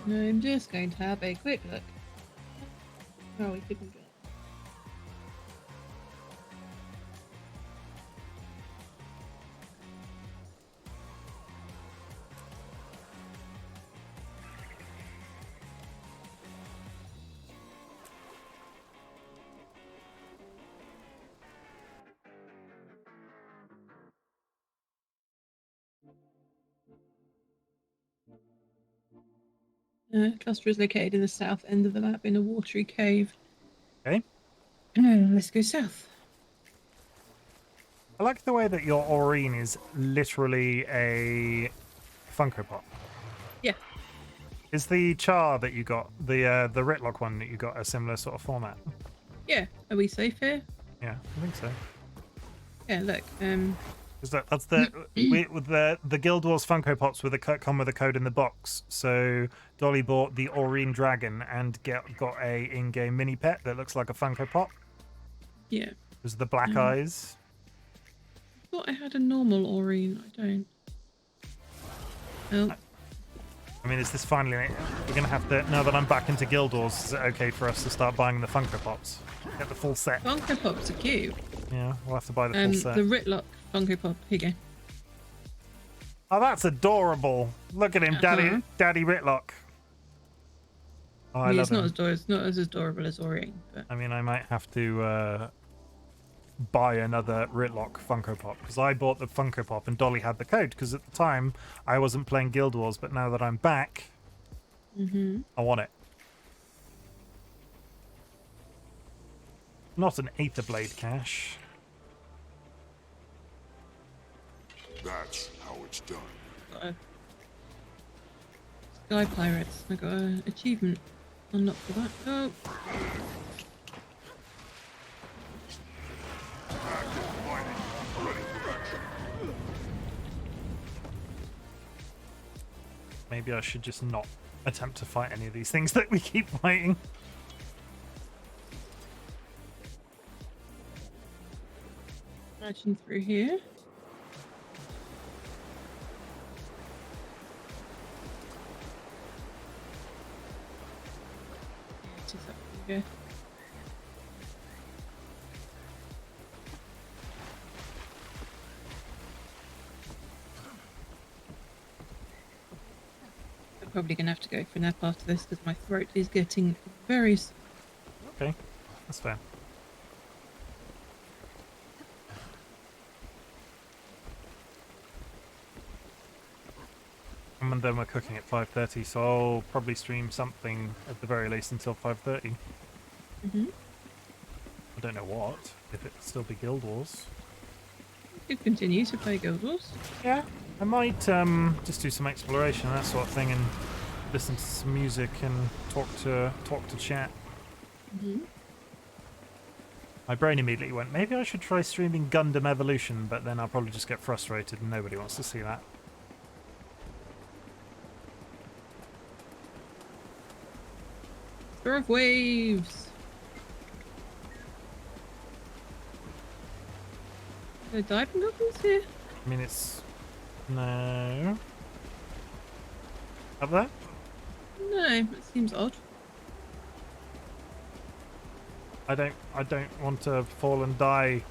I'm just going to have a quick look. Oh, we couldn't go. Cluster is located in the south end of the map in a watery cave. Okay. Let's go south. I like the way that your Aurene is literally a Funko Pop. Yeah. Is the Char that you got, the Ritlock one that you got, a similar sort of format? Yeah. Are we safe here? Yeah, I think so. Yeah, look. Because that's with the Guild Wars Funko Pops with come with a code in the box. So Dolly bought the Aurine Dragon and got a in-game mini pet that looks like a Funko Pop. Yeah. With the black eyes. I thought I had a normal Aurine. I don't. Oh. I mean, is this finally... We're going to have to... Now that I'm back into Guild Wars, is it okay for us to start buying the Funko Pops? Get the full set. Funko Pops are cute. Yeah, we'll have to buy the full set. The Ritlock Funko Pop. Here you go. Oh, that's adorable. Look at him, Daddy Ritlock. Oh, I love him. It's not as adorable as Aurine. But... I mean, I might have to buy another Ritlock Funko Pop, because I bought the Funko Pop and Dolly had the code, because at the time I wasn't playing Guild Wars, but now that I'm back, I want it. Not an Aether Blade cache. That's how it's done. Sky Pirates. I got an achievement unlocked for that. Oh. Maybe I should just not attempt to fight any of these things that we keep fighting. Imagine through here. It is up here. Probably gonna have to go for a nap after this because my throat is getting very. Okay, that's fair. And then we're cooking at 5:30, so I'll probably stream something at the very least until 5:30. I don't know what. If it'll still be Guild Wars. You could continue to play Guild Wars. Yeah, I might just do some exploration and that sort of thing, and listen to some music and talk to chat. My brain immediately went, maybe I should try streaming Gundam Evolution, but then I'll probably just get frustrated and nobody wants to see that. Spur of Waves. Are there diving goggles here? I mean, it's... No... Up there? No, it seems odd. I don't want to fall and die.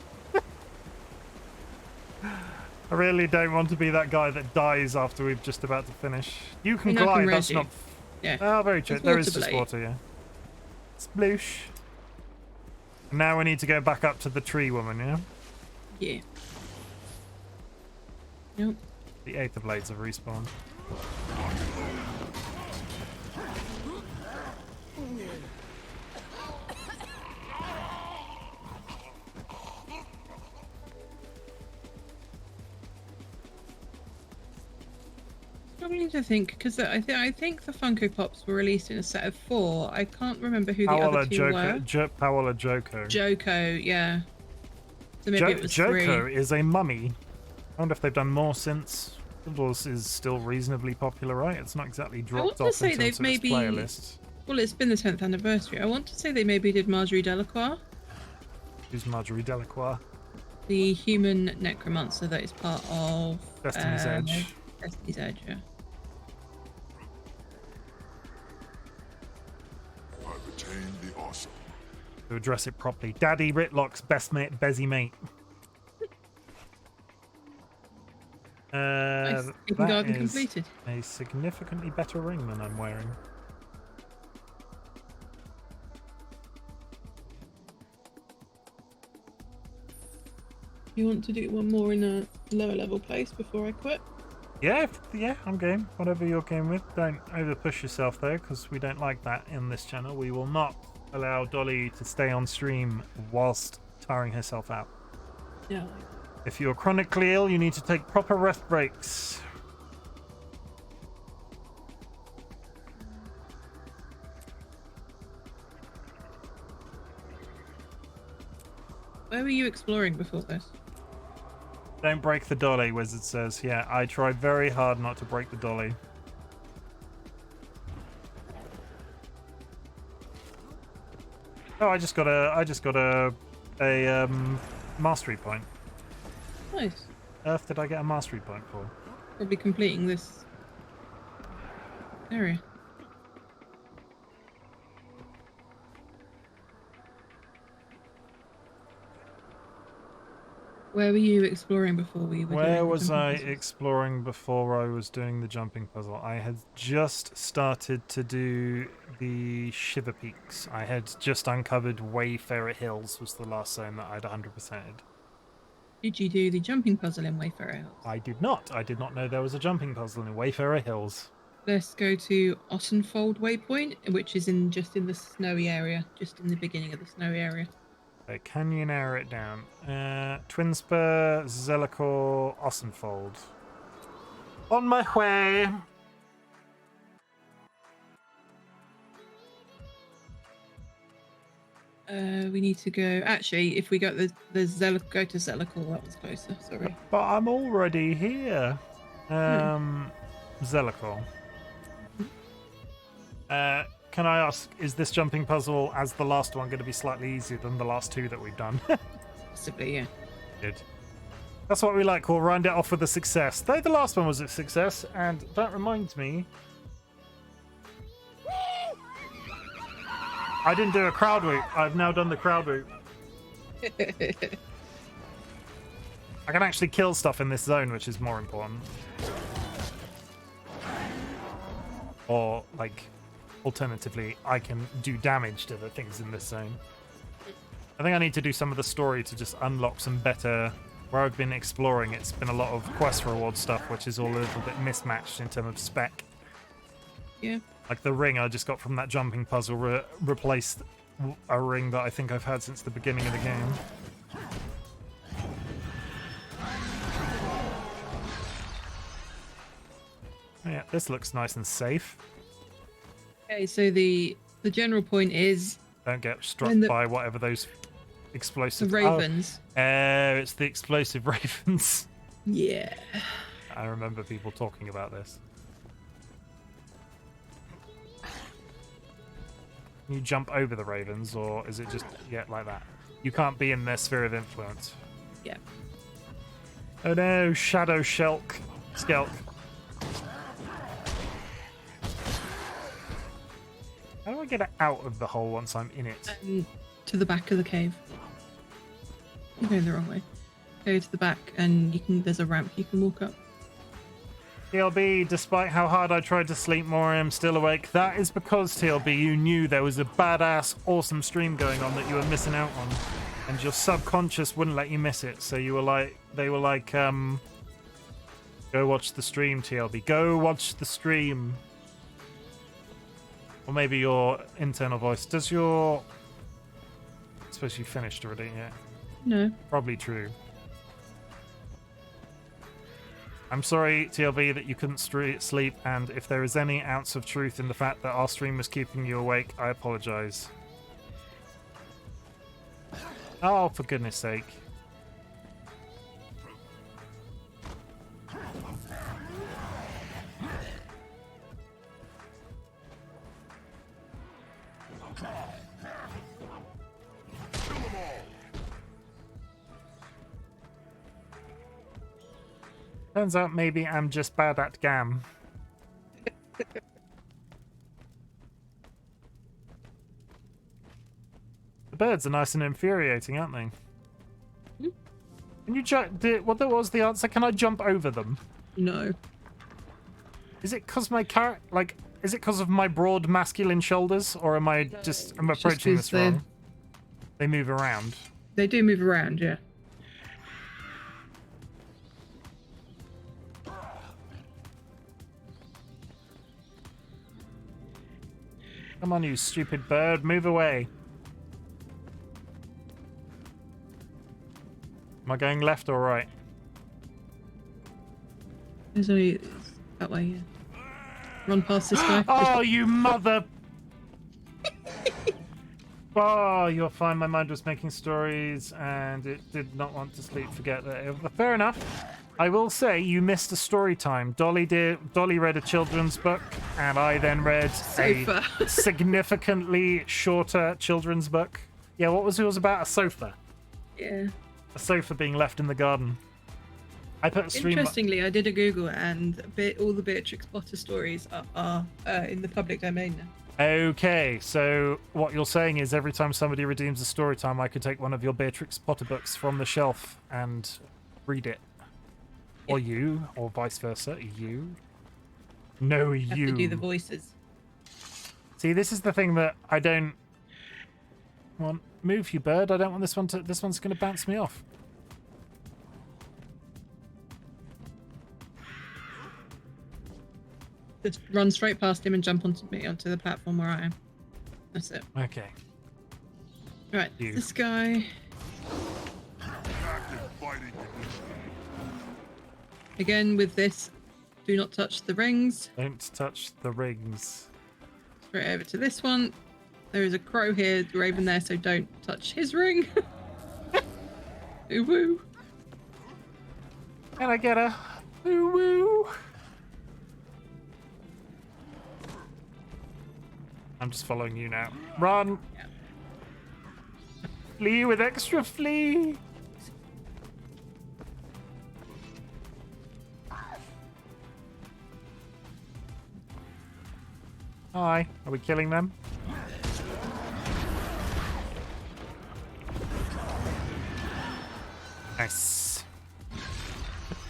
I really don't want to be that guy that dies after we've just about to finish. You can glide, that's not... Yeah. Oh, very true. There is just water, yeah. Sploosh. Now we need to go back up to the tree woman, yeah? Yeah. Nope. The Aether Blades have respawned. Struggling to think because I think the Funko Pops were released in a set of 4. I can't remember who the other two were. Paola Joko. Joko, yeah. So maybe it was Joko 3. is a mummy. I wonder if they've done more since. Guild Wars is still reasonably popular, right? It's not exactly dropped off in terms of its player list. Well, it's been the 10th anniversary. I want to say they maybe did Marjorie Delacroix. Who's Marjorie Delacroix? The human necromancer that is part of Destiny's Edge. Destiny's Edge, yeah. I've attained the awesome. To address it properly. Daddy Ritlock's best mate, Bezzy mate. Nice. That Garden is completed. a significantly better ring than I'm wearing. You want to do one more in a lower level place before I quit? Yeah, I'm game. Whatever you're game with. Don't over push yourself though, because we don't like that in this channel. We will not allow Dolly to stay on stream whilst tiring herself out. Yeah. If you're chronically ill, you need to take proper rest breaks. Where were you exploring before this? Don't break the dolly, Wizard says. Yeah, I tried very hard not to break the dolly. Oh, I just got a mastery point. Nice. Earth did I get a mastery point for? Probably completing this area. Where were you exploring before we were Where doing the was jumping I puzzles? exploring before I was doing the jumping puzzle? I had just started to do the Shiver Peaks. I had just uncovered Wayfarer Hills was the last zone that I'd 100%ed. Did you do the jumping puzzle in Wayfarer Hills? I did not. I did not know there was a jumping puzzle in Wayfarer Hills. Let's go to Ottenfold Waypoint, which is just in the snowy area, just in the beginning of the snowy area. Okay, can you narrow it down? Twinspur, Zellicor, Ossenfold. On my way! We need to go. Actually, if we go go to Zellicor, that was closer. Sorry. But I'm already here. Zellicor. Can I ask, is this jumping puzzle, as the last one, going to be slightly easier than the last two that we've done? Possibly, yeah. Good. That's what we like. We'll round it off with a success. Though the last one was a success, and that reminds me, I didn't do a crowd route. I've now done the crowd route. I can actually kill stuff in this zone, which is more important. Or, like, alternatively, I can do damage to the things in this zone. I think I need to do some of the story to just unlock some better... Where I've been exploring, it's been a lot of quest reward stuff, which is all a little bit mismatched in terms of spec. Yeah. Like the ring I just got from that jumping puzzle replaced a ring that I think I've had since the beginning of the game. Yeah, this looks nice and safe. Okay, so the general point is... Don't get struck by whatever those explosive... The ravens. Oh, it's the explosive ravens. Yeah. I remember people talking about this. Can you jump over the ravens, or is it just like that? You can't be in their sphere of influence. Yeah. Oh no, Shadow Skelk. How do I get it out of the hole once I'm in it? To the back of the cave. You're going the wrong way. Go to the back, and there's a ramp you can walk up. TLB, despite how hard I tried to sleep more, I am still awake. That is because, TLB, you knew there was a badass, awesome stream going on that you were missing out on. And your subconscious wouldn't let you miss it. So you were like, go watch the stream, TLB. Go watch the stream. Or maybe your internal voice. I suppose you finished already, yeah. No. Probably true. I'm sorry, TLB, that you couldn't sleep, and if there is any ounce of truth in the fact that our stream was keeping you awake, I apologize. Oh, for goodness sake. Turns out maybe I'm just bad at GAM. The birds are nice and infuriating, aren't they? Can you what was the answer? Can I jump over them? No. Is it because my is it because of my broad masculine shoulders, or am I I'm approaching this wrong? They move around. They do move around, yeah. Come on, you stupid bird, move away. Am I going left or right? There's only that way, yeah. Run past this guy. Oh, you mother! Oh, you're fine. My mind was making stories and it did not want to sleep. Forget that. Fair enough. I will say you missed a story time. Dolly read a children's book, and I then read a significantly shorter children's book. Yeah, what was yours about? A sofa. Yeah. A sofa being left in the garden. I put a stream. Interestingly, I did a Google, and all the Beatrix Potter stories are in the public domain now. Okay, so what you're saying is every time somebody redeems a story time, I could take one of your Beatrix Potter books from the shelf and read it. Or you, or vice versa. You. No, you. Have to do the voices. See, this is the thing that I don't want. Move, you bird. I don't want this one to. This one's going to bounce me off. Just run straight past him and jump onto the platform where I am. That's it. Okay. Right, this guy. Again, with this, do not touch the rings. Don't touch the rings. Straight over to this one. There is a crow here, the raven there, so don't touch his ring. Ooh woo. Can I get a ooh woo? I'm just following you now. Run! Yeah. Flee with extra flee! Hi, are we killing them? Nice.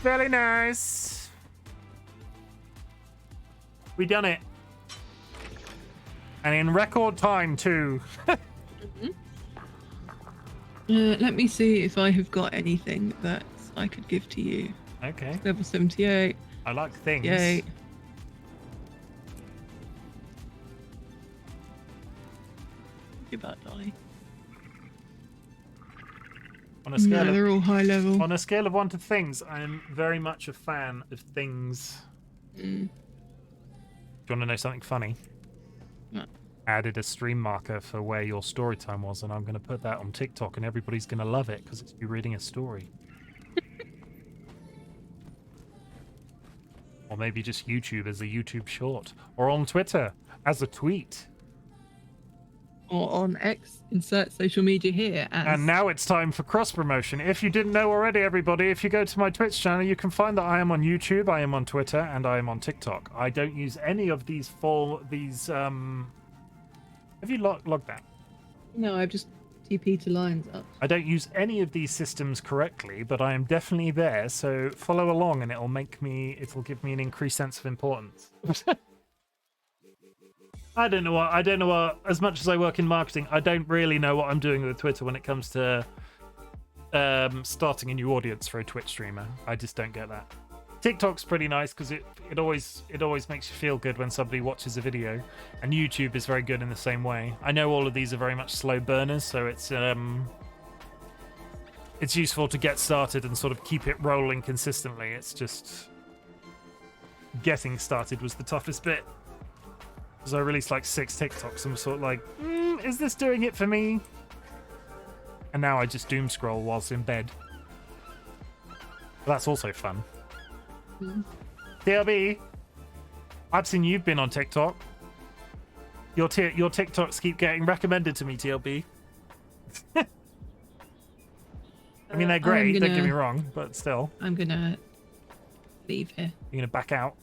Very nice. We done it. And in record time too. Let me see if I have got anything that I could give to you. Okay. Level 78. I like things. Yay. About Dolly. On a scale they're all high level. On a scale of 1 to things, I am very much a fan of things. Do you want to know something funny? What? I added a stream marker for where your story time was, and I'm going to put that on TikTok, and everybody's going to love it because it's you reading a story. Or maybe just YouTube as a YouTube short, or on Twitter as a tweet. Or on X, insert social media here. And now it's time for cross promotion. If you didn't know already, everybody, if you go to my Twitch channel, you can find that I am on YouTube, I am on Twitter, and I am on TikTok. I don't use any of these have you logged that? No, I've just TP to lines up. I don't use any of these systems correctly, but I am definitely there, so follow along and it'll give me an increased sense of importance. I don't know what, as much as I work in marketing, I don't really know what I'm doing with Twitter when it comes to starting a new audience for a Twitch streamer. I just don't get that. TikTok's pretty nice because it always makes you feel good when somebody watches a video, and YouTube is very good in the same way. I know all of these are very much slow burners, so it's useful to get started and sort of keep it rolling consistently. It's just getting started was the toughest bit. Because I released like 6 TikToks and was sort of like, is this doing it for me? And now I just doom scroll whilst in bed. But that's also fun. TLB, I've seen you've been on TikTok. Your TikToks keep getting recommended to me, TLB. I mean, they're great, don't get me wrong, but still. I'm gonna leave here. You're gonna back out?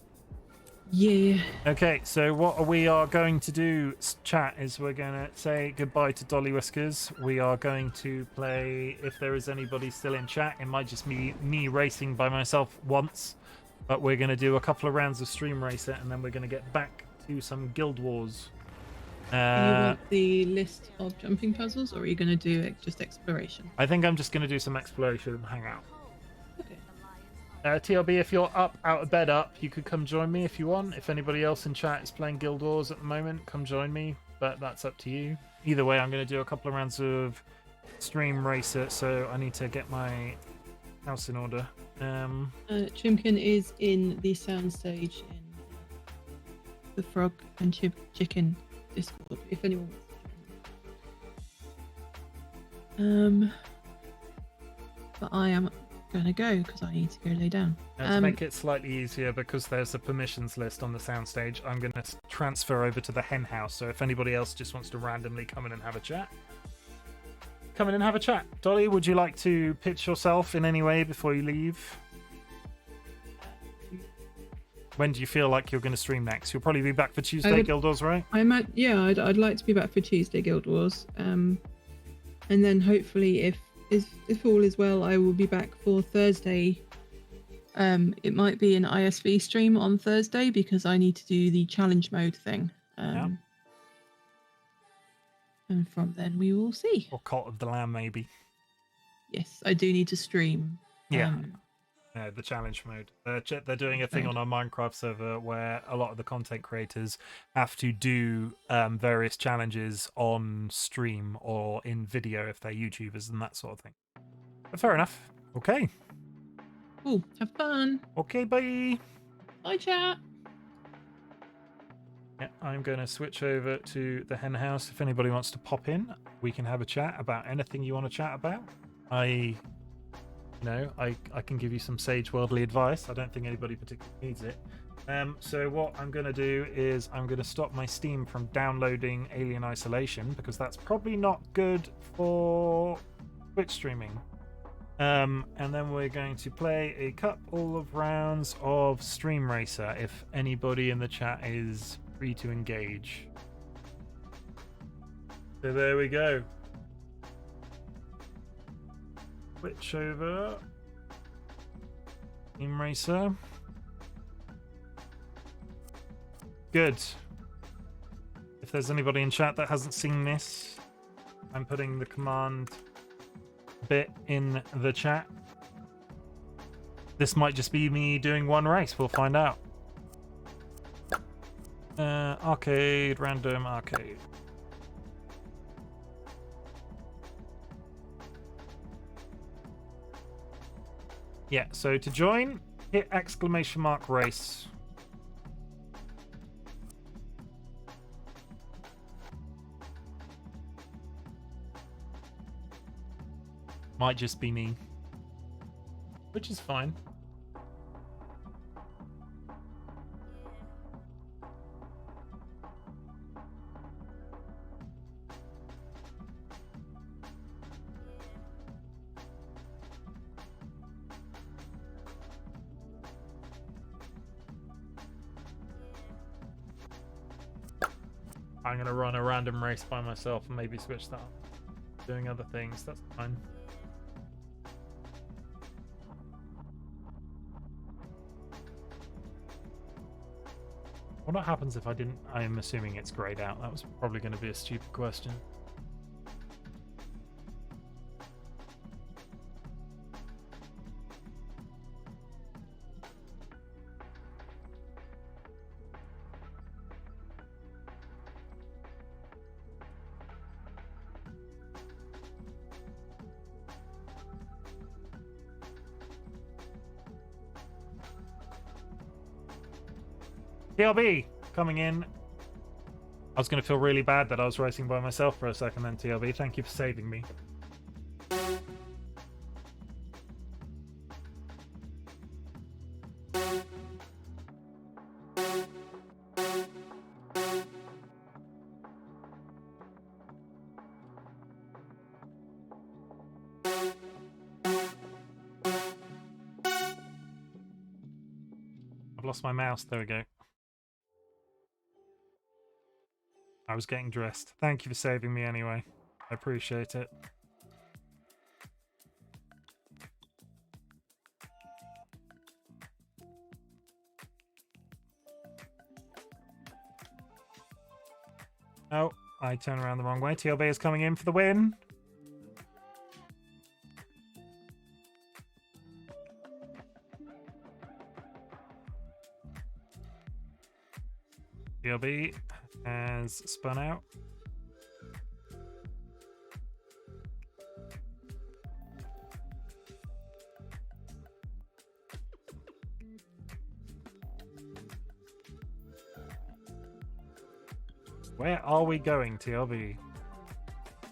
Yeah. Okay, so what we are going to do, chat, is we're going to say goodbye to DollyWhiskers. We are going to play, if there is anybody still in chat, it might just be me racing by myself once, but we're going to do a couple of rounds of Stream Racer, and then we're going to get back to some Guild Wars. Do you want the list of jumping puzzles, or are you going to do just exploration? I think I'm just going to do some exploration and hang out. Okay. TLB, if you're out of bed you could come join me if you want. If anybody else in chat is playing Guild Wars at the moment, come join me, but that's up to you. Either way, I'm going to do a couple of rounds of Stream Racer, so I need to get my house in order. Chimken is in the soundstage in the Frog and Chicken Discord, if anyone wants to join. But I am gonna go because I need to go lay down. Now, to make it slightly easier, because there's a permissions list on the soundstage, I'm going to transfer over to the hen house. So if anybody else just wants to randomly come in and have a chat, come in and have a chat. Dolly, would you like to pitch yourself in any way before you leave? When do you feel like you're going to stream next? You'll probably be back for Tuesday Guild Wars, right? I'd like to be back for Tuesday Guild Wars. And then hopefully, if all is well, I will be back for Thursday. It might be an ISV stream on Thursday because I need to do the challenge mode thing. And from then we will see. Or Cult of the Lamb, maybe. Yes, I do need to stream. Yeah. The challenge mode. They're doing a thing on our Minecraft server where a lot of the content creators have to do various challenges on stream or in video if they're YouTubers and that sort of thing. But fair enough. Okay. Cool. Have fun. Okay, bye. Bye, chat. Yeah, I'm going to switch over to the hen house. If anybody wants to pop in, we can have a chat about anything you want to chat about. I can give you some sage worldly advice. I don't think anybody particularly needs it. So what I'm going to do is I'm going to stop my Steam from downloading Alien Isolation because that's probably not good for Twitch streaming. And then we're going to play a couple of rounds of Stream Racer if anybody in the chat is free to engage. So there we go. Switch over. Stream Racer. Good. If there's anybody in chat that hasn't seen this, I'm putting the command bit in the chat. This might just be me doing one race. We'll find out. Arcade, random arcade. Yeah, so to join, hit !race. Might just be me. Which is fine. I'm going to run a random race by myself and maybe switch that up. Doing other things, that's fine. What happens if I didn't? I'm assuming it's grayed out. That was probably going to be a stupid question. TLB coming in. I was going to feel really bad that I was racing by myself for a second then, TLB. Thank you for saving me. I've lost my mouse. There we go. I was getting dressed. Thank you for saving me anyway. I appreciate it. Oh, I turned around the wrong way. TLB is coming in for the win. TLB has spun out. Where are we going, TLB?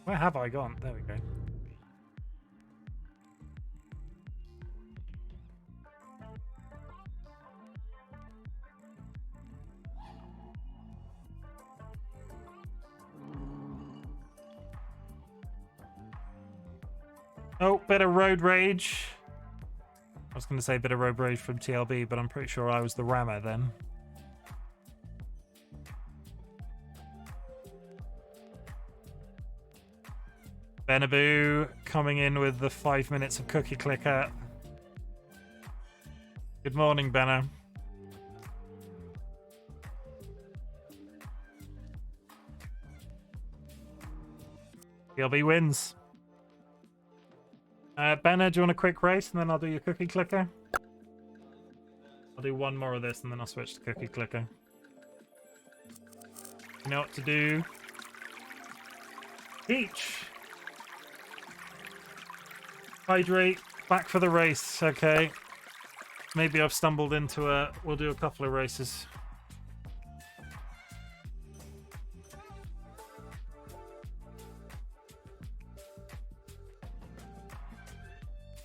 Where have I gone? There we go. Oh, bit of road rage. I was going to say bit of road rage from TLB, but I'm pretty sure I was the rammer then. Benaboo coming in with the 5 minutes of cookie clicker. Good morning, Benna. TLB wins. Benna, do you want a quick race and then I'll do your cookie clicker? I'll do one more of this and then I'll switch to cookie clicker. You know what to do. Peach! Hydrate, back for the race, okay. Maybe I've stumbled into a... We'll do a couple of races.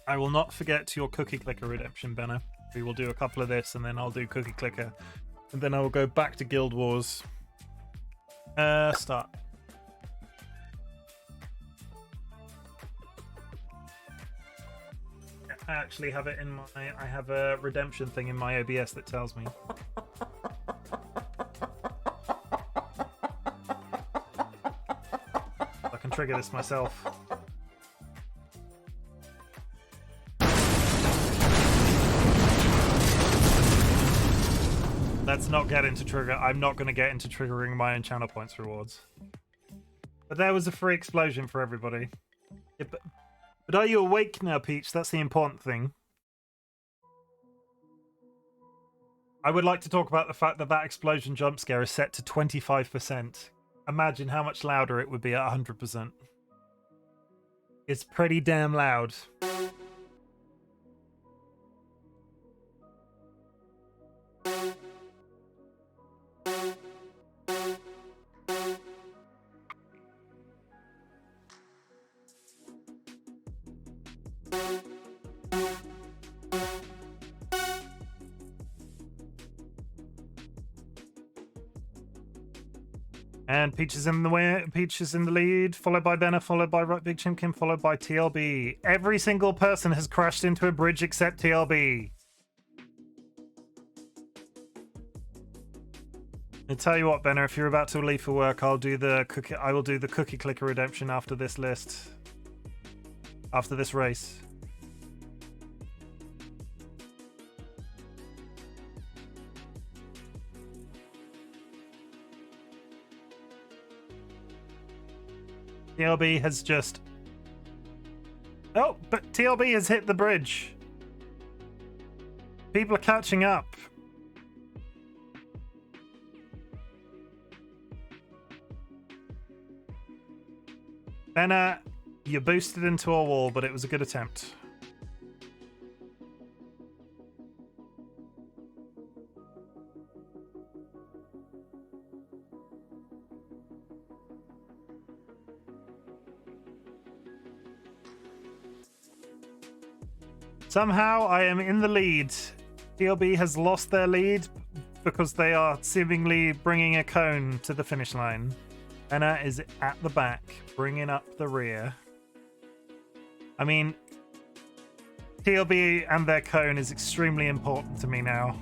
I will not forget your cookie clicker redemption, Benna. We will do a couple of this and then I'll do cookie clicker. And then I will go back to Guild Wars. Start. I actually have it in my... I have a redemption thing in my OBS that tells me. I can trigger this myself. Let's not get into trigger. I'm not going to get into triggering my own channel points rewards. But there was a free explosion for everybody. Yeah, but are you awake now, Peach? That's the important thing. I would like to talk about the fact that that explosion jump scare is set to 25%. Imagine how much louder it would be at 100%. It's pretty damn loud. And Peach is in the way. Peach is in the lead, followed by Benna, followed by RightBigChimken, followed by TLB. Every single person has crashed into a bridge except TLB. I'll tell you what, Benna, if you're about to leave for work, I will do the cookie clicker redemption after this list. After this race. TLB has just... Oh, but TLB has hit the bridge. People are catching up. Benna, you boosted into a wall, but it was a good attempt. Somehow I am in the lead. TLB has lost their lead because they are seemingly bringing a cone to the finish line. Benna is at the back, bringing up the rear. I mean, TLB and their cone is extremely important to me now.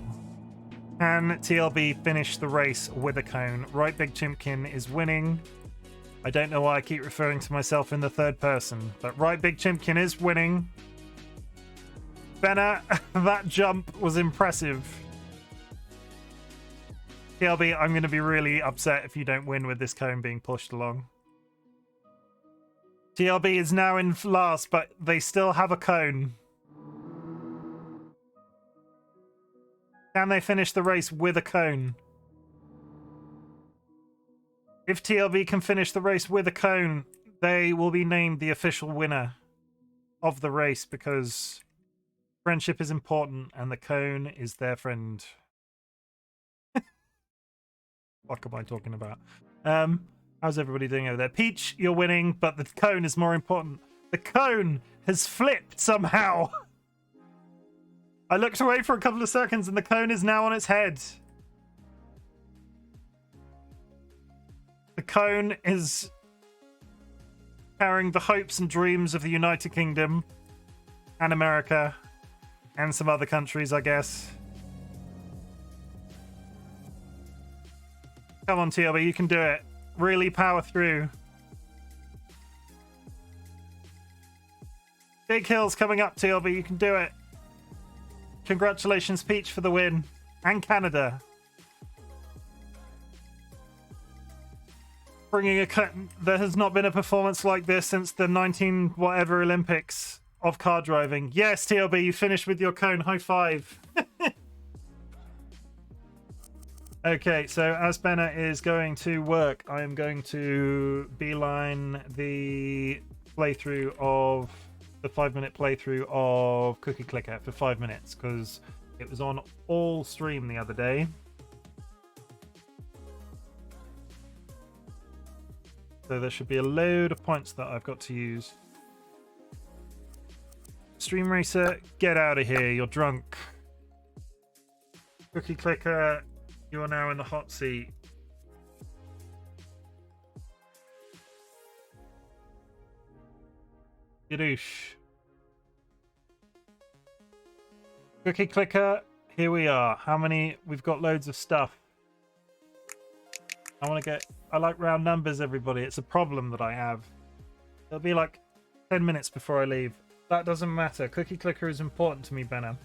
Can TLB finish the race with a cone? RightBigChimken is winning. I don't know why I keep referring to myself in the third person, but RightBigChimken is winning. Benna, that jump was impressive. TLB, I'm going to be really upset if you don't win with this cone being pushed along. TLB is now in last, but they still have a cone. Can they finish the race with a cone? If TLB can finish the race with a cone, they will be named the official winner of the race because friendship is important and the cone is their friend. What am I talking about? How's everybody doing over there? Peach, you're winning, but the cone is more important. The cone has flipped somehow. I looked away for a couple of seconds and the cone is now on its head. The cone is... carrying the hopes and dreams of the United Kingdom and America and some other countries, I guess. Come on, TLB, you can do it. Really power through. Big hills coming up, TLB, you can do it. Congratulations, Peach, for the win. And Canada. There has not been a performance like this since the 19 whatever Olympics of car driving. Yes, TLB, you finished with your cone. High five. Okay, so as Benna is going to work, I am going to beeline the playthrough of the 5-minute playthrough of Cookie Clicker for 5 minutes because it was on all stream the other day. So there should be a load of points that I've got to use. Stream Racer, get out of here. You're drunk. Cookie Clicker, you are now in the hot seat. Yadoosh. Cookie Clicker, here we are. How many? We've got loads of stuff. I like round numbers, everybody. It's a problem that I have. It'll be like 10 minutes before I leave. That doesn't matter. Cookie Clicker is important to me, Benham.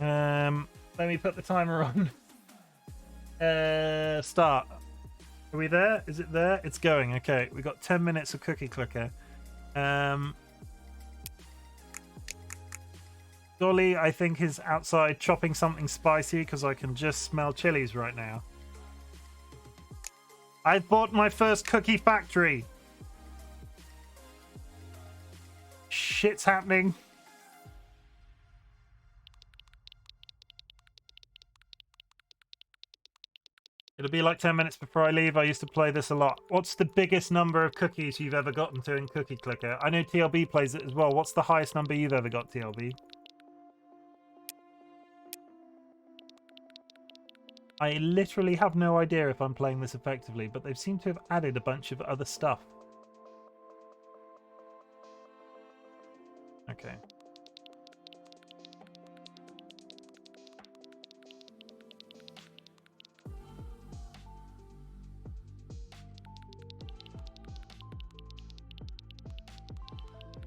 Let me put the timer on. Start. Are we there? Is it there? It's going. Okay, we got 10 minutes of Cookie Clicker. Dolly, I think, is outside chopping something spicy because I can just smell chilies right now. I've bought my first cookie factory. Shit's happening. It'll be like 10 minutes before I leave. I used to play this a lot. What's the biggest number of cookies you've ever gotten to in Cookie Clicker? I know TLB plays it as well. What's the highest number you've ever got, TLB? I literally have no idea if I'm playing this effectively, but they seem to have added a bunch of other stuff. Okay.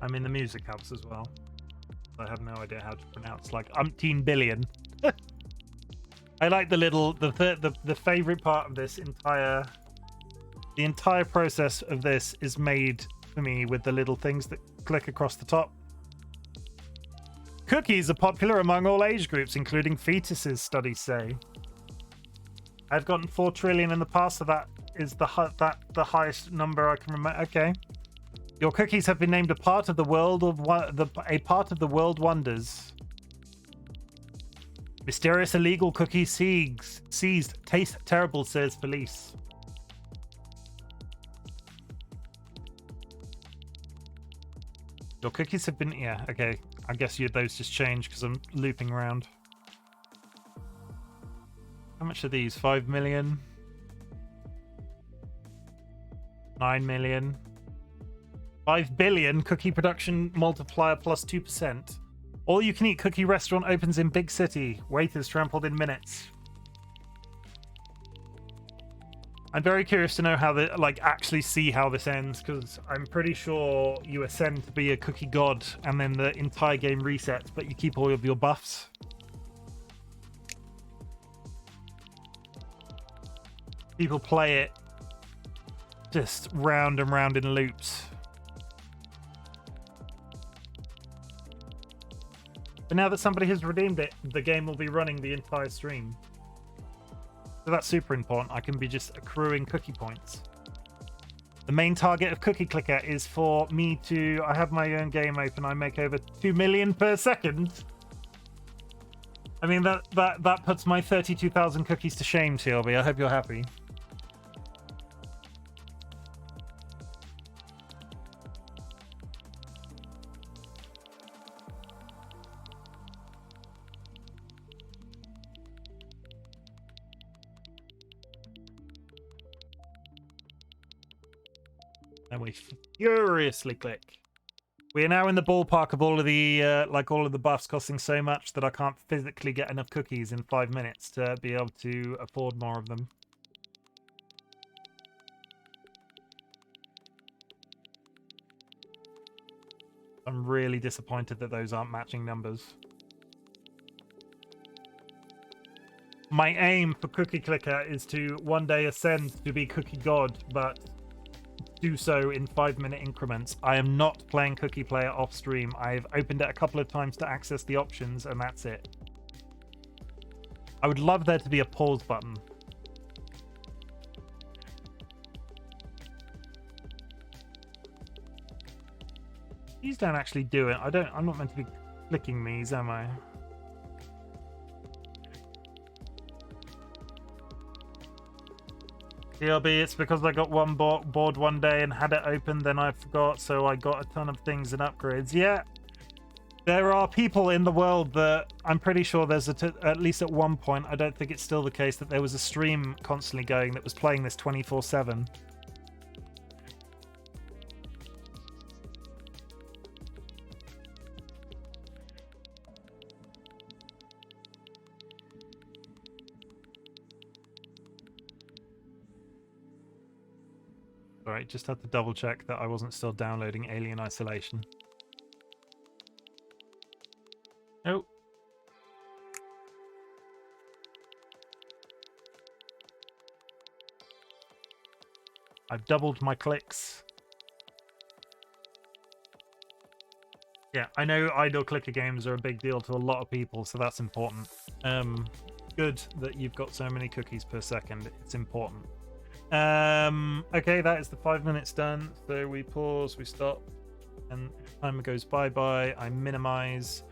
I mean, the music helps as well. I have no idea how to pronounce like umpteen billion. I like the favorite part of this the entire process of this is made for me with the little things that click across the top. Cookies are popular among all age groups, including fetuses, studies say. I've gotten 4 trillion in the past, so that is the highest number I can remember. Okay. Your cookies have been named a part of the world wonders. Mysterious illegal cookie seized. Taste terrible, says police. Your cookies have been... Yeah, okay. I guess those just changed because I'm looping around. How much are these? 5 million? 9 million? 5 billion cookie production multiplier plus 2%. All-you-can-eat cookie restaurant opens in big city. Waiters trampled in minutes. I'm very curious to know how actually see how this ends, because I'm pretty sure you ascend to be a cookie god and then the entire game resets, but you keep all of your buffs. People play it just round and round in loops. But now that somebody has redeemed it, the game will be running the entire stream. So that's super important. I can be just accruing cookie points. The main target of Cookie Clicker is for me to... I have my own game open. I make over 2 million per second. I mean, that puts my 32,000 cookies to shame, TLB. I hope you're happy. And we furiously click. We are now in the ballpark of all of the all of the buffs costing so much that I can't physically get enough cookies in 5 minutes to be able to afford more of them. I'm really disappointed that those aren't matching numbers. My aim for Cookie Clicker is to one day ascend to be Cookie God, but do so in 5-minute increments. I am not playing Cookie Player off stream. I've opened it a couple of times to access the options, and that's it. I would love there to be a pause button. These don't actually do it. I'm not meant to be clicking these, am I? DLB, it's because I got one board one day and had it open, then I forgot, so I got a ton of things and upgrades. Yeah, there are people in the world that I'm pretty sure there's at least at one point, I don't think it's still the case, that there was a stream constantly going that was playing this 24/7. Alright, just had to double check that I wasn't still downloading Alien Isolation. Oh. I've doubled my clicks. Yeah, I know idle clicker games are a big deal to a lot of people, so that's important. Good that you've got so many cookies per second. It's important. Okay, that is the 5 minutes done. So we pause, we stop, and timer goes bye-bye. I minimize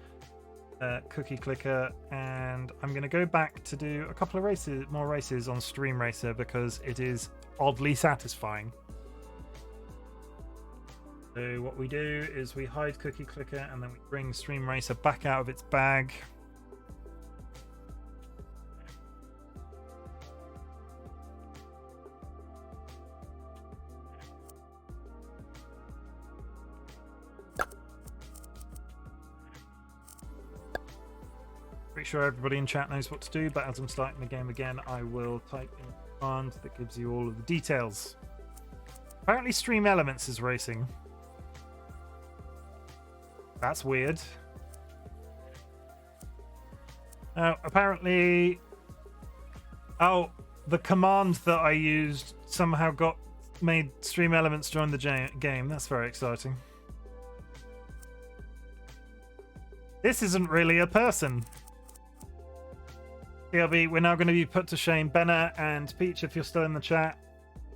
Cookie Clicker, and I'm going to go back to do a couple of more races on Stream Racer because it is oddly satisfying. So what we do is we hide Cookie Clicker, and then we bring Stream Racer back out of its bag. Pretty sure everybody in chat knows what to do, but as I'm starting the game again, I will type in a command that gives you all of the details. Apparently Stream Elements is racing. That's weird. Apparently... Oh, the command that I used somehow made Stream Elements join the game. That's very exciting. This isn't really a person. TLB, we're now going to be put to shame. Benna and Peach, if you're still in the chat.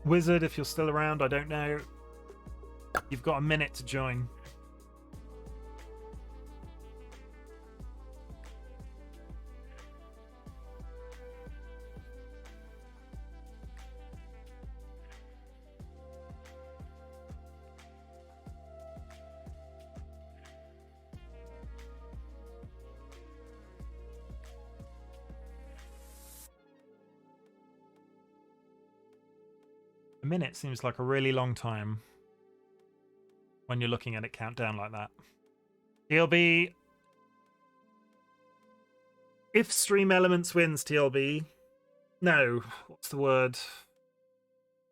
Wizard, if you're still around, I don't know. You've got a minute to join. A minute seems like a really long time when you're looking at it count down like that. TLB, if Stream Elements wins, TLB, no, what's the word?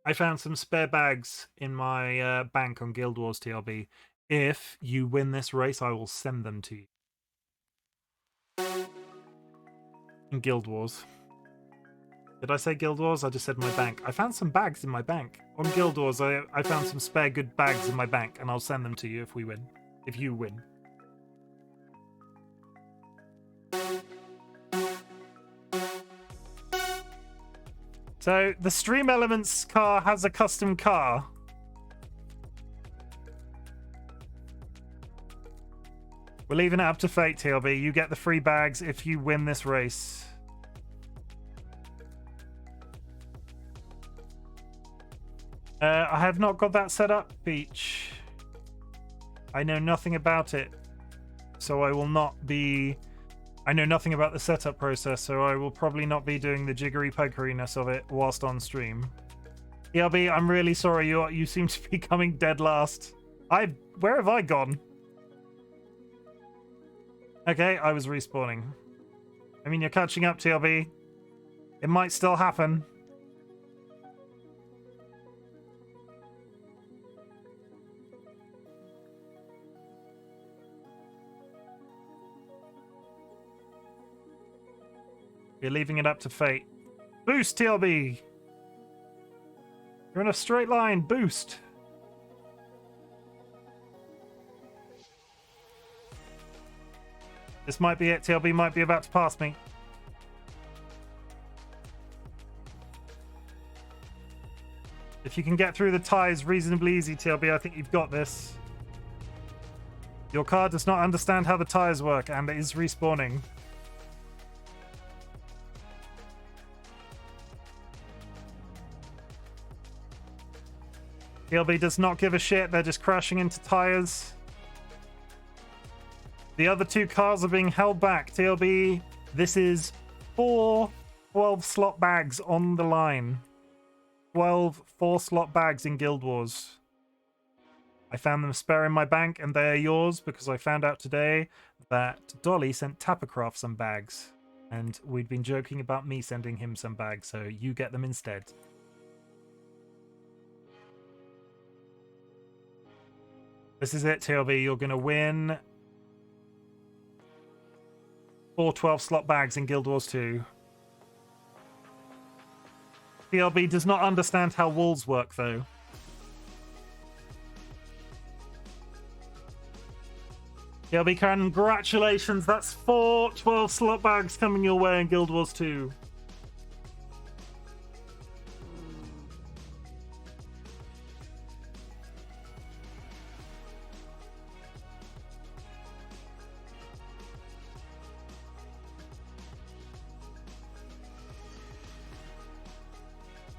I found some spare bags in my bank on Guild Wars, TLB. If you win this race, I will send them to you. In Guild Wars. Did I say Guild Wars? I just said my bank. I found some bags in my bank. On Guild Wars, I found some spare good bags in my bank, and I'll send them to you if we win. If you win. So, the Stream Elements car has a custom car. We're leaving it up to fate, TLB. You get the free bags if you win this race. I have not got that set up, Peach. I know nothing about it. So I will not be... I know nothing about the setup process, so I will probably not be doing the jiggery-poggeryness of it whilst on stream. ELB, I'm really sorry. You seem to be coming dead last. Where have I gone? Okay, I was respawning. I mean, you're catching up, TLB. It might still happen. You're leaving it up to fate. Boost, TLB! You're in a straight line. Boost! This might be it. TLB might be about to pass me. If you can get through the ties reasonably easy, TLB, I think you've got this. Your car does not understand how the tires work and it is respawning. TLB does not give a shit. They're just crashing into tires. The other two cars are being held back. TLB, this is 4 12-slot bags on the line. 12 4-slot bags in Guild Wars. I found them spare in my bank, and they are yours because I found out today that Dolly sent Tappercraft some bags. And we'd been joking about me sending him some bags, so you get them instead. This is it, TLB. You're going to win 4 12-slot bags in Guild Wars 2. TLB does not understand how walls work, though. TLB, congratulations. That's 4 12-slot bags coming your way in Guild Wars 2.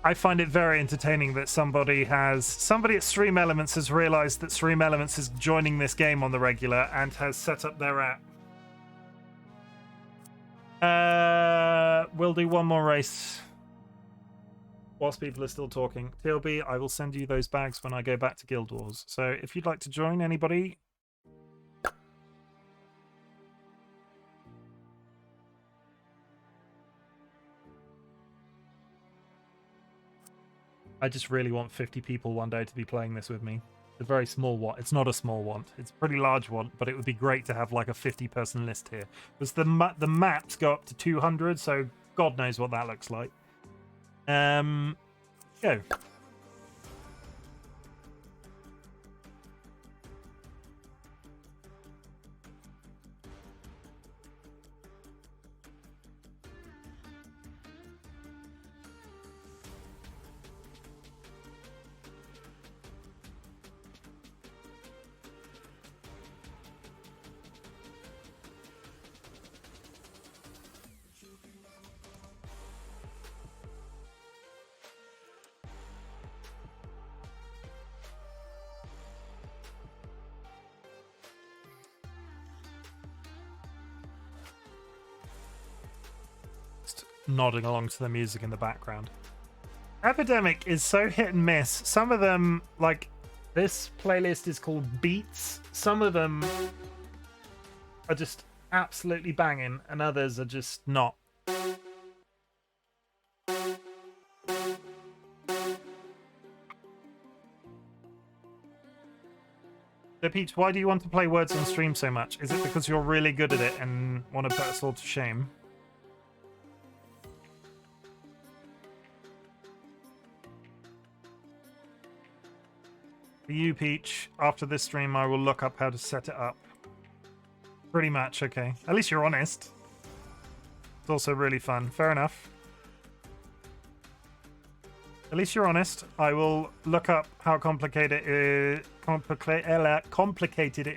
I find it very entertaining that somebody at Stream Elements has realized that Stream Elements is joining this game on the regular and has set up their app. We'll do one more race whilst people are still talking. TLB, I will send you those bags when I go back to Guild Wars. So if you'd like to join, anybody? I just really want 50 people one day to be playing this with me. It's a very small one. It's not a small one. It's a pretty large one, but it would be great to have like a 50-person list here. Because the maps go up to 200, so God knows what that looks like. Go. Nodding along to the music in the background. Epidemic is so hit and miss. Some of them, like this playlist is called Beats. Some of them are just absolutely banging, and others are just not. So Peach, why do you want to play Words on stream so much? Is it because you're really good at it and want to put us all to shame? For you, Peach, after this stream, I will look up how to set it up. Pretty much, okay. At least you're honest. It's also really fun. Fair enough. At least you're honest. I will look up how complicated it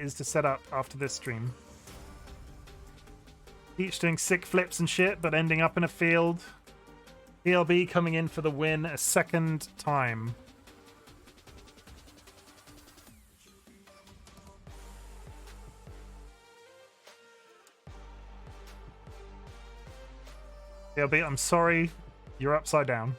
is to set up after this stream. Peach doing sick flips and shit, but ending up in a field. ELB coming in for the win a second time. ELB, I'm sorry. You're upside down.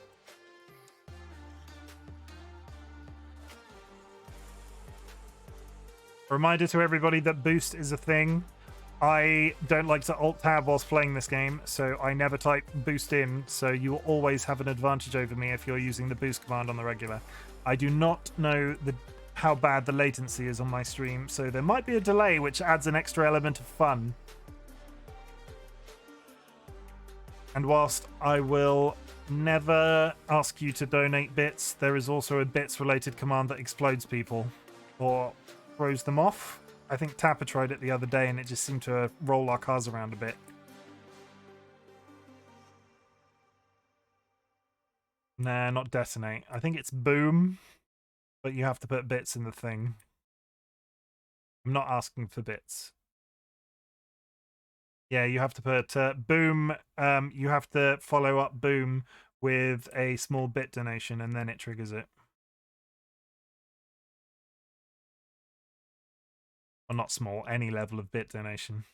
Reminder to everybody that boost is a thing. I don't like to alt-tab whilst playing this game, so I never type boost in, so you will always have an advantage over me if you're using the boost command on the regular. I do not know how bad the latency is on my stream, so there might be a delay, which adds an extra element of fun. And whilst I will never ask you to donate bits, there is also a bits-related command that explodes people, or throws them off. I think Tapper tried it the other day and it just seemed to roll our cars around a bit. Nah, not detonate. I think it's boom, but you have to put bits in the thing. I'm not asking for bits. Yeah, you have to put boom. You have to follow up boom with a small bit donation and then it triggers it. Well, not small, any level of bit donation.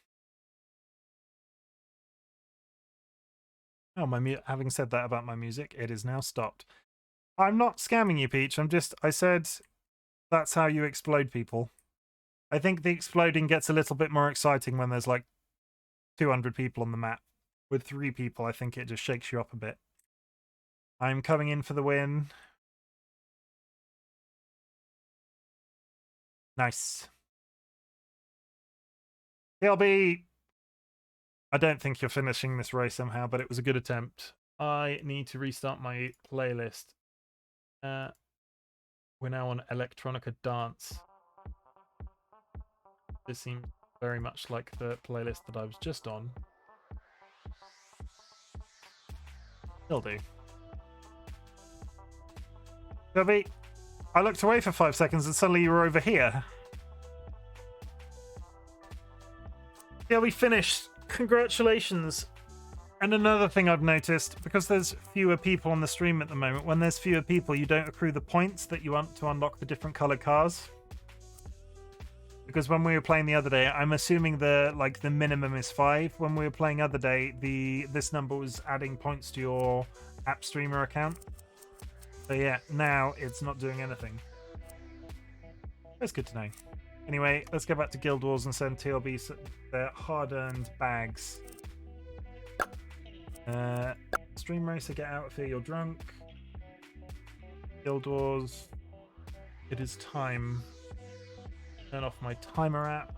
Oh, having said that about my music, it is now stopped. I'm not scamming you, Peach. I said that's how you explode people. I think the exploding gets a little bit more exciting when there's like 200 people on the map. With 3 people, I think it just shakes you up a bit. I'm coming in for the win. Nice. TLB, I don't think you're finishing this race somehow, but it was a good attempt. I need to restart my playlist. We're now on Electronica Dance. This seems very much like the playlist that I was just on. Will do. TLB, I looked away for 5 seconds and suddenly you were over here. Yeah, we finished. Congratulations. And another thing I've noticed, because there's fewer people on the stream at the moment, when there's fewer people, you don't accrue the points that you want to unlock the different colored cars. Because when we were playing the other day, I'm assuming the minimum is 5. When we were playing other day, this number was adding points to your app streamer account. So yeah, now it's not doing anything. That's good to know. Anyway, let's go back to Guild Wars and send TLB their hard-earned bags. Stream Racer, get out of here, you're drunk. Guild Wars, it is time. Turn off my timer app.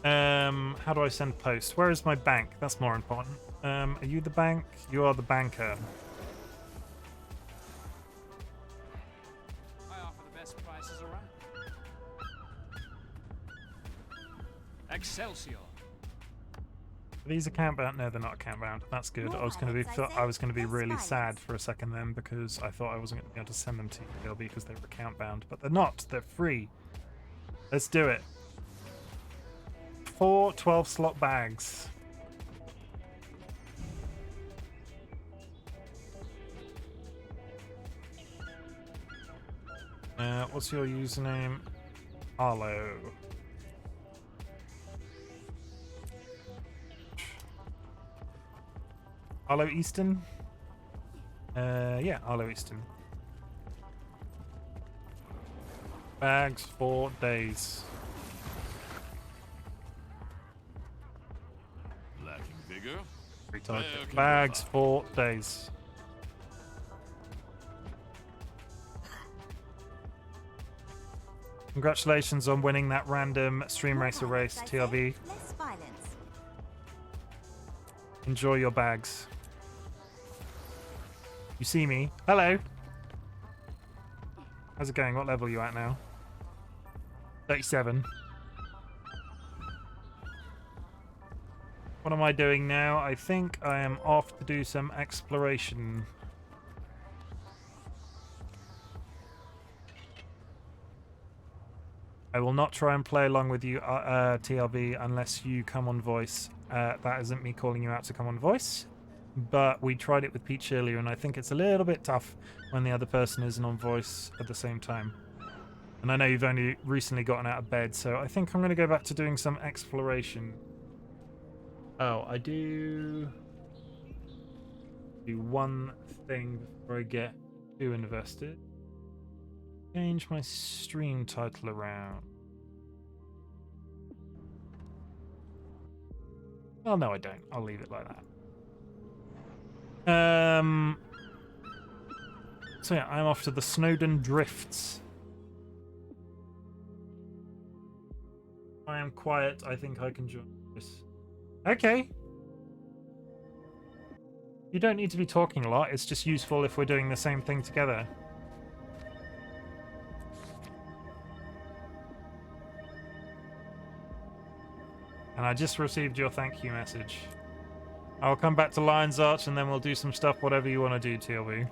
How do I send post? Where is my bank? That's more important. Are you the bank? You are the banker. Excelsior. These account bound? No, they're not account bound. That's good. I was going to be really sad for a second then because I thought I wasn't going to be able to send them to you because they were account bound, but they're not. They're free. Let's do it. 4 12-slot bags. What's your username? Arlo. Arlo Easton? Yeah, Arlo Easton. Bags for days. Lacking vigor? Retype. Bags for days. Congratulations on winning that random Stream Racer race, TRV. Less violence. Enjoy your bags. You see me? Hello. How's it going? What level are you at now? 37. What am I doing now? I think I am off to do some exploration. I will not try and play along with you, TLB, unless you come on voice. That isn't me calling you out to come on voice, but we tried it with Peach earlier, and I think it's a little bit tough when the other person isn't on voice at the same time. And I know you've only recently gotten out of bed, so I think I'm going to go back to doing some exploration. Oh, I do one thing before I get too invested. Change my stream title around. Well, no, I don't. I'll leave it like that. So yeah, I'm off to the Snowdon Drifts. I am quiet. I think I can join this. Okay. You don't need to be talking a lot. It's just useful if we're doing the same thing together. And I just received your thank you message. I'll come back to Lion's Arch and then we'll do some stuff, whatever you want to do, TLV.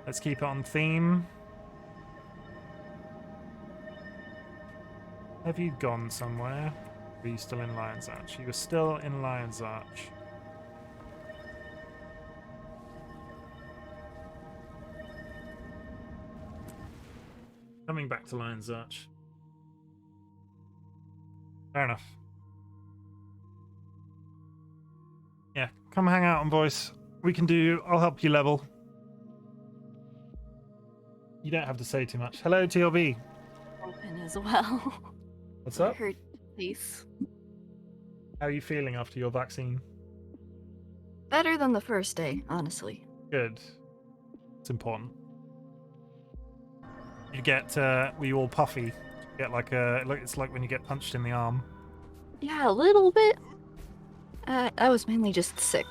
Let's keep it on theme. Have you gone somewhere? Or are you still in Lion's Arch? You were still in Lion's Arch. Coming back to Lion's Arch. Fair enough. Yeah, come hang out on voice. We can do... I'll help you level. You don't have to say too much. Hello, TLB. Open as well. What's up? Hurt face. How are you feeling after your vaccine? Better than the first day, honestly. Good. It's important. You get, were you all puffy? You get like a, it's like when you get punched in the arm. Yeah, a little bit. I was mainly just sick.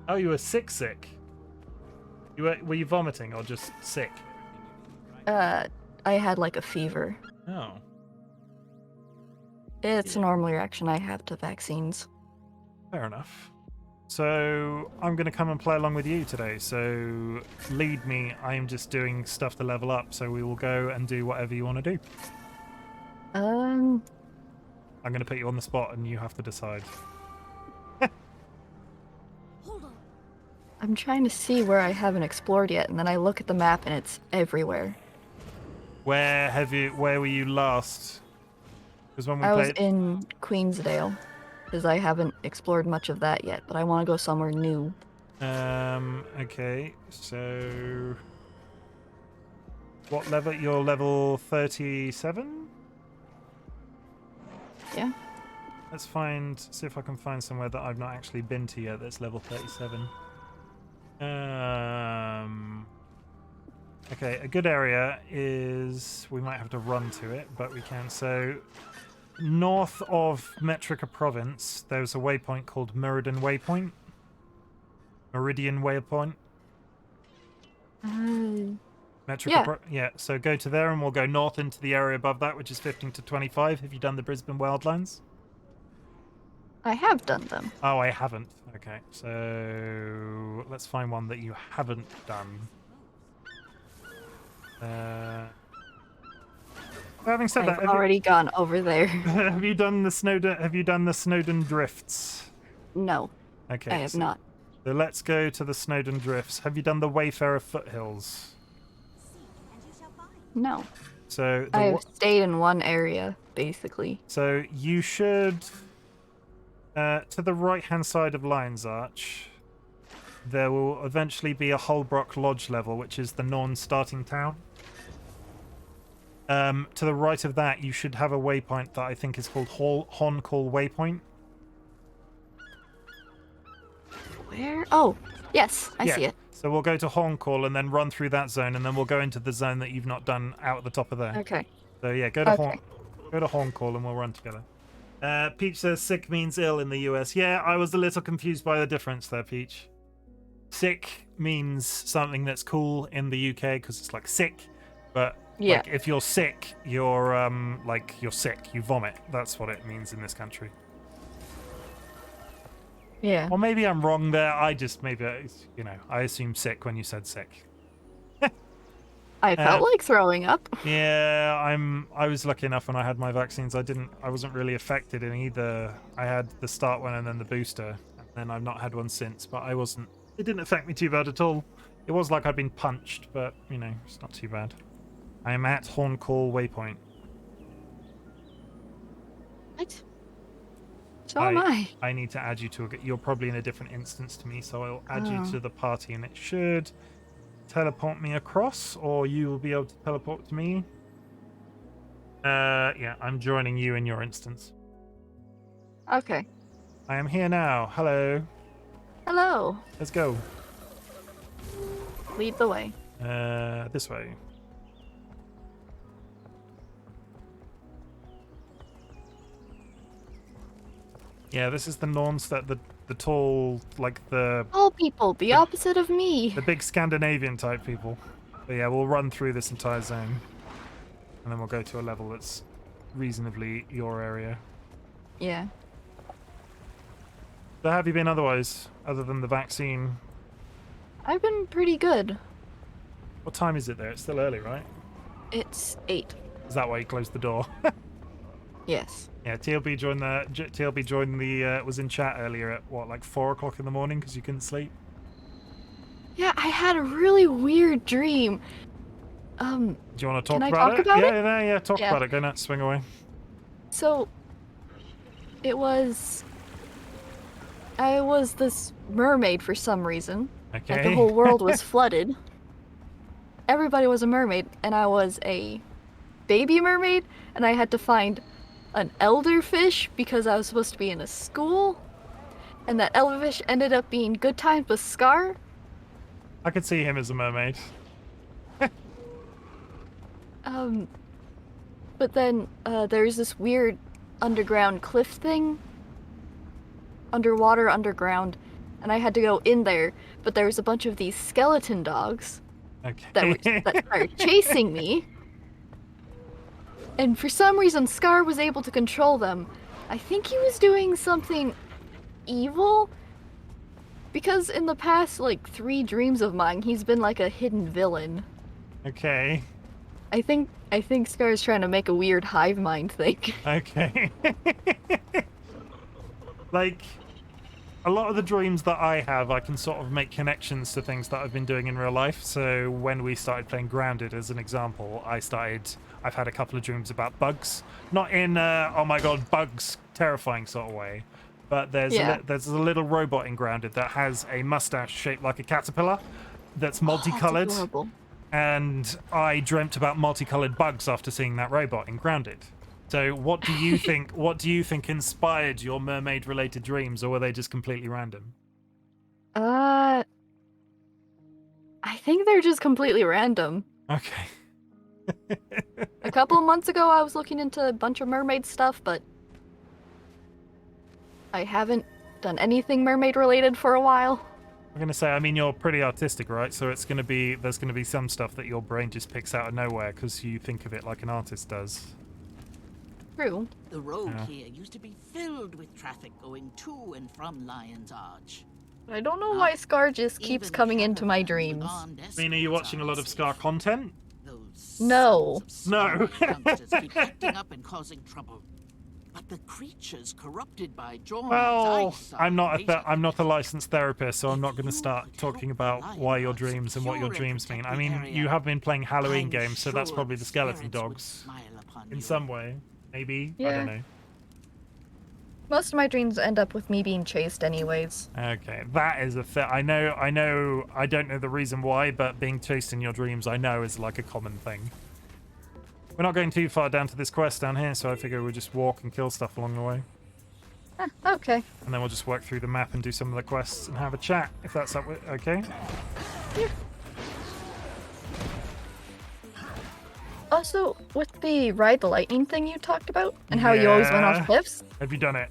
Oh, you were sick? Were you vomiting or just sick? I had like a fever. Oh. It's a normal reaction I have to vaccines. Fair enough. So I'm going to come and play along with you today. So lead me. I'm just doing stuff to level up. So we will go and do whatever you want to do. I'm going to put you on the spot and you have to decide. Hold on. I'm trying to see where I haven't explored yet, and then I look at the map and it's everywhere. Where were you last? Because when we I was played... in Queensdale, because I haven't explored much of that yet, but I want to go somewhere new. Okay, so... What level? You're level 37? Yeah. Let's see if I can find somewhere that I've not actually been to yet that's level 37. Okay, a good area is... We might have to run to it, but we can. So, north of Metrica Province, there's a waypoint called Meridian Waypoint. Metrica yeah, so go to there and we'll go north into the area above that, which is 15 to 25. Have you done the Brisbane Wildlands? I have done them. Oh, I haven't. Okay, so let's find one that you haven't done. Having said that, I've already gone over there. Have you done the Snowdon Drifts? No. Okay. I have not. So let's go to the Snowdon Drifts. Have you done the Wayfarer Foothills? No. So I have stayed in one area, basically. So you should, to the right-hand side of Lion's Arch, there will eventually be a Holbrook Lodge level, which is the non-starting town. To the right of that, you should have a waypoint that I think is called Horncall Waypoint. Where? Oh, yes, I see it. So we'll go to Horncall and then run through that zone, and then we'll go into the zone that you've not done out at the top of there. Okay. So yeah, go to Horncall and we'll run together. Peach says sick means ill in the US. Yeah, I was a little confused by the difference there, Peach. Sick means something that's cool in the UK because it's like sick, but like, if you're sick, you're you're sick, you vomit. That's what it means in this country. Yeah. Or maybe I'm wrong there. I assume sick when you said sick. I felt like throwing up. Yeah, I was lucky enough when I had my vaccines. I wasn't really affected in either. I had the start one and then the booster, and then I've not had one since. But it didn't affect me too bad at all. It was like I'd been punched, but it's not too bad. I am at Horncall Waypoint. What? So am I. I need to add you to you're probably in a different instance to me, so I'll add you to the party, and it should teleport me across, or you will be able to teleport to me. Yeah, I'm joining you in your instance. Okay. I am here now. Hello. Hello. Let's go. Lead the way. This way. Yeah, this is the Norns, that the tall, like the Tall people, the opposite of me. the big Scandinavian type people. But yeah, we'll run through this entire zone, and then we'll go to a level that's reasonably your area. Yeah. So how have you been otherwise, other than the vaccine? I've been pretty good. What time is it there? It's still early, right? It's 8. Is that why you closed the door? Yes. Yeah, TLB joined the was in chat earlier at what, like 4 o'clock in the morning because you couldn't sleep. Yeah, I had a really weird dream. Do you want to talk can I about talk it? about it? Yeah, talk Yeah. about it. Go nuts, swing away. So, I was this mermaid for some reason. Okay. Like the whole world was flooded. Everybody was a mermaid, and I was a baby mermaid, and I had to find an elderfish because I was supposed to be in a school, and that elderfish ended up being good times with Scar. I could see him as a mermaid. But then there's this weird underground cliff thing. Underground, and I had to go in there, but there was a bunch of these skeleton dogs that started chasing me. And for some reason, Scar was able to control them. I think he was doing something evil, because in the past, like, 3 dreams of mine, he's been like a hidden villain. Okay. I think Scar's trying to make a weird hive mind thing. Okay. Like, a lot of the dreams that I have, I can sort of make connections to things that I've been doing in real life. So when we started playing Grounded, as an example, I've had a couple of dreams about bugs. Not in, oh my god, bugs, terrifying sort of way. But there's a little robot in Grounded that has a mustache shaped like a caterpillar that's multicolored. That's adorable. And I dreamt about multicolored bugs after seeing that robot in Grounded. So what do you think? What do you think inspired your mermaid-related dreams, or were they just completely random? I think they're just completely random. Okay. A couple of months ago, I was looking into a bunch of mermaid stuff, but I haven't done anything mermaid-related for a while. I'm gonna say, I mean, you're pretty artistic, right? So there's gonna be some stuff that your brain just picks out of nowhere because you think of it like an artist does. True. The road here used to be filled with traffic going to and from Lion's Arch. I don't know why Scar just keeps coming into my dreams. I mean, are you watching a lot of Scar content? No. No. Youngsters keep acting up and causing trouble. But the creatures corrupted by Jorman's Well, ice are I'm not crazy. a licensed therapist, so I'm not going to start talking about why your dreams and what your dreams mean. I mean, you have been playing Halloween games, so that's probably the skeleton dogs in some way. Maybe. Yeah. I don't know. Most of my dreams end up with me being chased anyways. Okay, that is a thing. I know, I don't know the reason why, but being chased in your dreams, I know, is like a common thing. We're not going too far down to this quest down here, so I figure we'll just walk and kill stuff along the way. Okay. And then we'll just work through the map and do some of the quests and have a chat, if that's up with, okay? Yeah. Also, with the ride the lightning thing you talked about, and how you always went off cliffs, Have you done it?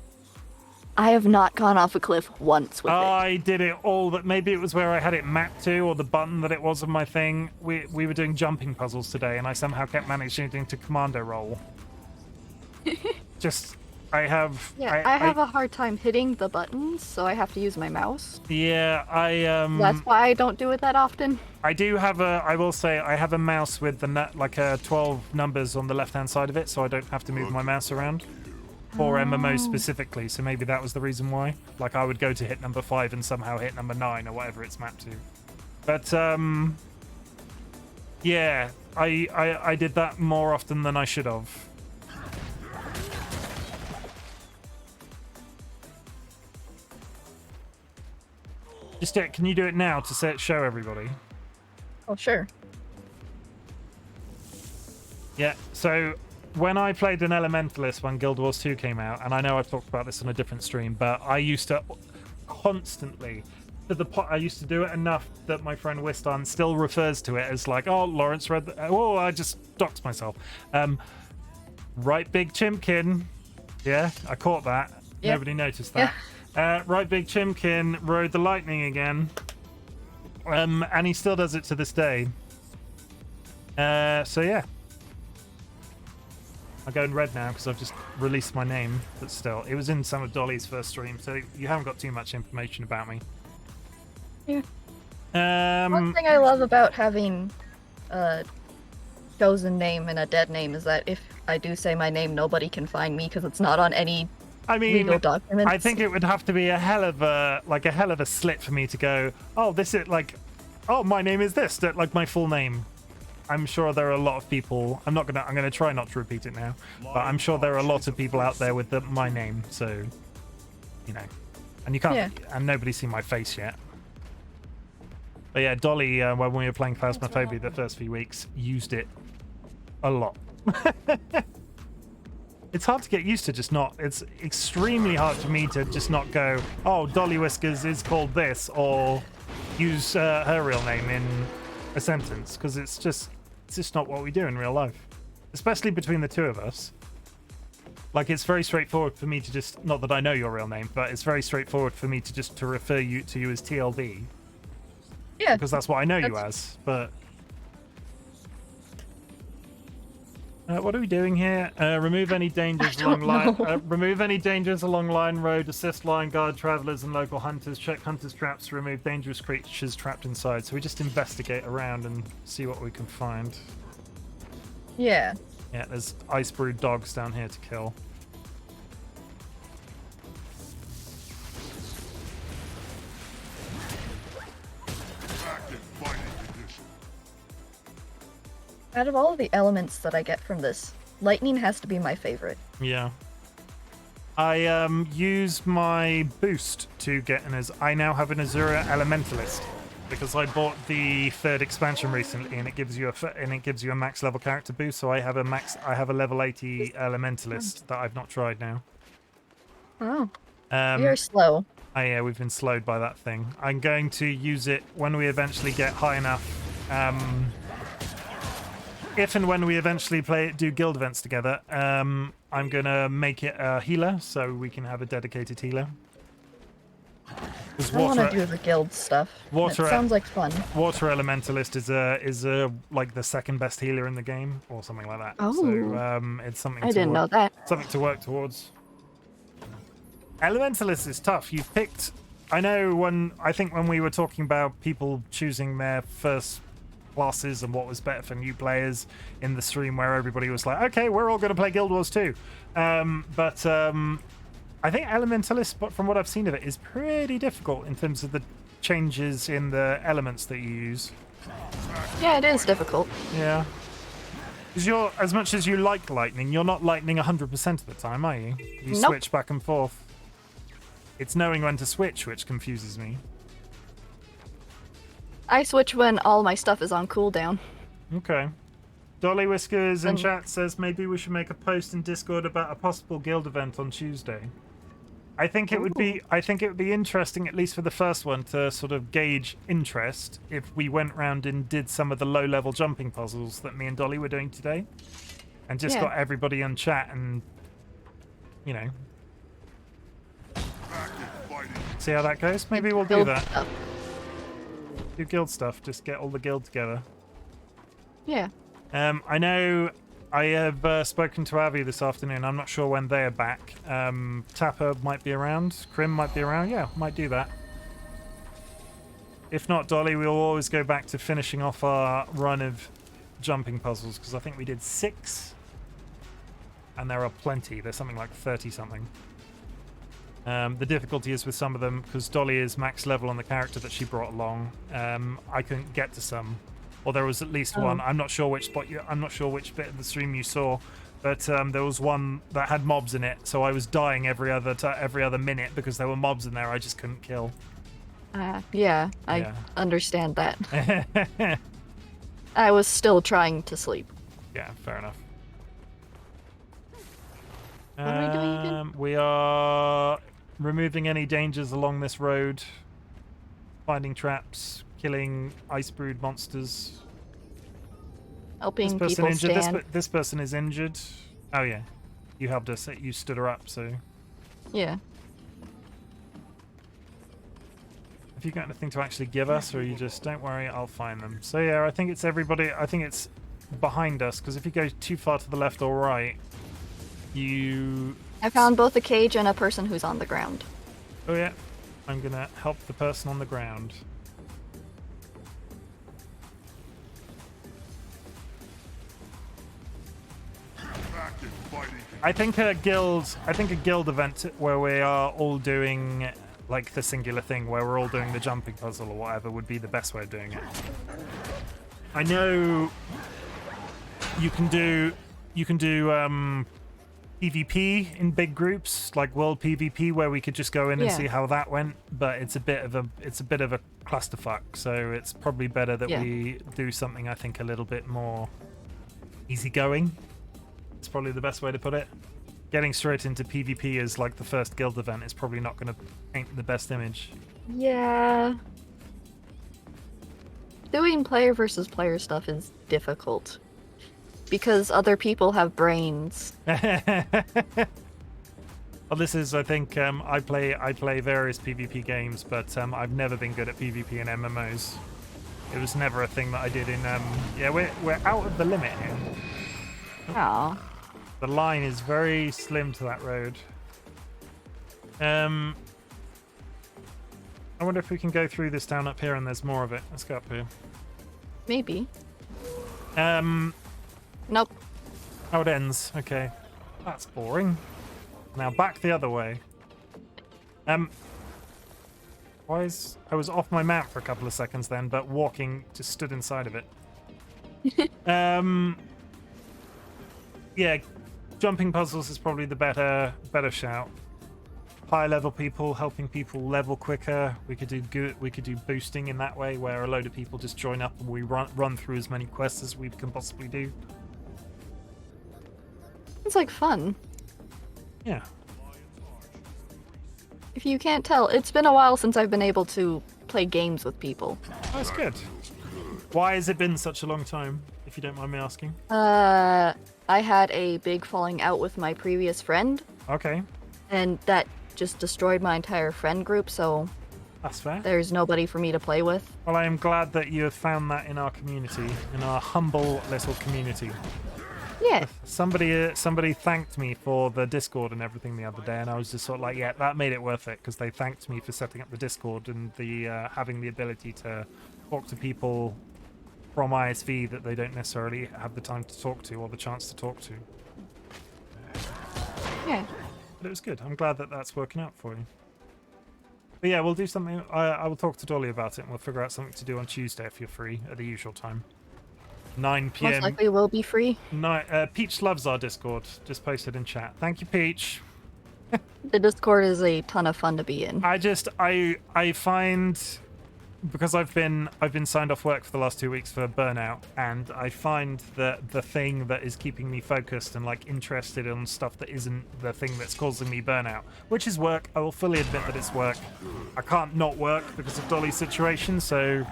I have not gone off a cliff once with it. I did it all, that maybe it was where I had it mapped to, or the button that it was on my thing. We were doing jumping puzzles today, and I somehow kept managing to commando roll. Just, I have... Yeah, I have a hard time hitting the buttons, so I have to use my mouse. Yeah, That's why I don't do it that often. I do have I will say, I have a mouse with the 12 numbers on the left-hand side of it, so I don't have to move my mouse around. For MMO specifically, so maybe that was the reason why. Like, I would go to hit number 5 and somehow hit number 9 or whatever it's mapped to. But, yeah, I did that more often than I should have. Just can you do it now to show everybody? Oh, sure. Yeah, so when I played an Elementalist when Guild Wars 2 came out, and I know I've talked about this on a different stream, but I used to constantly, I used to do it enough that my friend Wistan still refers to it as like, oh, Lawrence read, oh, I just doxed myself. RightBigChimken, yeah, I caught that. Yep. Nobody noticed that. Yeah. RightBigChimken rode the lightning again, and he still does it to this day. So yeah. I'll go in red now because I've just released my name, but still, it was in some of Dolly's first stream, so you haven't got too much information about me. Yeah. One thing I love about having a chosen name and a dead name is that if I do say my name, nobody can find me because it's not on any legal documents. I think it would have to be a hell of a slip for me to go, oh, this is like, oh, my name is this, like my full name. I'm sure there are a lot of people. I'm gonna try not to repeat it now, but I'm sure there are a lot of people out there with my name. So, you know, and you can't, and nobody's seen my face yet. But yeah, Dolly, when we were playing Phasmophobia the first few weeks, used it a lot. It's hard to get used to just not. It's extremely hard for me to just not go, oh, DollyWhiskers is called this, or use her real name in a sentence, because it's just not what we do in real life, especially between the two of us. Like, it's very straightforward for me to just, not that I know your real name, but it's very straightforward for me to just to refer to you as TLB. Yeah, because that's what I know you as. But what are we doing here? Remove any dangers along line. Remove any dangers along line road. Assist line guard travelers and local hunters. Check hunters' traps to remove dangerous creatures trapped inside. So we just investigate around and see what we can find. Yeah. Yeah, there's ice brewed dogs down here to kill. Out of all of the elements that I get from this, lightning has to be my favorite. Yeah. I use my boost to get I now have an Azura Elementalist because I bought the 3rd expansion recently, and it gives you a max level character boost. So I have a level 80 Elementalist that I've not tried now. Oh. You're slow. Oh yeah, we've been slowed by that thing. I'm going to use it when we eventually get high enough. If and when we eventually do guild events together, I'm gonna make it a healer so we can have a dedicated healer. I want to do the guild stuff. It sounds like fun. Water Elementalist is a like the 2nd best healer in the game, or something like that. Oh, so it's something. I didn't know that. Something to work towards. Elementalist is tough. You've picked. I know I think when we were talking about people choosing their first classes and what was better for new players in the stream, where everybody was like, okay, we're all going to play Guild Wars 2. But I think Elementalist, but from what I've seen of it, is pretty difficult in terms of the changes in the elements that you use. Yeah, it is difficult. Yeah. Because as much as you like lightning, you're not lightning 100% of the time, are you? You switch back and forth. It's knowing when to switch which confuses me. I switch when all my stuff is on cooldown. Okay. DollyWhiskers in chat says maybe we should make a post in Discord about a possible guild event on Tuesday. I think it would be interesting, at least for the first one, to sort of gauge interest if we went round and did some of the low-level jumping puzzles that me and Dolly were doing today, and just got everybody on chat and, you know, see how that goes. Maybe we'll do that. Do guild stuff, just get all the guild together. Yeah. I know I have spoken to Avi this afternoon. I'm not sure when they're back. Tapper might be around. Chim might be around. Yeah, might do that. If not, Dolly, we'll always go back to finishing off our run of jumping puzzles, because I think we did 6. And there are plenty. There's something like 30-something. The difficulty is with some of them, because Dolly is max level on the character that she brought along. I couldn't get to some, or there was at least one. I'm not sure which spot. I'm not sure which bit of the stream you saw, but there was one that had mobs in it, so I was dying every other minute because there were mobs in there I just couldn't kill. Yeah, I understand that. I was still trying to sleep. Yeah, fair enough. What are we doing again? We are removing any dangers along this road, finding traps, killing ice brood monsters. Helping This person people injured. stand. This person is injured. Oh yeah, you helped us. You stood her up. So Yeah. have you got anything to actually give us, or you just don't worry, I'll find them. So yeah, I think it's everybody. I think it's behind us, because if you go too far to the left or right, you. I found both a cage and a person who's on the ground. Oh yeah, I'm gonna help the person on the ground. I think a guild event where we are all doing like the singular thing, where we're all doing the jumping puzzle or whatever, would be the best way of doing it. I know you can do PvP in big groups, like world PvP, where we could just go in and see how that went, but it's a bit of a clusterfuck, so it's probably better that we do something, I think, a little bit more easygoing. It's probably the best way to put it. Getting straight into PvP as like the first guild event is probably not going to paint the best image. Yeah. Doing player versus player stuff is difficult. Because other people have brains. Well, this is, I think, I play various PvP games, but I've never been good at PvP and MMOs. It was never a thing that I did in. Yeah, we're out of the limit here. Aw. The line is very slim to that road. I wonder if we can go through this down up here, and there's more of it. Let's go up here. Maybe. Nope. Oh, it ends. Okay. That's boring. Now back the other way. I was off my map for a couple of seconds then, but walking just stood inside of it. Yeah, jumping puzzles is probably the better shout. High level people, helping people level quicker. We could do boosting in that way, where a load of people just join up and we run through as many quests as we can possibly do. It's like fun. Yeah. If you can't tell, it's been a while since I've been able to play games with people. Oh, that's good. Why has it been such a long time, if you don't mind me asking? I had a big falling out with my previous friend. Okay. And that just destroyed my entire friend group, so that's fair. There's nobody for me to play with. Well, I am glad that you have found that in our community, in our humble little community. Yeah. Somebody thanked me for the Discord and everything the other day, and I was just sort of like, yeah, that made it worth it, because they thanked me for setting up the Discord and the having the ability to talk to people from ISV that they don't necessarily have the time to talk to or the chance to talk to. Yeah. But it was good. I'm glad that that's working out for you. But yeah, we'll do something. I will talk to Dolly about it, and we'll figure out something to do on Tuesday if you're free at the usual time. 9 p.m. Most likely will be free. Peach loves our Discord. Just posted in chat. Thank you, Peach. The Discord is a ton of fun to be in. I find, because I've been signed off work for the last 2 weeks for burnout, and I find that the thing that is keeping me focused and like interested in stuff that isn't the thing that's causing me burnout, which is work. I will fully admit that it's work. I can't not work because of Dolly's situation, so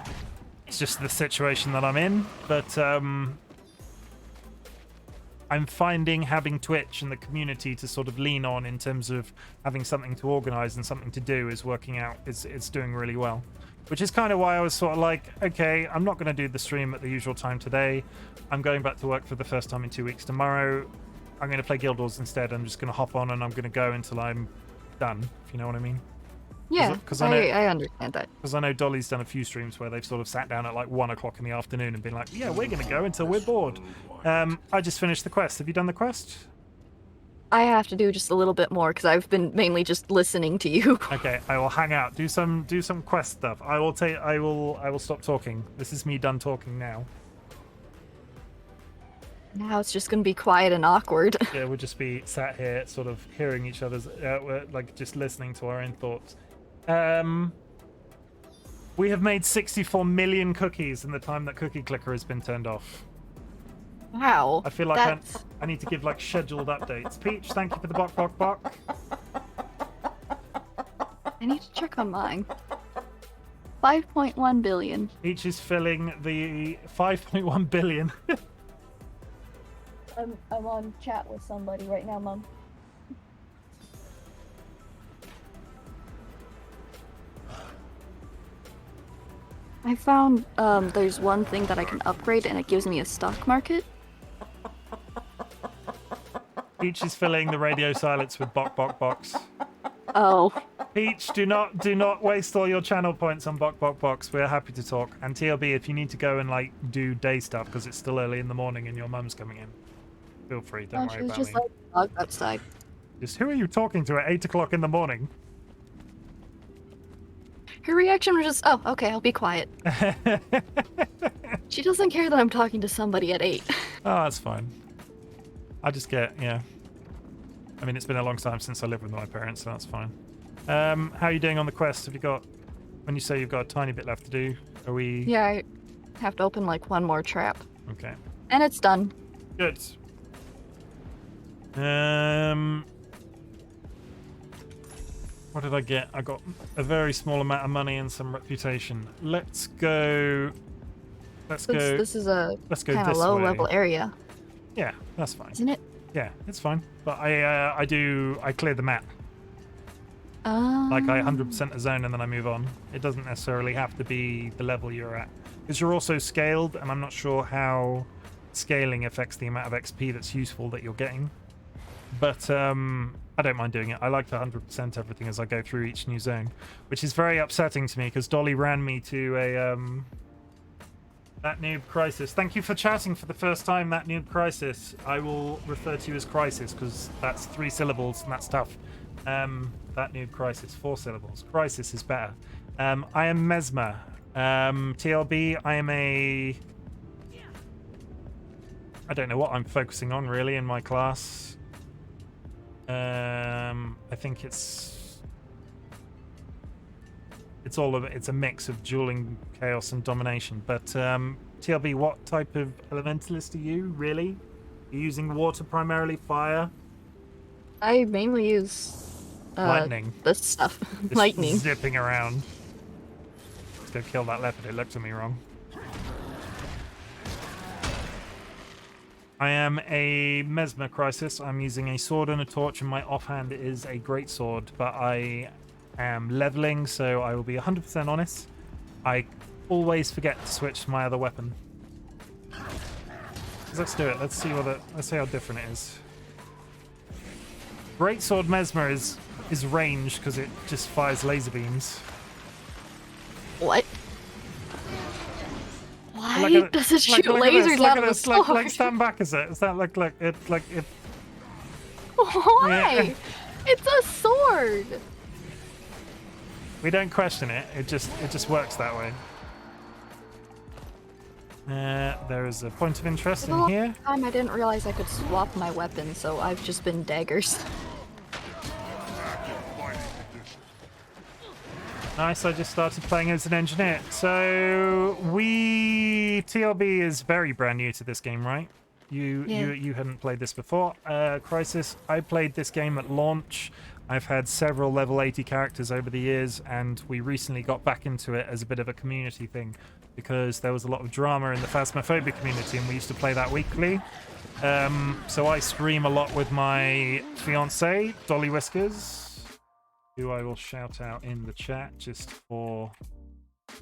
it's just the situation that I'm in. But I'm finding having Twitch and the community to sort of lean on in terms of having something to organize and something to do is working out. It's doing really well. Which is kind of why I was sort of like, okay, I'm not going to do the stream at the usual time today. I'm going back to work for the first time in 2 weeks tomorrow. I'm going to play Guild Wars instead. I'm just going to hop on and I'm going to go until I'm done, if you know what I mean. Yeah, I understand that. Because I know Dolly's done a few streams where they've sort of sat down at like 1 o'clock in the afternoon and been like, yeah, we're going to go until we're bored. I just finished the quest. Have you done the quest? I have to do just a little bit more because I've been mainly just listening to you. Okay, I will hang out. Do some quest stuff. I will stop talking. This is me done talking now. Now it's just gonna be quiet and awkward. Yeah, we'll just be sat here, sort of hearing each other's, like just listening to our own thoughts. We have made 64 million cookies in the time that Cookie Clicker has been turned off. Wow. I feel like I need to give like scheduled updates. Peach, thank you for the bok. I need to check on mine. 5.1 billion. Peach is filling the 5.1 billion. I'm on chat with somebody right now, Mom. I found there's one thing that I can upgrade and it gives me a stock market. Peach is filling the radio silence with box. Oh. Peach, do not waste all your channel points on box. We're happy to talk. And TLB, if you need to go and like do day stuff because it's still early in the morning and your mum's coming in, feel free. Don't worry about just me. like dog outside. Just who are you talking to at 8 o'clock in the morning? Her reaction was just, oh, okay, I'll be quiet. She doesn't care that I'm talking to somebody at 8. Oh, that's fine. I just get, yeah. I mean, it's been a long time since I lived with my parents, so that's fine. How are you doing on the quest? Have you got, when you say you've got a tiny bit left to do, are we... Yeah, I have to open like one more trap. Okay. And it's done. Good. What did I get? I got a very small amount of money and some reputation. Let's go. This is a kind of low level area. Yeah, that's fine. Isn't it? Yeah, it's fine. But I clear the map. Oh. Like I 100% a zone and then I move on. It doesn't necessarily have to be the level you're at. Because you're also scaled, and I'm not sure how scaling affects the amount of XP that's useful that you're getting. But I don't mind doing it. I like to 100% everything as I go through each new zone, which is very upsetting to me because Dolly ran me to a that noob crisis. Thank you for chatting for the first time, that noob crisis. I will refer to you as crisis because that's 3 syllables and that's tough. That noob crisis, 4 syllables. Crisis is better. I am Mesmer. TLB, I am a... I don't know what I'm focusing on really in my class. I think it's all of it. It's a mix of dueling, chaos, and domination. But TLB, what type of elementalist are you really? Are you using water primarily, fire? I mainly use lightning. This stuff. Just lightning. Zipping around. Let's go kill that leopard. It looked at me wrong. I am a Mesmer Crisis. I'm using a sword and a torch, and my offhand is a great sword, but I am leveling, so I will be 100% honest. I always forget to switch to my other weapon. Let's do it. Let's see how different it is. Great sword Mesmer is ranged because it just fires laser beams. What? Why does it shoot lasers out of the sword? Like stand back as it. Does that look like it? Like it? Why? Yeah. It's a sword. We don't question it. It just works that way. There is a point of interest in here. I didn't realize I could swap my weapon, so I've just been daggers. Nice, I just started playing as an engineer. So TLB is very brand new to this game, right? You hadn't played this before. Crisis, I played this game at launch. I've had several level 80 characters over the years, and we recently got back into it as a bit of a community thing because there was a lot of drama in the Phasmophobia community, and we used to play that weekly. So I stream a lot with my fiancée, DollyWhiskers, who I will shout out in the chat just for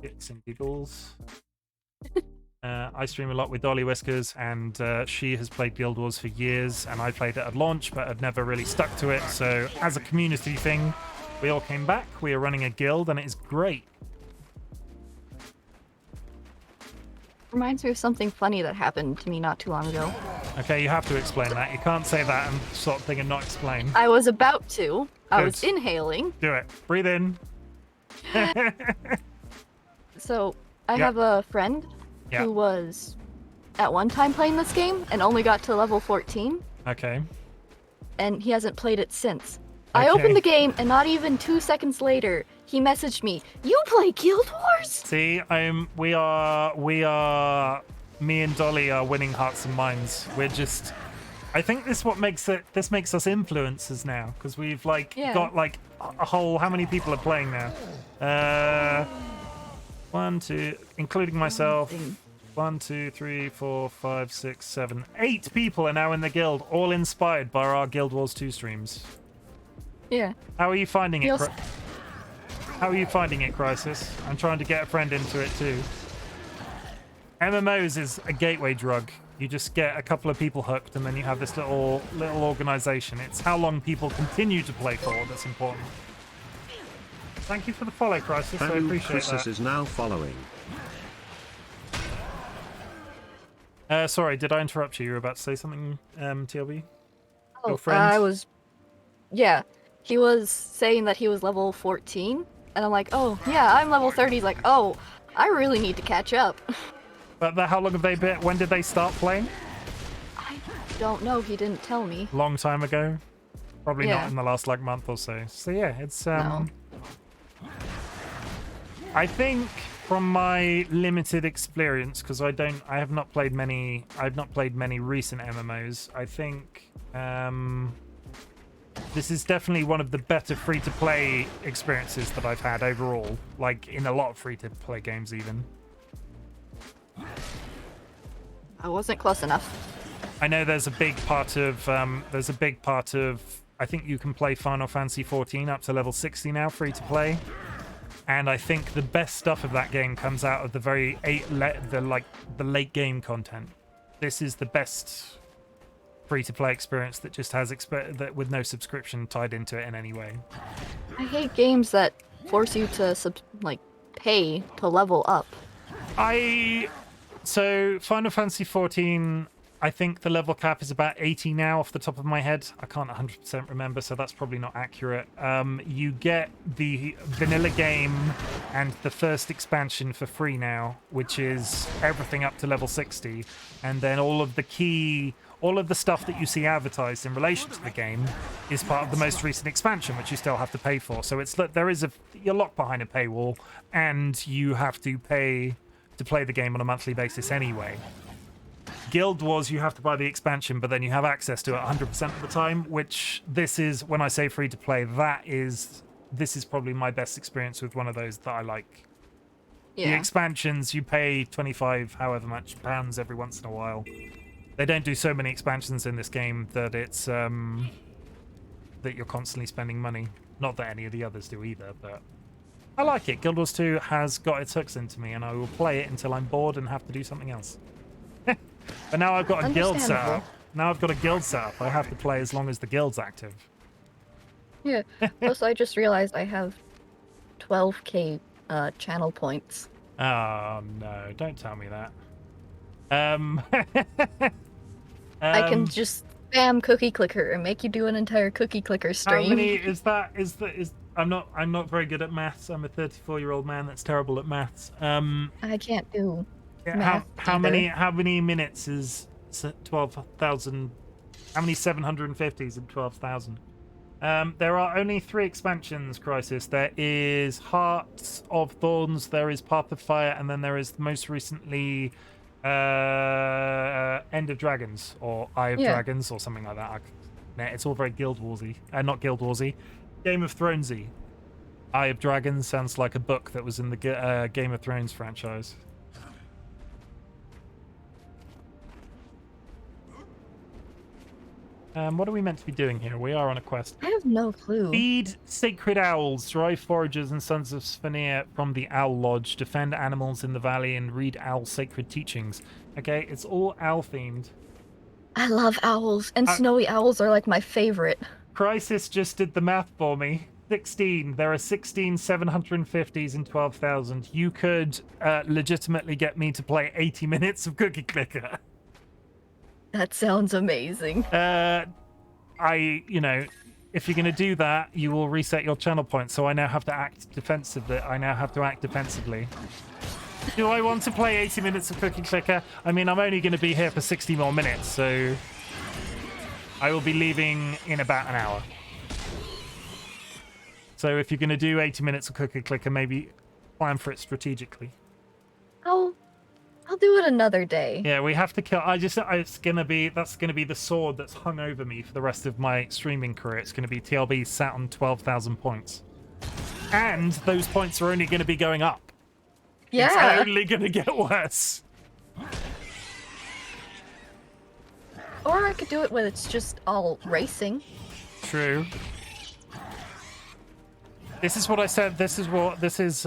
kicks and giggles. I stream a lot with DollyWhiskers, and she has played Guild Wars for years, and I played it at launch, but had never really stuck to it. So as a community thing, we all came back. We are running a guild, and it is great. Reminds me of something funny that happened to me not too long ago. Okay, you have to explain that. You can't say that and sort of thing and not explain. I was about to. I Good. was inhaling. Do it. Breathe in. So I have a friend who was at one time playing this game and only got to level 14. Okay. And he hasn't played it since. I opened the game, and not even 2 seconds later, he messaged me, "You play Guild Wars?" See, me and Dolly are winning hearts and minds. We're just, I think this makes us influencers now, because we've got like a whole, how many people are playing now? 1, 2, including myself. 1, 2, 3, 4, 5, 6, 7, 8 people are now in the guild, all inspired by our Guild Wars 2 streams. Yeah. How are you finding it? How are you finding it, Crisis? I'm trying to get a friend into it too. MMOs is a gateway drug. You just get a couple of people hooked, and then you have this little organization. It's how long people continue to play for that's important. Thank you for the follow, Crisis. I appreciate Crisis that. is now following. Sorry, did I interrupt you? You were about to say something, TLB? Oh, Your friend? Yeah. He was saying that he was level 14, and I'm like, oh, yeah, I'm level 30. He's like, oh, I really need to catch up. But how long have they been? When did they start playing? I don't know. He didn't tell me. Long time ago? Probably not in the last, month or so. So, yeah, it's, No. I think from my limited experience, because I have not played many recent MMOs, I think, this is definitely one of the better free-to-play experiences that I've had overall, in a lot of free-to-play games even. I wasn't close enough. I know there's a big part of, I think you can play Final Fantasy 14 up to level 60 now, free-to-play. And I think the best stuff of that game comes out of the the late game content. This is the best free-to-play experience that just has that with no subscription tied into it in any way. I hate games that force you to pay to level up. So Final Fantasy 14, I think the level cap is about 80 now off the top of my head. I can't 100% remember, so that's probably not accurate. You get the vanilla game and the first expansion for free now, which is everything up to level 60. And then all of the stuff that you see advertised in relation to the game is part of the most recent expansion, which you still have to pay for. So you're locked behind a paywall, and you have to pay to play the game on a monthly basis anyway. Guild Wars, you have to buy the expansion, but then you have access to it 100% of the time, which this is, when I say free to play, this is probably my best experience with one of those that I like. Yeah. The expansions, you pay 25, however much, pounds every once in a while. They don't do so many expansions in this game that it's, that you're constantly spending money. Not that any of the others do either, but I like it. Guild Wars 2 has got its hooks into me, and I will play it until I'm bored and have to do something else. But now I've got a guild set up. I have to play as long as the guild's active. Yeah. Plus, I just realized I have 12k channel points. Oh no! Don't tell me that. I can just spam cookie clicker and make you do an entire cookie clicker stream. How many is that? I'm not very good at maths. I'm a 34-year-old man that's terrible at maths. I can't do. Yeah, how many minutes is 12,000? How many 750s in 12,000? There are only 3 expansions, Crisis. There is Hearts of Thorns, there is Path of Fire, and then there is most recently End of Dragons, or Eye of Dragons, or something like that. It's all very Guild Warsy. Not Guild Warsy. Game of Thronesy. Eye of Dragons sounds like a book that was in the Game of Thrones franchise. What are we meant to be doing here? We are on a quest. I have no clue. Feed sacred owls, drive foragers and sons of Sphenir from the Owl Lodge, defend animals in the valley, and read owl sacred teachings. Okay, it's all owl themed. I love owls, and snowy owls are like my favorite. Crisis just did the math for me. 16. There are 16 750s in 12,000. You could legitimately get me to play 80 minutes of Cookie Clicker. That sounds amazing. If you're going to do that, you will reset your channel points, so I now have to act defensively. Do I want to play 80 minutes of Cookie Clicker? I mean, I'm only going to be here for 60 more minutes, so I will be leaving in about an hour. So if you're going to do 80 minutes of Cooker Clicker, maybe plan for it strategically. I'll do it another day. Yeah, we have to kill. That's gonna be the sword that's hung over me for the rest of my streaming career. It's gonna be TLB sat on 12,000 points, and those points are only gonna be going up. Yeah. It's only gonna get worse. Or I could do it when it's just all racing. True. This is what I said. This is words. This was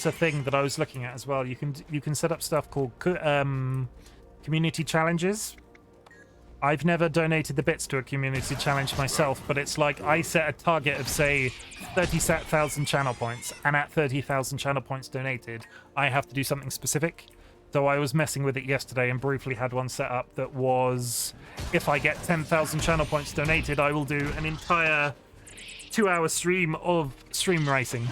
a thing that I was looking at as well. You can set up stuff called community challenges. I've never donated the bits to a community challenge myself, but it's like I set a target of, say, 30,000 channel points, and at 30,000 channel points donated, I have to do something specific. So I was messing with it yesterday and briefly had one set up that was, if I get 10,000 channel points donated, I will do an entire 2-hour stream of stream racing.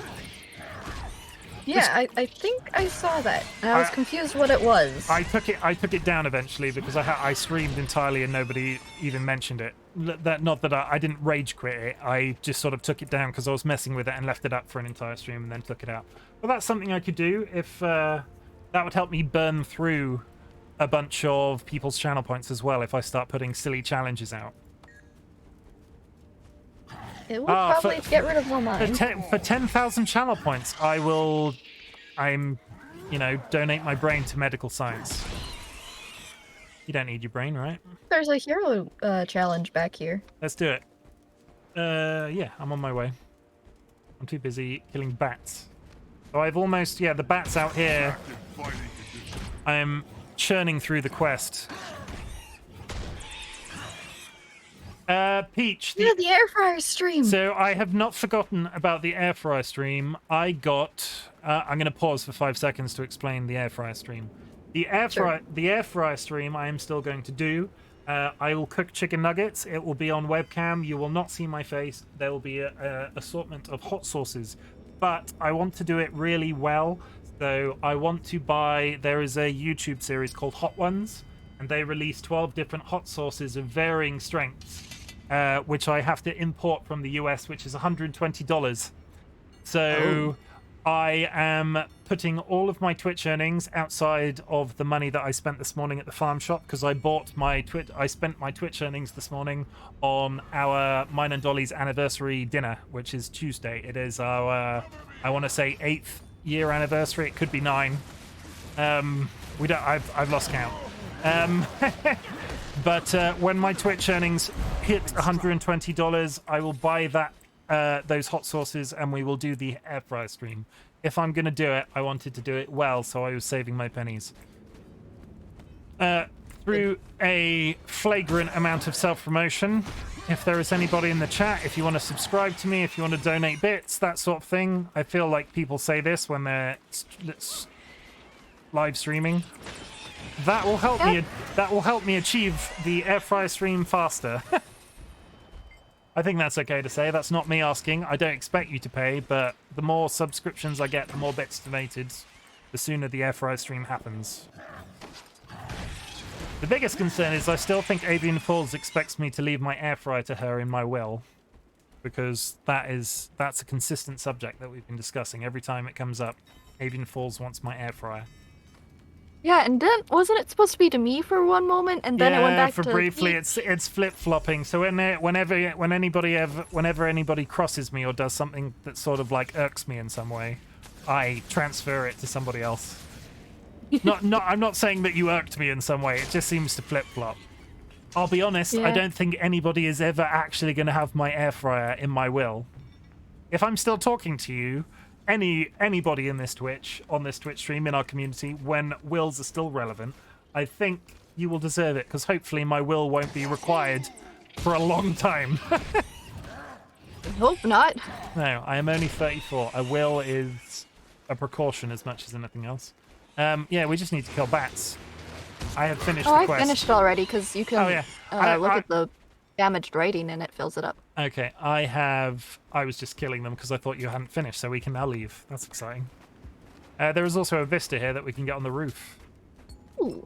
Yeah, I think I saw that, and I was confused what it was. I took it down eventually because I streamed entirely and nobody even mentioned it. Not that I didn't rage quit it. I just sort of took it down because I was messing with it and left it up for an entire stream and then took it out. But that's something I could do if that would help me burn through a bunch of people's channel points as well if I start putting silly challenges out. It will probably get rid of all mine. For 10,000 channel points, donate my brain to medical science. You don't need your brain, right? There's a hero challenge back here. Let's do it. Yeah, I'm on my way. I'm too busy killing bats. So I've almost, the bats out here. I'm churning through the quest. Peach. The air fryer stream. So I have not forgotten about the air fryer stream. I got. I'm going to pause for 5 seconds to explain the air fryer stream. The air fryer stream I am still going to do. I will cook chicken nuggets. It will be on webcam. You will not see my face. There will be an assortment of hot sauces, but I want to do it really well. So I want to buy. There is a YouTube series called Hot Ones, and they release 12 different hot sauces of varying strengths. Which I have to import from the US, which is $120. So I am putting all of my Twitch earnings outside of the money that I spent this morning at the farm shop, because I spent my Twitch earnings this morning on our mine and Dolly's anniversary dinner, which is Tuesday. It is our, I want to say 8th year anniversary. It could be 9. I've lost count. But when my Twitch earnings hit $120, I will buy those hot sauces and we will do the air fryer stream. If I'm going to do it, I wanted to do it well, so I was saving my pennies. Through a flagrant amount of self-promotion, if there is anybody in the chat, if you want to subscribe to me, if you want to donate bits, that sort of thing. I feel like people say this when they're live streaming. That will help me. That will help me achieve the air fryer stream faster. I think that's okay to say. That's not me asking. I don't expect you to pay, but the more subscriptions I get, the more bits donated, the sooner the air fryer stream happens. The biggest concern is I still think Avian Falls expects me to leave my air fryer to her in my will, because that's a consistent subject that we've been discussing. Every time it comes up, Avian Falls wants my air fryer. Yeah, and then wasn't it supposed to be to me for one moment, and then it went back to briefly. It's flip flopping. So whenever anybody crosses me or does something that sort of like irks me in some way, I transfer it to somebody else. I'm not saying that you irked me in some way. It just seems to flip flop. I'll be honest. I don't think anybody is ever actually going to have my air fryer in my will. If I'm still talking to you. Anybody on this Twitch stream in our community, when wills are still relevant, I think you will deserve it, because hopefully my will won't be required for a long time. I hope not. No, I am only 34. A will is a precaution as much as anything else. Yeah, we just need to kill bats. I have finished the quest. I finished already, because you can look at the damaged rating and it fills it up. Okay, I was just killing them because I thought you hadn't finished, so we can now leave. That's exciting. There is also a vista here that we can get on the roof. Ooh.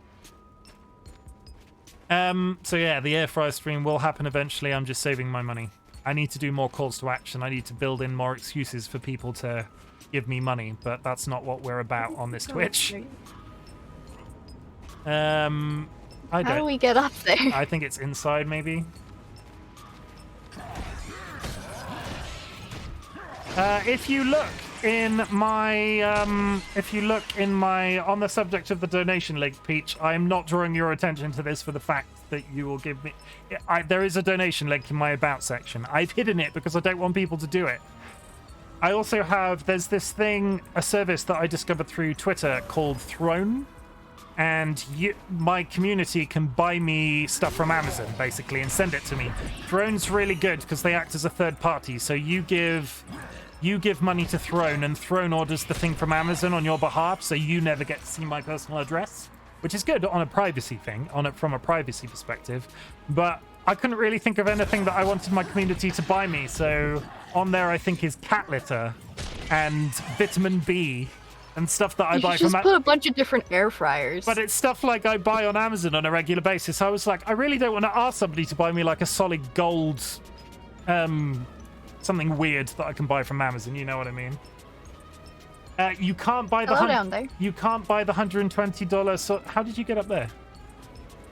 So yeah, the air fryer stream will happen eventually. I'm just saving my money. I need to do more calls to action. I need to build in more excuses for people to give me money, but that's not what we're about on this Twitch. How do we get up there? I think it's inside, maybe. If you look in my, on the subject of the donation link, Peach, I am not drawing your attention to this for the fact that you will give me. There is a donation link in my about section. I've hidden it because I don't want people to do it. I also have, there's this thing, a service that I discovered through Twitter called Throne. And my community can buy me stuff from Amazon, basically, and send it to me. Throne's really good because they act as a third party. So you give money to Throne, and Throne orders the thing from Amazon on your behalf, so you never get to see my personal address, which is good on a privacy thing, from a privacy perspective. But I couldn't really think of anything that I wanted my community to buy me. So on there, I think, is cat litter and vitamin B. And stuff that I buy from... just put a bunch of different air fryers. But it's stuff like I buy on Amazon on a regular basis. I was like, I really don't want to ask somebody to buy me like a solid gold... something weird that I can buy from Amazon, you know what I mean? You can't buy the... down there. You can't buy the $120... So how did you get up there?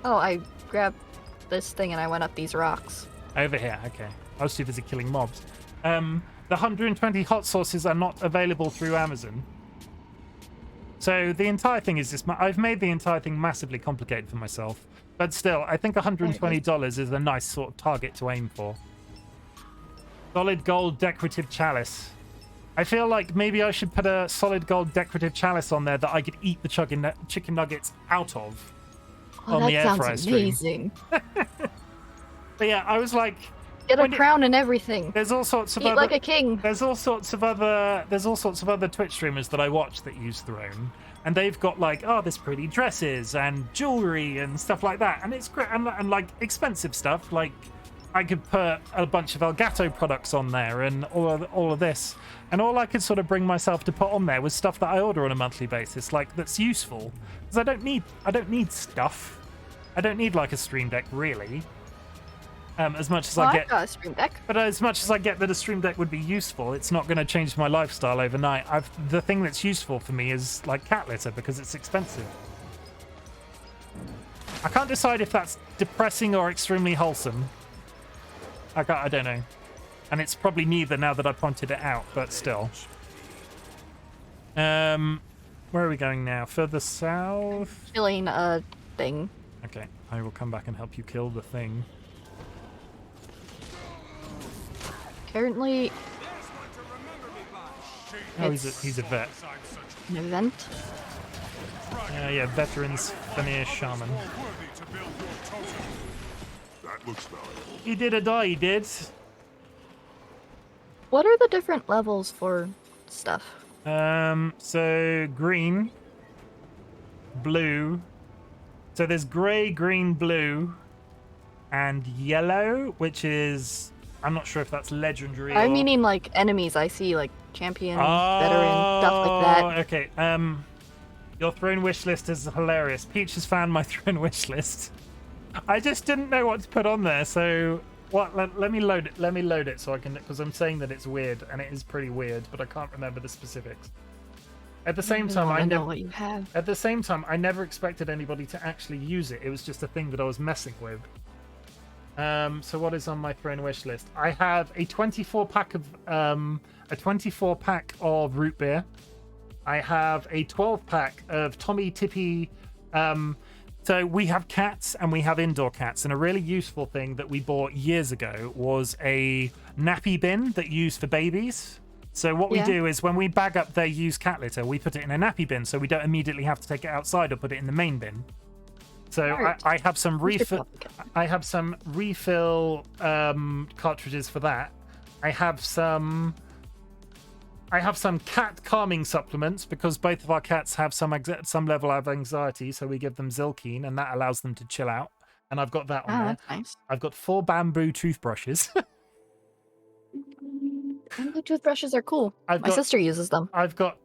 Oh, I grabbed this thing and I went up these rocks. Over here, okay. I was too busy killing mobs. The 120 hot sauces are not available through Amazon. So the entire thing is just... I've made the entire thing massively complicated for myself. But still, I think $120 is a nice sort of target to aim for. Solid gold decorative chalice. I feel like maybe I should put a solid gold decorative chalice on there that I could eat the chicken nuggets out of. Oh, on the air fryer sounds amazing. But yeah, I was like... Get a crown and everything. There's all sorts of Eat like a king. There's all sorts of other Twitch streamers that I watch that use Throne, and they've got like, oh, there's pretty dresses and jewelry and stuff like that, and it's great, and like expensive stuff. Like I could put a bunch of Elgato products on there and all of this, and all I could sort of bring myself to put on there was stuff that I order on a monthly basis, like that's useful, because I don't need stuff. I don't need like a Stream Deck really. As much as I get, I've got a Stream Deck. But as much as I get that a Stream Deck would be useful, it's not going to change my lifestyle overnight. The thing that's useful for me is like cat litter because it's expensive. I can't decide if that's depressing or extremely wholesome. I don't know, and it's probably neither now that I pointed it out. But still, where are we going now? Further south. Killing a thing. Okay, I will come back and help you kill the thing. Currently, oh, he's a vet. An event. Yeah, veterans, Veneer Shaman. That looks valuable. He did a die, he did. What are the different levels for stuff? So green, blue. So there's grey, green, blue, and yellow, which is... I'm not sure if that's legendary. I'm meaning like enemies. I see like champion, veteran, stuff like that. Okay. Your Throne wish list is hilarious. Peach has found my Throne wish list. I just didn't know what to put on there, so what? Let me load it. Let me load it so I can, because I'm saying that it's weird, and it is pretty weird, but I can't remember the specifics. At the same time, I know what you have. At the same time, I never expected anybody to actually use it. It was just a thing that I was messing with. So what is on my Throne wish list? I have a 24 pack of root beer. I have a 12 pack of Tommy Tippy. So we have cats and we have indoor cats, and a really useful thing that we bought years ago was a nappy bin that you use for babies. So what we do is when we bag up their used cat litter, we put it in a nappy bin so we don't immediately have to take it outside or put it in the main bin. So I have some refill. I have some refill cartridges for that. I have some cat calming supplements because both of our cats have some level of anxiety, so we give them Zilkeen, and that allows them to chill out. And I've got that on there. That's nice. I've got 4 bamboo toothbrushes. Bamboo toothbrushes are cool. My sister uses them. I've got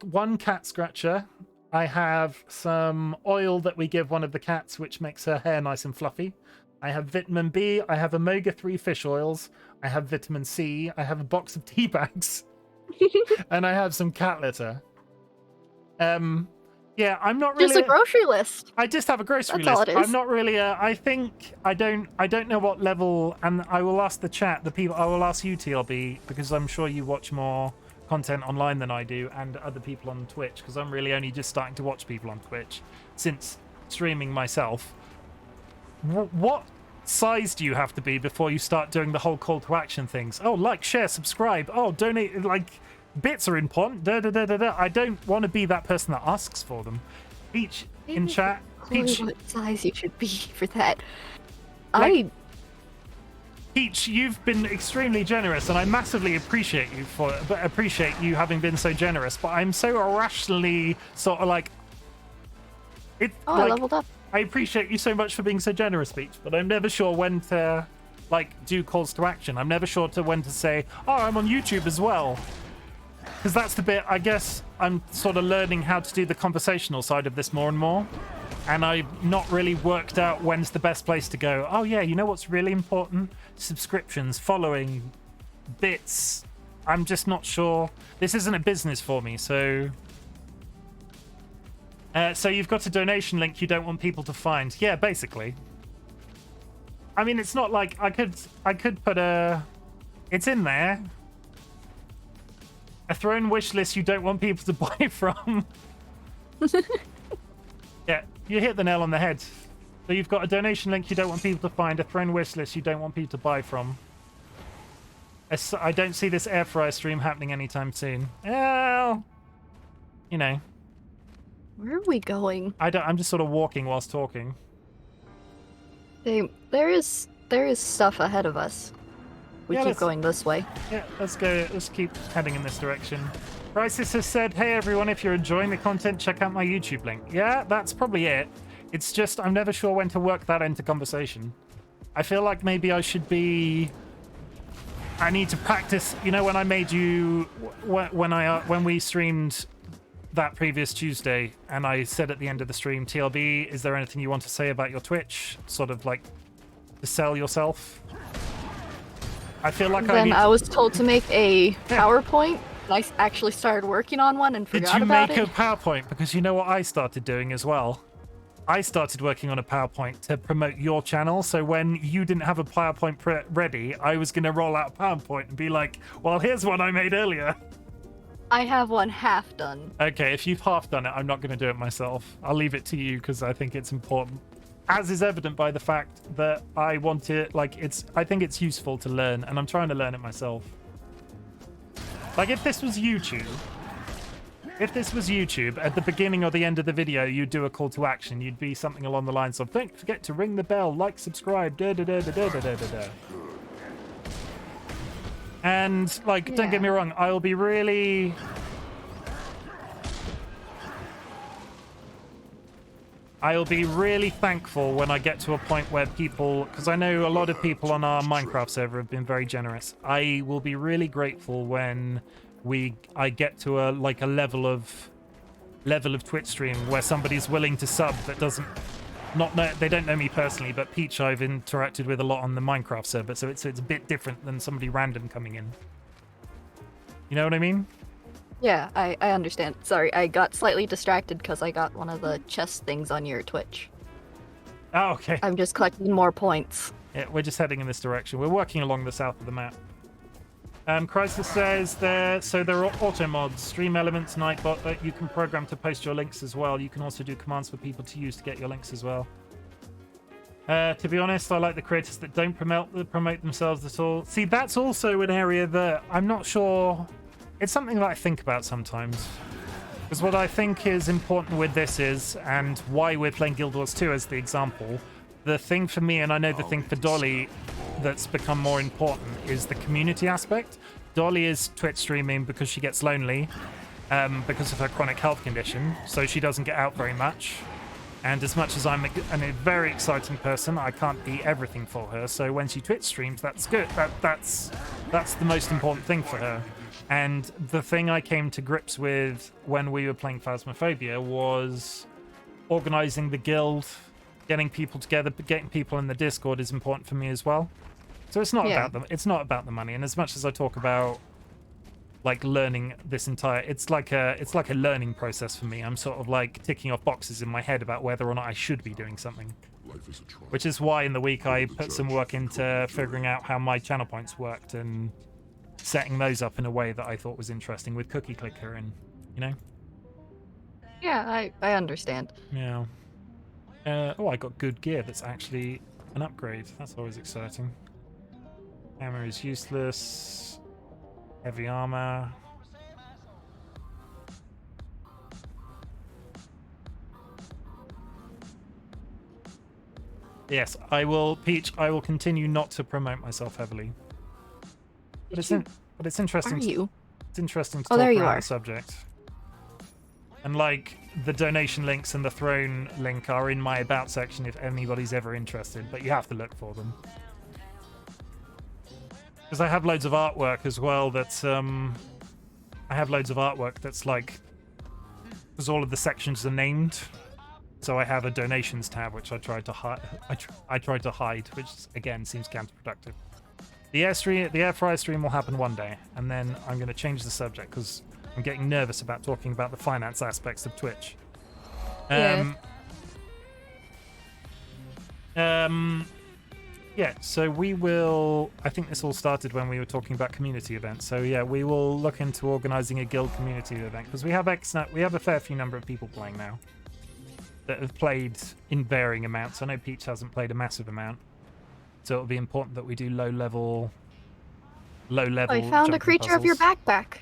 one cat scratcher. I have some oil that we give one of the cats, which makes her hair nice and fluffy. I have vitamin B. I have omega-3 fish oils. I have vitamin C. I have a box of tea bags. And I have some cat litter. Yeah, I'm not really just a grocery list. I just have a grocery That's list. all it is. I'm not really I think I don't know what level, and I will ask the chat, the people. I will ask you, TLB, because I'm sure you watch more content online than I do, and other people on Twitch, because I'm really only just starting to watch people on Twitch since streaming myself. What size do you have to be before you start doing the whole call to action things? Oh, like, share, subscribe. Oh, donate. Like, bits are important. I don't want to be that person that asks for them. Peach in chat. Peach, what size you should be for that. Peach, you've been extremely generous, and I massively appreciate you having been so generous. But I'm so irrationally sort of like. I leveled up. I appreciate you so much for being so generous, Peach, but I'm never sure when to, like, do calls to action. I'm never sure when to say, oh, I'm on YouTube as well. Because that's the bit, I guess, I'm sort of learning how to do the conversational side of this more and more. And I've not really worked out when's the best place to go. Oh, yeah, you know what's really important? Subscriptions, following, bits. I'm just not sure. This isn't a business for me, so... so you've got a donation link you don't want people to find. Yeah, basically. I mean, it's not like I could put a... It's in there. A throne wish list you don't want people to buy from. Yeah, you hit the nail on the head. So you've got a donation link you don't want people to find, a throne wish list you don't want people to buy from. I don't see this air fryer stream happening anytime soon. Well, you know. Where are we going? I'm just sort of walking whilst talking. There is stuff ahead of us. We keep going this way. Yeah, let's go. Let's keep heading in this direction. Crisis has said, hey everyone, if you're enjoying the content, check out my YouTube link. Yeah, that's probably it. It's just I'm never sure when to work that into conversation. I feel like maybe I should be... I need to practice. You know, when I made you... When we streamed that previous Tuesday, and I said at the end of the stream, TLB, is there anything you want to say about your Twitch? Sort of like to sell yourself? I feel like I was told to make a PowerPoint. I actually started working on one and forgot about it. Did you make a PowerPoint? Because you know what I started doing as well? I started working on a PowerPoint to promote your channel, so when you didn't have a PowerPoint ready, I was going to roll out a PowerPoint and be like, well, here's one I made earlier. I have one half done. Okay, if you've half done it, I'm not going to do it myself. I'll leave it to you because I think it's important. As is evident by the fact that I want it, like, I think it's useful to learn, and I'm trying to learn it myself. Like, if this was YouTube, at the beginning or the end of the video, you'd do a call to action. You'd be something along the lines of, don't forget to ring the bell, like, subscribe, da-da-da-da-da-da-da-da. And, like, don't get me wrong, I'll be really... thankful when I get to a point where people, because I know a lot of people on our Minecraft server have been very generous. I will be really grateful when I get to a level of Twitch stream where somebody's willing to sub that they don't know me personally, but Peach I've interacted with a lot on the Minecraft server, so it's a bit different than somebody random coming in. You know what I mean? Yeah, I understand. Sorry, I got slightly distracted because I got one of the chest things on your Twitch. Oh, okay. I'm just collecting more points. Yeah, we're just heading in this direction. We're working along the south of the map. Crisis says there are auto mods, stream elements, Nightbot that you can program to post your links as well. You can also do commands for people to use to get your links as well. To be honest, I like the creators that don't promote themselves at all. See, that's also an area that I'm not sure... It's something that I think about sometimes. Because what I think is important with this is, and why we're playing Guild Wars 2 as the example, the thing for me, and I know the thing for Dolly that's become more important, is the community aspect. Dolly is Twitch streaming because she gets lonely, because of her chronic health condition, so she doesn't get out very much. And as much as I'm a very exciting person, I can't be everything for her. So when she Twitch streams, that's good. That's the most important thing for her. And the thing I came to grips with when we were playing Phasmophobia was organizing the guild getting people together, but getting people in the Discord is important for me as well. So it's not about them. It's not about the money. And as much as I talk about like learning this entire, it's like a learning process for me. I'm sort of like ticking off boxes in my head about whether or not I should be doing something. Which is why in the week I put some work into figuring out how my channel points worked and setting those up in a way that I thought was interesting with Cookie Clicker and, you know? Yeah, I understand. Yeah. Oh, I got good gear that's actually an upgrade. That's always exciting. Hammer is useless. Heavy armor. Yes, I will, Peach, I will continue not to promote myself heavily. But it's interesting. Are you? It's interesting to Oh, talk there you around are. the subject. And like the donation links and the throne link are in my about section if anybody's ever interested, but you have to look for them. Because I have loads of artwork as well that's like, because all of the sections are named. So I have a donations tab which I tried to hide. I tried to hide, which again seems counterproductive. The air fryer stream will happen one day, and then I'm going to change the subject because I'm getting nervous about talking about the finance aspects of Twitch. Yeah, so we will... I think this all started when we were talking about community events. So yeah, we will look into organising a guild community event because we have a fair few number of people playing now that have played in varying amounts. I know Peach hasn't played a massive amount, so it'll be important that we do low level. I found a creature of your backpack.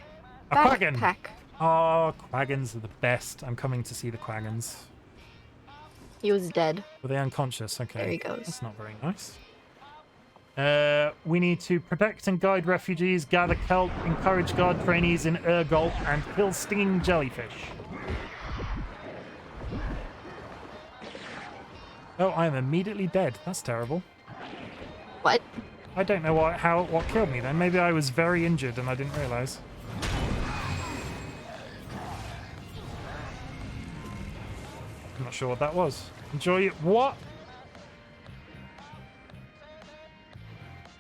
A quaggan. Oh, quaggans are the best. I'm coming to see the quaggans. He was dead. Were they unconscious? Okay. There he goes. That's not very nice. We need to protect and guide refugees, gather kelp, encourage guard trainees in Urgol, and kill stinging jellyfish. Oh, I am immediately dead. That's terrible. What? I don't know what killed me then. Maybe I was very injured and I didn't realise. I'm not sure what that was. Enjoy it. What?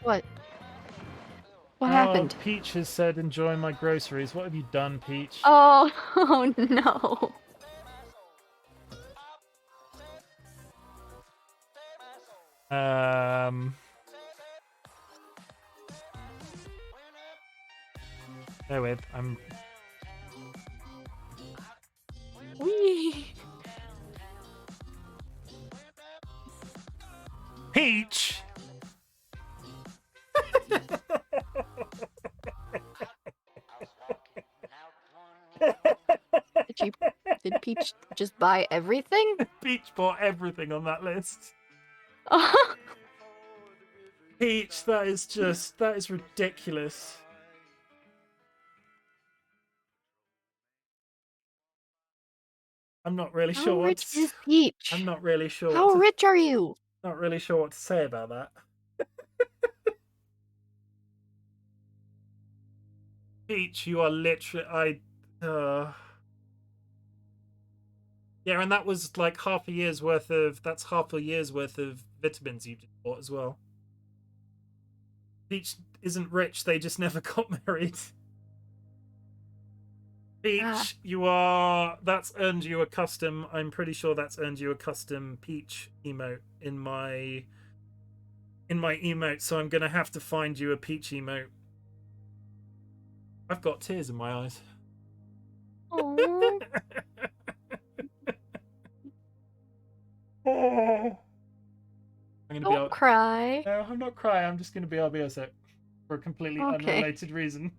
What? What happened? Peach has said, enjoy my groceries. What have you done, Peach? Oh, oh no. Bear with, I'm... Whee! Peach! Did Peach just buy everything? Peach bought everything on that list. Peach, that is ridiculous. I'm not really sure How what rich is Peach? I'm not really sure. How rich are you? Not really sure what to say about that. Peach, you are literally yeah, and that was like half a year's worth of vitamins you just bought as well. Peach isn't rich, they just never got married. Peach, that's earned you a custom, I'm pretty sure that's earned you a custom Peach emote in my emote, so I'm gonna have to find you a Peach emote. I've got tears in my eyes. Aww. Don't cry. No, I'm not crying, I'm just gonna be LBSec for a completely unrelated reason.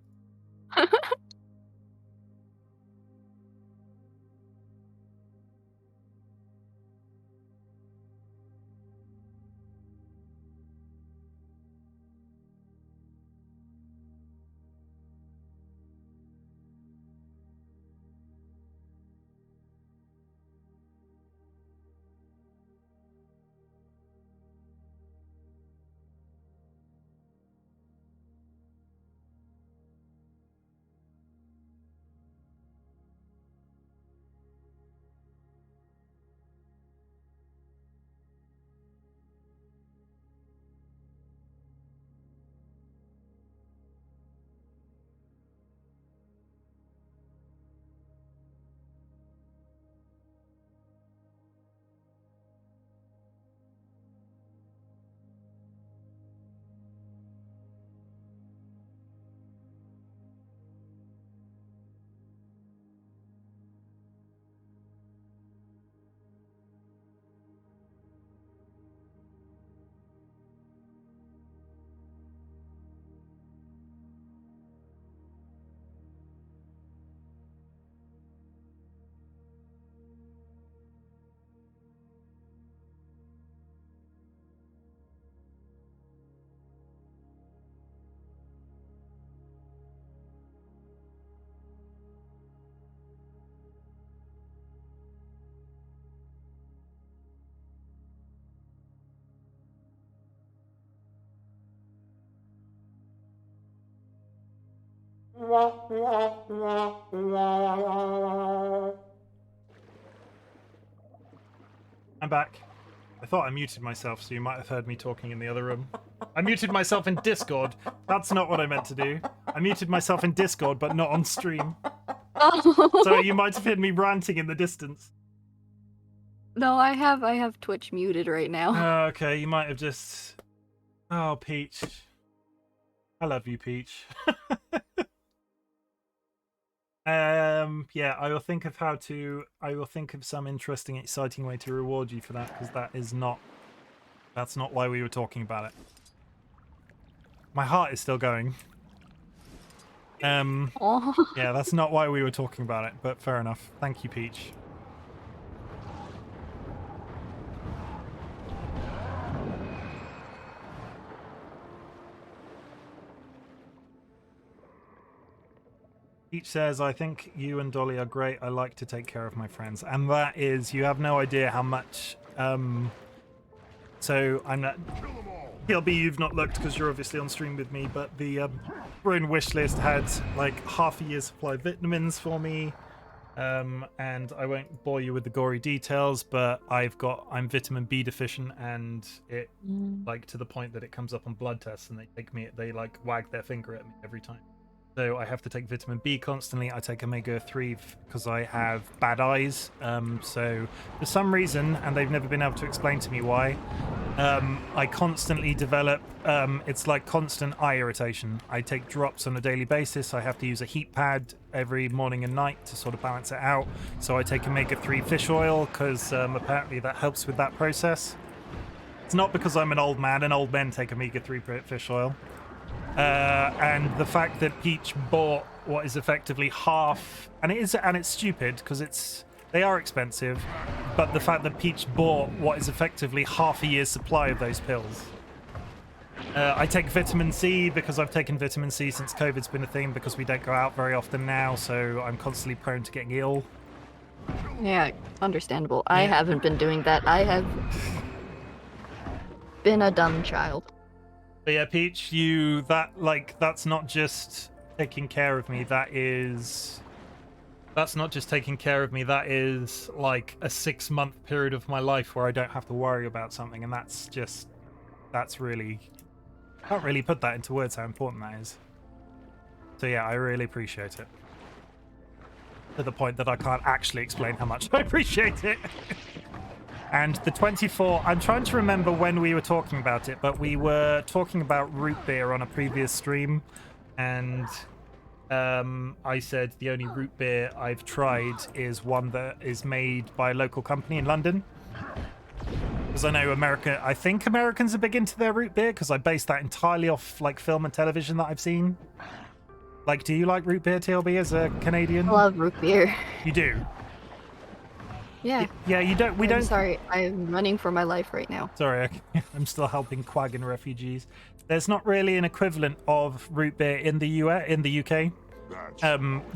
I'm back. I thought I muted myself, so you might have heard me talking in the other room. I muted myself in Discord. That's not what I meant to do. I muted myself in Discord, but not on stream. Oh. So you might have heard me ranting in the distance. No, I have Twitch muted right now. Okay, you might have just... Oh, Peach. I love you, Peach. Yeah, I will think of some interesting, exciting way to reward you for that, because that's not why we were talking about it. My heart is still going. Oh. Yeah, that's not why we were talking about it, but fair enough. Thank you, Peach. Peach says, I think you and Dolly are great. I like to take care of my friends. And that is, you have no idea how much, so I'm not, PLB, you've not looked because you're obviously on stream with me, but the Bruin wish list had like half a year's supply of vitamins for me. And I won't bore you with the gory details, but I'm vitamin B deficient, and it like to the point that it comes up on blood tests, and they like wag their finger at me every time. So I have to take vitamin B constantly. I take omega-3 because I have bad eyes. So for some reason, and they've never been able to explain to me why, I constantly develop, it's like constant eye irritation. I take drops on a daily basis. I have to use a heat pad every morning and night to sort of balance it out. So I take omega-3 fish oil because apparently that helps with that process. It's not because I'm an old man, and old men take omega-3 fish oil. And the fact that Peach bought what is effectively half, and it's stupid because they are expensive, but the fact that Peach bought what is effectively half a year's supply of those pills. I take vitamin C because I've taken vitamin C since COVID's been a thing, because we don't go out very often now, so I'm constantly prone to getting ill. Yeah, understandable. I haven't been doing that. I have been a dumb child. But yeah, Peach, that's not just taking care of me, that's not just taking care of me, that is like a 6-month period of my life where I don't have to worry about something, and that's really, I can't really put that into words how important that is. So yeah, I really appreciate it. To the point that I can't actually explain how much I appreciate it. And the 24, I'm trying to remember when we were talking about it, but we were talking about root beer on a previous stream, and I said the only root beer I've tried is one that is made by a local company in London. Because I know I think Americans are big into their root beer, because I base that entirely off like film and television that I've seen. Like, do you like root beer, TLB, as a Canadian? I love root beer. You do? Yeah. Yeah, you don't. We don't. Sorry, I'm running for my life right now. Sorry, I'm still helping Quaggan refugees. There's not really an equivalent of root beer in the UK.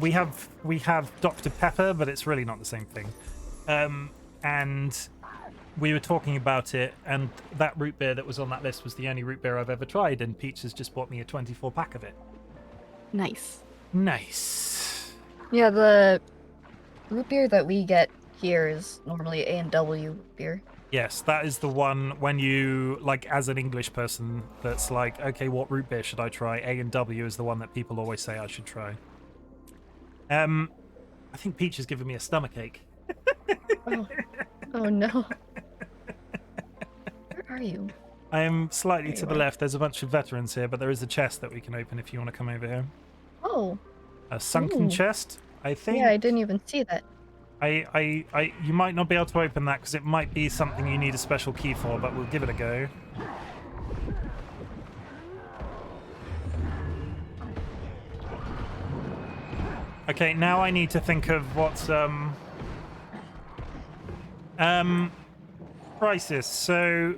We have Dr. Pepper, but it's really not the same thing. And we were talking about it, and that root beer that was on that list was the only root beer I've ever tried, and Peach has just bought me a 24-pack of it. Nice. Nice. Yeah, the root beer that we get here is normally A&W beer. Yes, that is the one when you, like, as an English person, that's like, okay, what root beer should I try? A&W is the one that people always say I should try. I think Peach has given me a stomachache. Oh no. Where are you? I am slightly to the left. There's a bunch of veterans here, but there is a chest that we can open if you want to come over here. Oh. A sunken chest, I think. Yeah, I didn't even see that. You might not be able to open that because it might be something you need a special key for, but we'll give it a go. Okay, now I need to think of what's crisis. So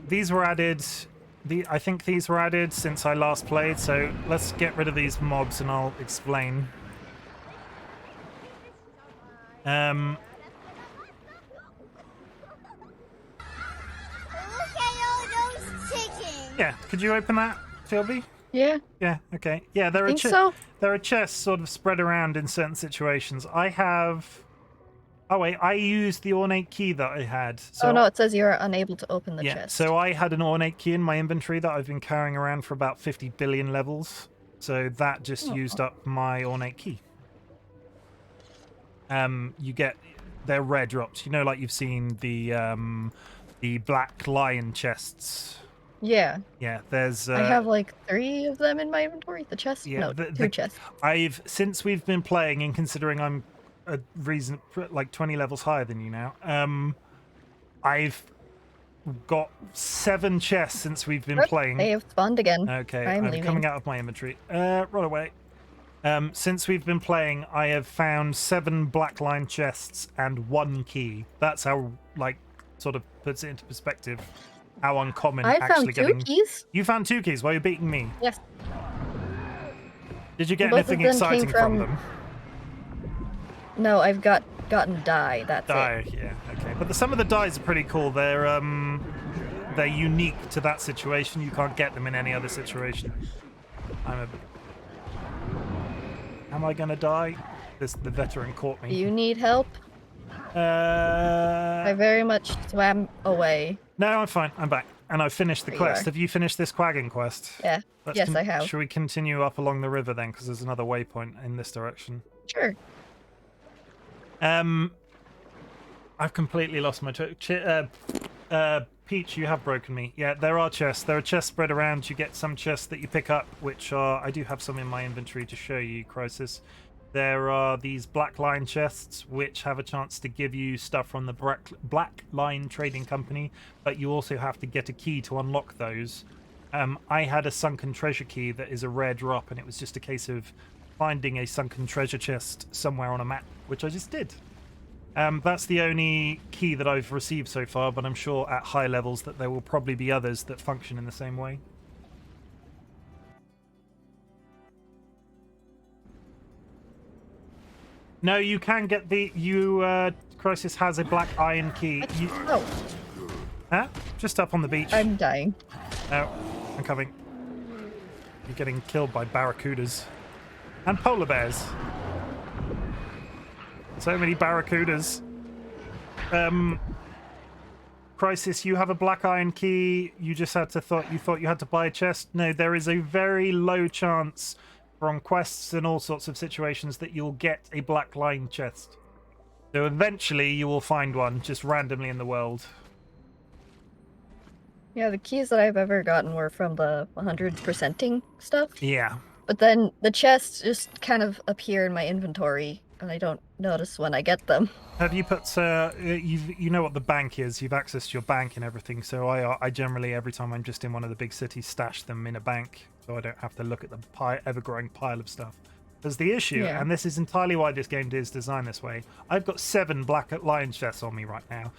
these were added. I think these were added since I last played. So let's get rid of these mobs and I'll explain. Look at all those chickens. Yeah, could you open that, Philby? Yeah. Yeah, okay. Yeah, there Think so? There are chests sort of spread around in certain situations. I have... Oh, wait, I used the ornate key that I had. So... Oh, no, it says you're unable to open the chest. So I had an ornate key in my inventory that I've been carrying around for about 50 billion levels. So that just used up my ornate key. You get... They're rare drops. You know, like you've seen the black lion chests. Yeah. Yeah, there's... I have like 3 of them in my inventory. The chest? Yeah, no, 2 chests. Since we've been playing, and considering I'm a reason like 20 levels higher than you now, I've got 7 chests since we've been playing. They have spawned again. Okay, I'm I'm leaving. coming out of my inventory. Right away. Since we've been playing, I have found 7 black line chests and 1 key. That's how, like, sort of puts it into perspective. How uncommon I actually found 2 getting... keys. You found 2 keys while you're beating me? Yes. Did you get Both of anything them exciting came from them? No, I've gotten dye. That's Dye, it. yeah, okay. But some of the dyes are pretty cool. They're unique to that situation. You can't get them in any other situation. Am I gonna die? The veteran caught me. Do you need help? I very much swam away. No, I'm fine. I'm back. And I've finished the There you quest. are. Have you finished this quagging quest? Yeah. Yes, I have. Should we continue up along the river then? Because there's another waypoint in this direction. Sure. I've completely lost my... Peach, you have broken me. Yeah, there are chests. There are chests spread around. You get some chests that you pick up, which are... I do have some in my inventory to show you, Crisis. There are these black line chests, which have a chance to give you stuff from the Black Line Trading Company, but you also have to get a key to unlock those. I had a sunken treasure key that is a rare drop, and it was just a case of finding a sunken treasure chest somewhere on a map, which I just did. That's the only key that I've received so far, but I'm sure at high levels that there will probably be others that function in the same way. No, you can get the... Crisis has a black iron key. Oh. Huh? Just up on the beach. I'm dying. No, I'm coming. You're getting killed by barracudas. And polar bears. So many barracudas. Crisis, you have a black iron key. You just had to you thought you had to buy a chest. No, there is a very low chance from quests and all sorts of situations that you'll get a black line chest. So eventually you will find one just randomly in the world. Yeah, the keys that I've ever gotten were from the 100%ing stuff. Yeah. But then the chests just kind of appear in my inventory, and I don't notice when I get them. Have you put, you know what the bank is, you've accessed your bank and everything, so I generally, every time I'm just in one of the big cities, stash them in a bank, so I don't have to look at the ever-growing pile of stuff. There's the issue, and this is entirely why this game is designed this way. I've got 7 black lion chests on me right now.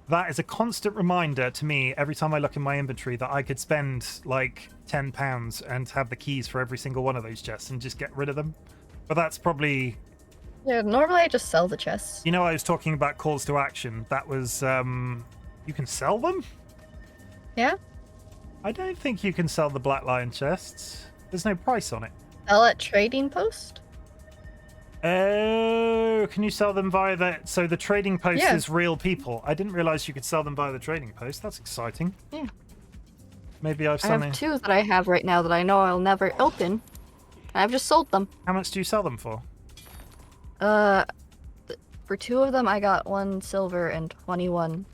That is a constant reminder to me every time I look in my inventory that I could spend like £10 and have the keys for every single one of those chests and just get rid of them. But that's probably... Yeah, normally I just sell the chests. You know, I was talking about calls to action. That was, you can sell them? Yeah? I don't think you can sell the Black Lion chests. There's no price on it. Sell at Trading Post? Oh, can you sell them via the... So the Trading Post is real people. I didn't realize you could sell them via the Trading Post. That's exciting. Yeah. Maybe I've I have 2 that I have right now that I know I'll never open. I've just sold them. How much do you sell them for? For 2 of them, I got 1 silver and 21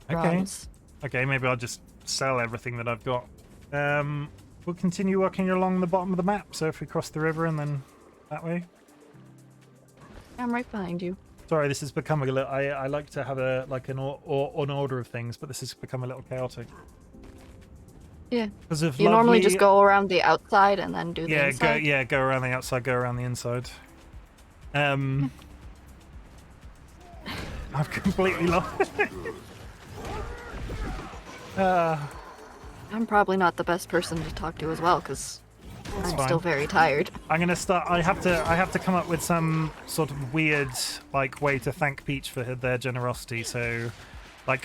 bronze. Okay, maybe I'll just sell everything that I've got. We'll continue working along the bottom of the map. So if we cross the river and then that way. I'm right behind you. Sorry, this has become a little... I like to have an order of things, but this has become a little chaotic. Yeah. Because of you normally just go around the outside and then do the inside? Go around the outside, go around the inside. I've completely lost it. I'm probably not the best person to talk to as well, because I'm still very tired. I'm gonna start. I have to come up with some sort of weird way to thank Peach for their generosity. So,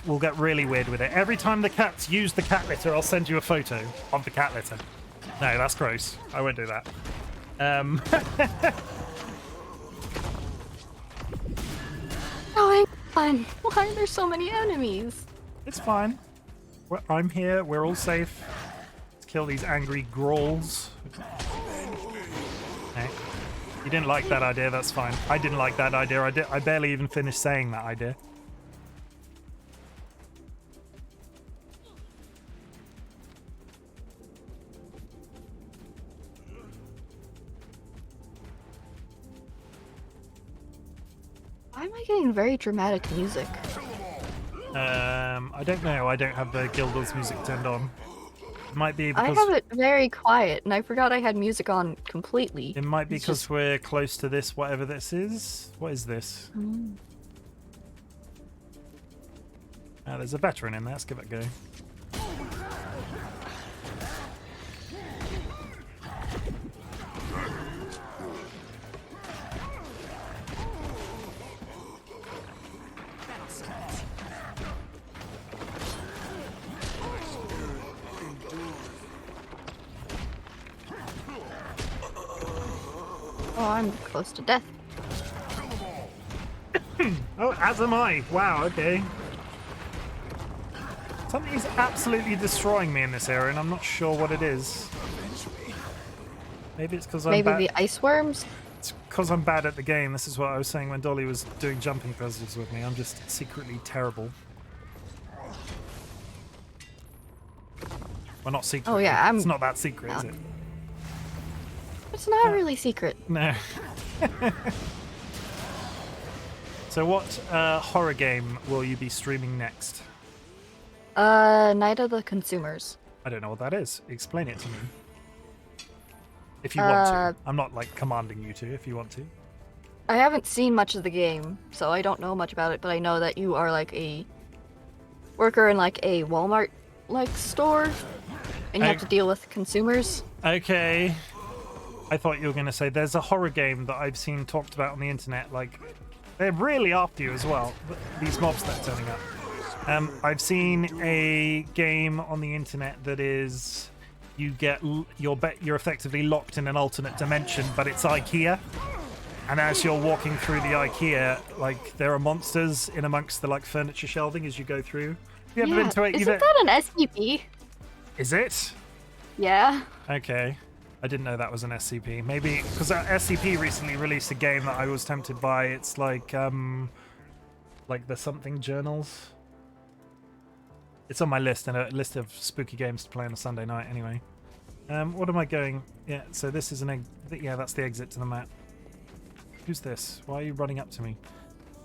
we'll get really weird with it. Every time the cats use the cat litter, I'll send you a photo of the cat litter. No, that's gross. I won't do that. Oh, hang on. Why are there so many enemies? It's fine. I'm here. We're all safe. Let's kill these angry grolls. Okay. You didn't like that idea. That's fine. I didn't like that idea. I barely even finished saying that idea. Why am I getting very dramatic music? I don't know. I don't have the Guild Wars music turned on. It might be because... I have it very quiet, and I forgot I had music on completely. It might be because we're close to this, whatever this is. What is this? There's a veteran in there. Let's give it a go. Oh, I'm close to death. Oh, as am I. Wow, okay. Something's absolutely destroying me in this area, and I'm not sure what it is. Maybe it's because I'm bad. Maybe the ice worms? It's because I'm bad at the game. This is what I was saying when Dolly was doing jumping puzzles with me. I'm just secretly terrible. Well, not secret. Oh yeah, It's not that secret, is it? It's not really secret. No. So what horror game will you be streaming next? Night of the Consumers. I don't know what that is. Explain it to me. If you want to. I'm not, like, commanding you to, if you want to. I haven't seen much of the game, so I don't know much about it, but I know that you are, like, a worker in, like, a Walmart-like store, and you have to deal with consumers. Okay. I thought you were going to say there's a horror game that I've seen talked about on the internet. Like, they're really after you as well, these mobs that are turning up. I've seen a game on the internet that is you're effectively locked in an alternate dimension, but it's IKEA. And as you're walking through the IKEA, like, there are monsters in amongst the, like, furniture shelving as you go through. Have you ever been to it? Isn't that an SCP? Is it? Yeah. Okay. I didn't know that was an SCP. Maybe because SCP recently released a game that I was tempted by. It's like the something journals. It's on my list, and a list of spooky games to play on a Sunday night. Anyway, what am I going? Yeah, so this is yeah, that's the exit to the map. Who's this? Why are you running up to me?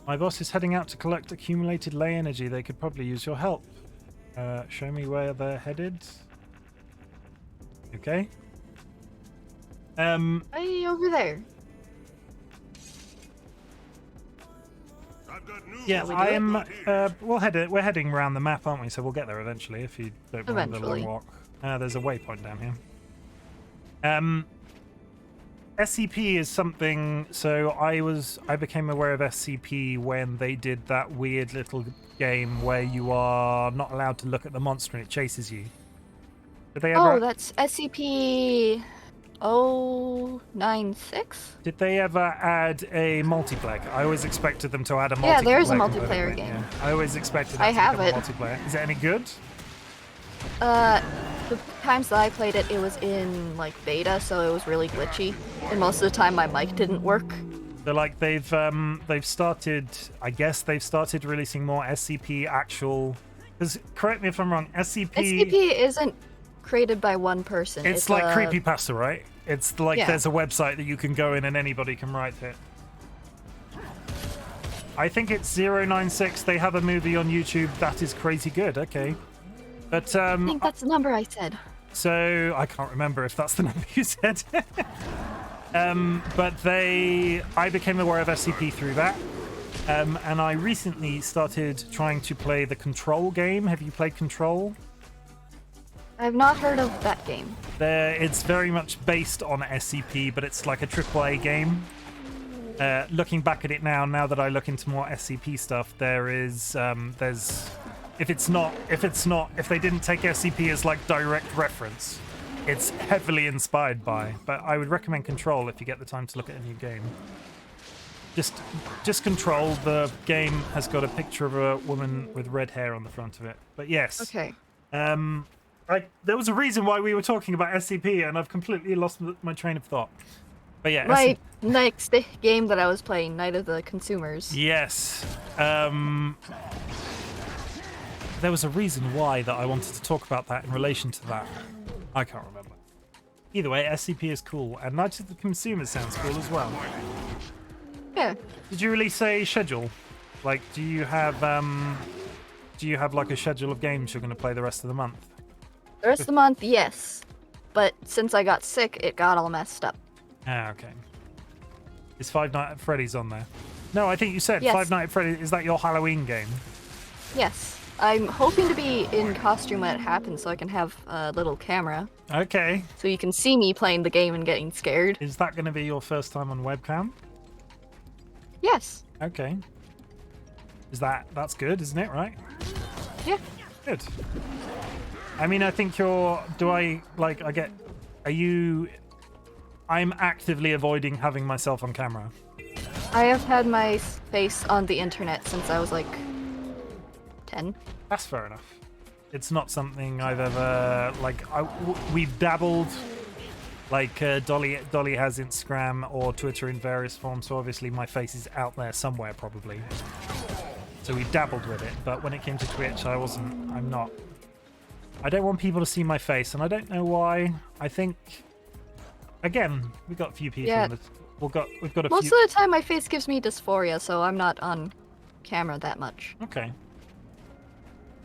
My boss is heading out to collect accumulated ley energy. They could probably use your help. Show me where they're headed. Okay. Hey, over there. Yeah, I am. We're heading around the map, aren't we? So we'll get there eventually. If you don't mind the long walk. There's a waypoint down here. SCP is something. So I became aware of SCP when they did that weird little game where you are not allowed to look at the monster and it chases you. Did they ever? Oh, that's SCP. 096? Did they ever add a multiplayer? I always expected them to add a multiplayer. Yeah, there's a multiplayer game. Yeah. I always expected I have it. Multiplayer. Is it any good? The times that I played it, it was in, like, beta, so it was really glitchy. And most of the time my mic didn't work. So, like, they've started, I guess they've started releasing more SCP actual... Because, correct me if I'm wrong, SCP isn't created by one person. It's like creepypasta, right? It's like there's a website that you can go in and anybody can write it. I think it's 096. They have a movie on YouTube that is crazy good. Okay. But I think that's the number I said. So I can't remember if that's the number you said. But I became aware of SCP through that. And I recently started trying to play the Control game. Have you played Control? I've not heard of that game. It's very much based on SCP, but it's like a AAA game. Looking back at it now that I look into more SCP stuff, there's if they didn't take SCP as like direct reference, it's heavily inspired by. But I would recommend Control if you get the time to look at a new game. Just Control. The game has got a picture of a woman with red hair on the front of it. But yes. Okay. There was a reason why we were talking about SCP, and I've completely lost my train of thought. But yeah, my next game that I was playing, Night of the Consumers. Yes. There was a reason why that I wanted to talk about that in relation to that. I can't remember. Either way, SCP is cool, and Night of the Consumers sounds cool as well. Yeah. Did you release a schedule? Like, do you have like a schedule of games you're going to play the rest of the month? The rest of the month, yes. But since I got sick, it got all messed up. Ah, okay. Is Five Nights at Freddy's on there? No, I think you said yes. Five Nights at Freddy's. Is that your Halloween game? Yes. I'm hoping to be in costume when it happens so I can have a little camera. Okay. So you can see me playing the game and getting scared. Is that going to be your first time on webcam? Yes. Okay. That's good, isn't it, right? Yeah. Good. I mean, I think I'm actively avoiding having myself on camera. I have had my face on the internet since I was like 10. That's fair enough. It's not something I've ever we've dabbled. Like Dolly has Instagram or Twitter in various forms, so obviously my face is out there somewhere probably. So we dabbled with it, but when it came to Twitch, I don't want people to see my face, and I don't know why. I think, again, we've got a few people. Yeah. We've got a Most few. of the time my face gives me dysphoria, so I'm not on camera that much. Okay.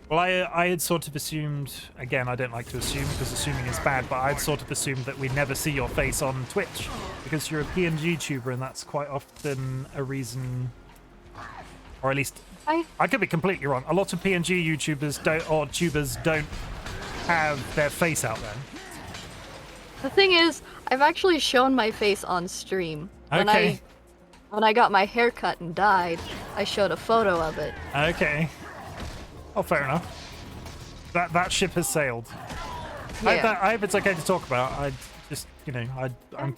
Well, I had sort of assumed, again, I don't like to assume because assuming is bad, but I'd sort of assumed that we'd never see your face on Twitch because you're a PNG tuber, and that's quite often a reason, or at least I could be completely wrong. A lot of PNG YouTubers tubers don't have their face out there. The thing is, I've actually shown my face on stream. Okay. When I got my hair cut and dyed, I showed a photo of it. Okay. Oh, fair enough. That ship has sailed. Yeah. I hope it's okay to talk about. I just, I'm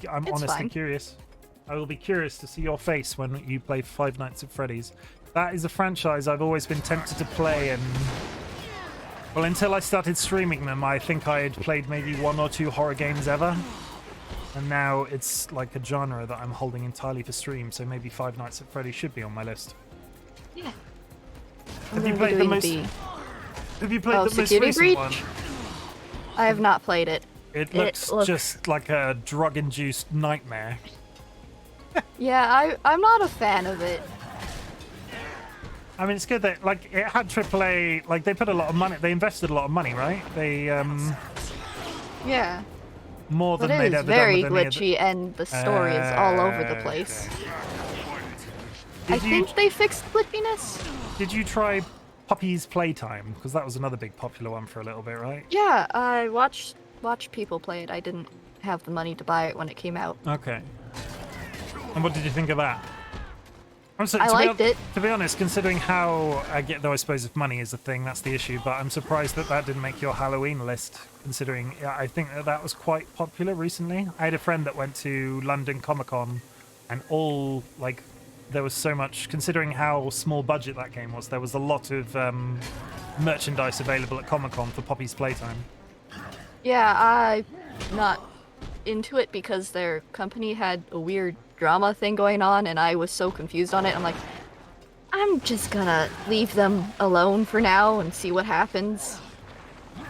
honestly fine. curious. I will be curious to see your face when you play Five Nights at Freddy's. That is a franchise I've always been tempted to play, and well, until I started streaming them, I think I had played maybe 1 or 2 horror games ever. And now it's like a genre that I'm holding entirely for stream, so maybe Five Nights at Freddy's should be on my list. Yeah. Have you played the most Security recent Breach? one? I have not played it. It looks just like a drug-induced nightmare. Yeah, I'm not a fan of it. I mean, it's good that it had AAA. They put a lot of money. They invested a lot of money, right? They Yeah. more than But they'd it is ever very done with glitchy, and the story is all over the place. Okay. I think they fixed glitchiness. Did you try Puppy's Playtime? Because that was another big popular one for a little bit, right? Yeah, I watched people play it. I didn't have the money to buy it when it came out. Okay. And what did you think of that? I liked it. To be honest, considering how though I suppose if money is the thing, that's the issue. But I'm surprised that didn't make your Halloween list. Considering I think that was quite popular recently. I had a friend that went to London Comic-Con, and there was so much. Considering how small budget that game was, there was a lot of merchandise available at Comic-Con for Poppy's Playtime. Yeah, I'm not into it because their company had a weird drama thing going on, and I was so confused on it. I'm like, I'm just gonna leave them alone for now and see what happens.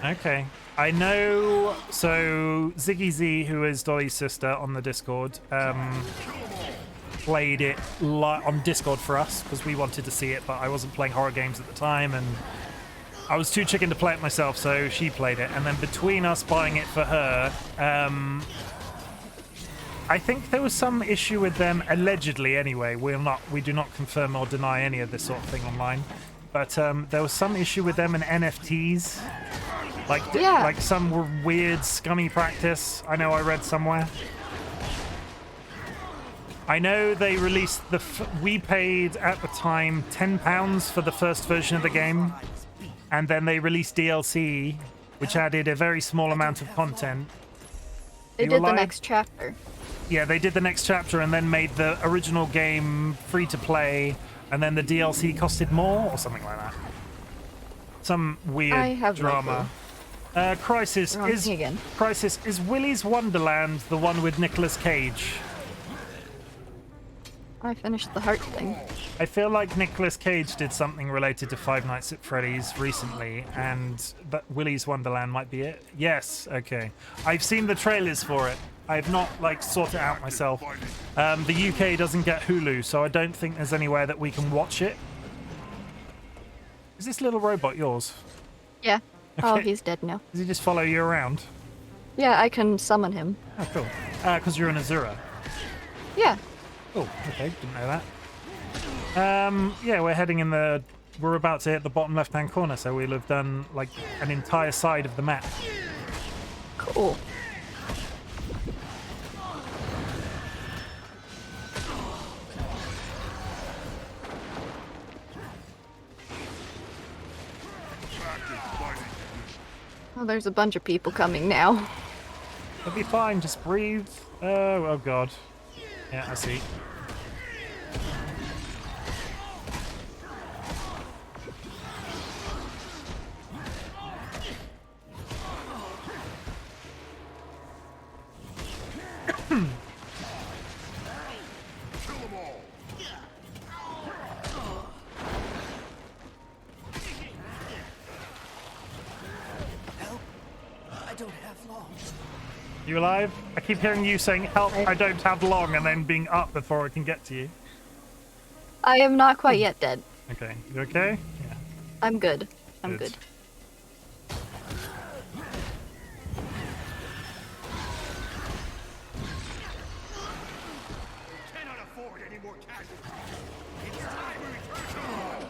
Okay. I know, so Ziggy Z, who is Dolly's sister on the Discord, played it on Discord for us because we wanted to see it, but I wasn't playing horror games at the time, and I was too chicken to play it myself, so she played it. And then between us buying it for her, I think there was some issue with them, allegedly anyway. We do not confirm or deny any of this sort of thing online. But there was some issue with them in NFTs. Like some weird, scummy practice. I know I read somewhere. I know they released we paid at the time £10 for the first version of the game. And then they released DLC, which added a very small amount of content. They did the next chapter. Yeah, they did the next chapter and then made the original game free to play, and then the DLC costed more or something like that. Some weird drama. Crisis is Willy's Wonderland the one with Nicolas Cage? I finished the heart thing. I feel like Nicolas Cage did something related to Five Nights at Freddy's recently, and that Willy's Wonderland might be it. Yes, okay. I've seen the trailers for it. I've not like sought it out myself. The UK doesn't get Hulu, so I don't think there's anywhere that we can watch it. Is this little robot yours? Yeah. Okay. Oh, he's dead now. Does he just follow you around? Yeah, I can summon him. Oh, cool. Because you're an Azura. Yeah. Oh, okay. Didn't know that. Yeah, we're heading in the... We're about to hit the bottom left-hand corner, so we'll have done, like, an entire side of the map. Cool. Oh, there's a bunch of people coming now. It'll be fine, just breathe. Oh god. Yeah, I see. You alive? I keep hearing you saying, help, I don't have long, and then being up before it can get to you. I am not quite yet dead. Okay. You okay? Yeah. I'm good. I'm good. Cannot afford any more casualties. It's time we return to hardware.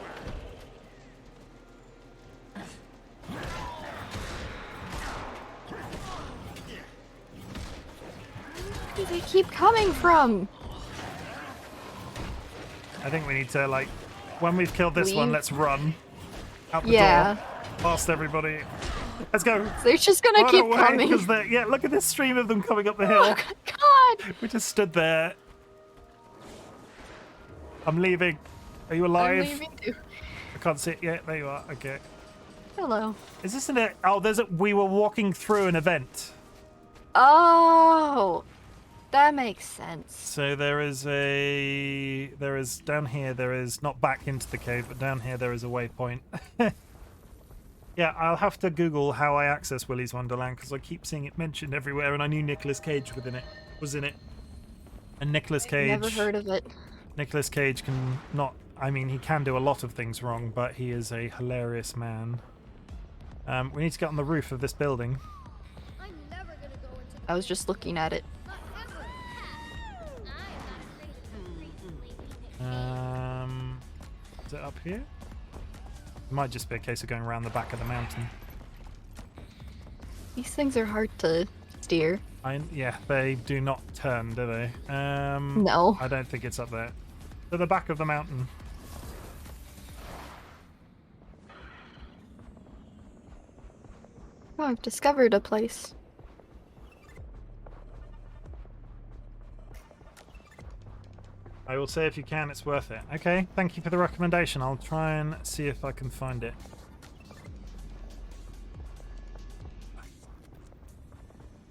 Where do they keep coming from? I think we need to, like, when we've killed this one, let's run. Out the door. Past everybody. Let's go. They're just gonna keep coming. Yeah, look at this stream of them coming up the hill. Oh, God. We just stood there. I'm leaving. Are you alive? I'm leaving too. I can't see it yet. There you are. Okay. Hello. Is this an... Oh, we were walking through an event. Oh. That makes sense. So there is down here, there is, not back into the cave, but down here there is a waypoint. Yeah, I'll have to Google how I access Willy's Wonderland, because I keep seeing it mentioned everywhere, and I knew Nicolas Cage was in it. And Nicolas Cage... Never heard of it. Nicolas Cage can not... I mean, he can do a lot of things wrong, but he is a hilarious man. We need to get on the roof of this building. I was just looking at it. Is it up here? It might just be a case of going around the back of the mountain. These things are hard to steer. Yeah, they do not turn, do they? No. I don't think it's up there. To the back of the mountain. Oh, I've discovered a place. I will say if you can, it's worth it. Okay, thank you for the recommendation. I'll try and see if I can find it.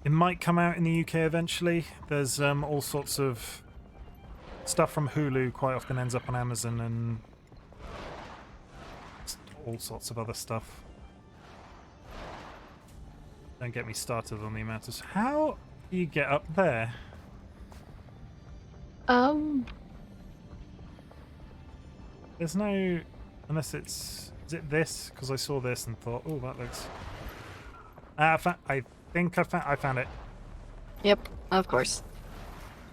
It might come out in the UK eventually. There's all sorts of stuff from Hulu quite often ends up on Amazon and all sorts of other stuff. Don't get me started on the amount of... How do you get up there? There's no... Unless it's... Is it this? Because I saw this and thought, oh, that looks... I think I found it. Yep, of course.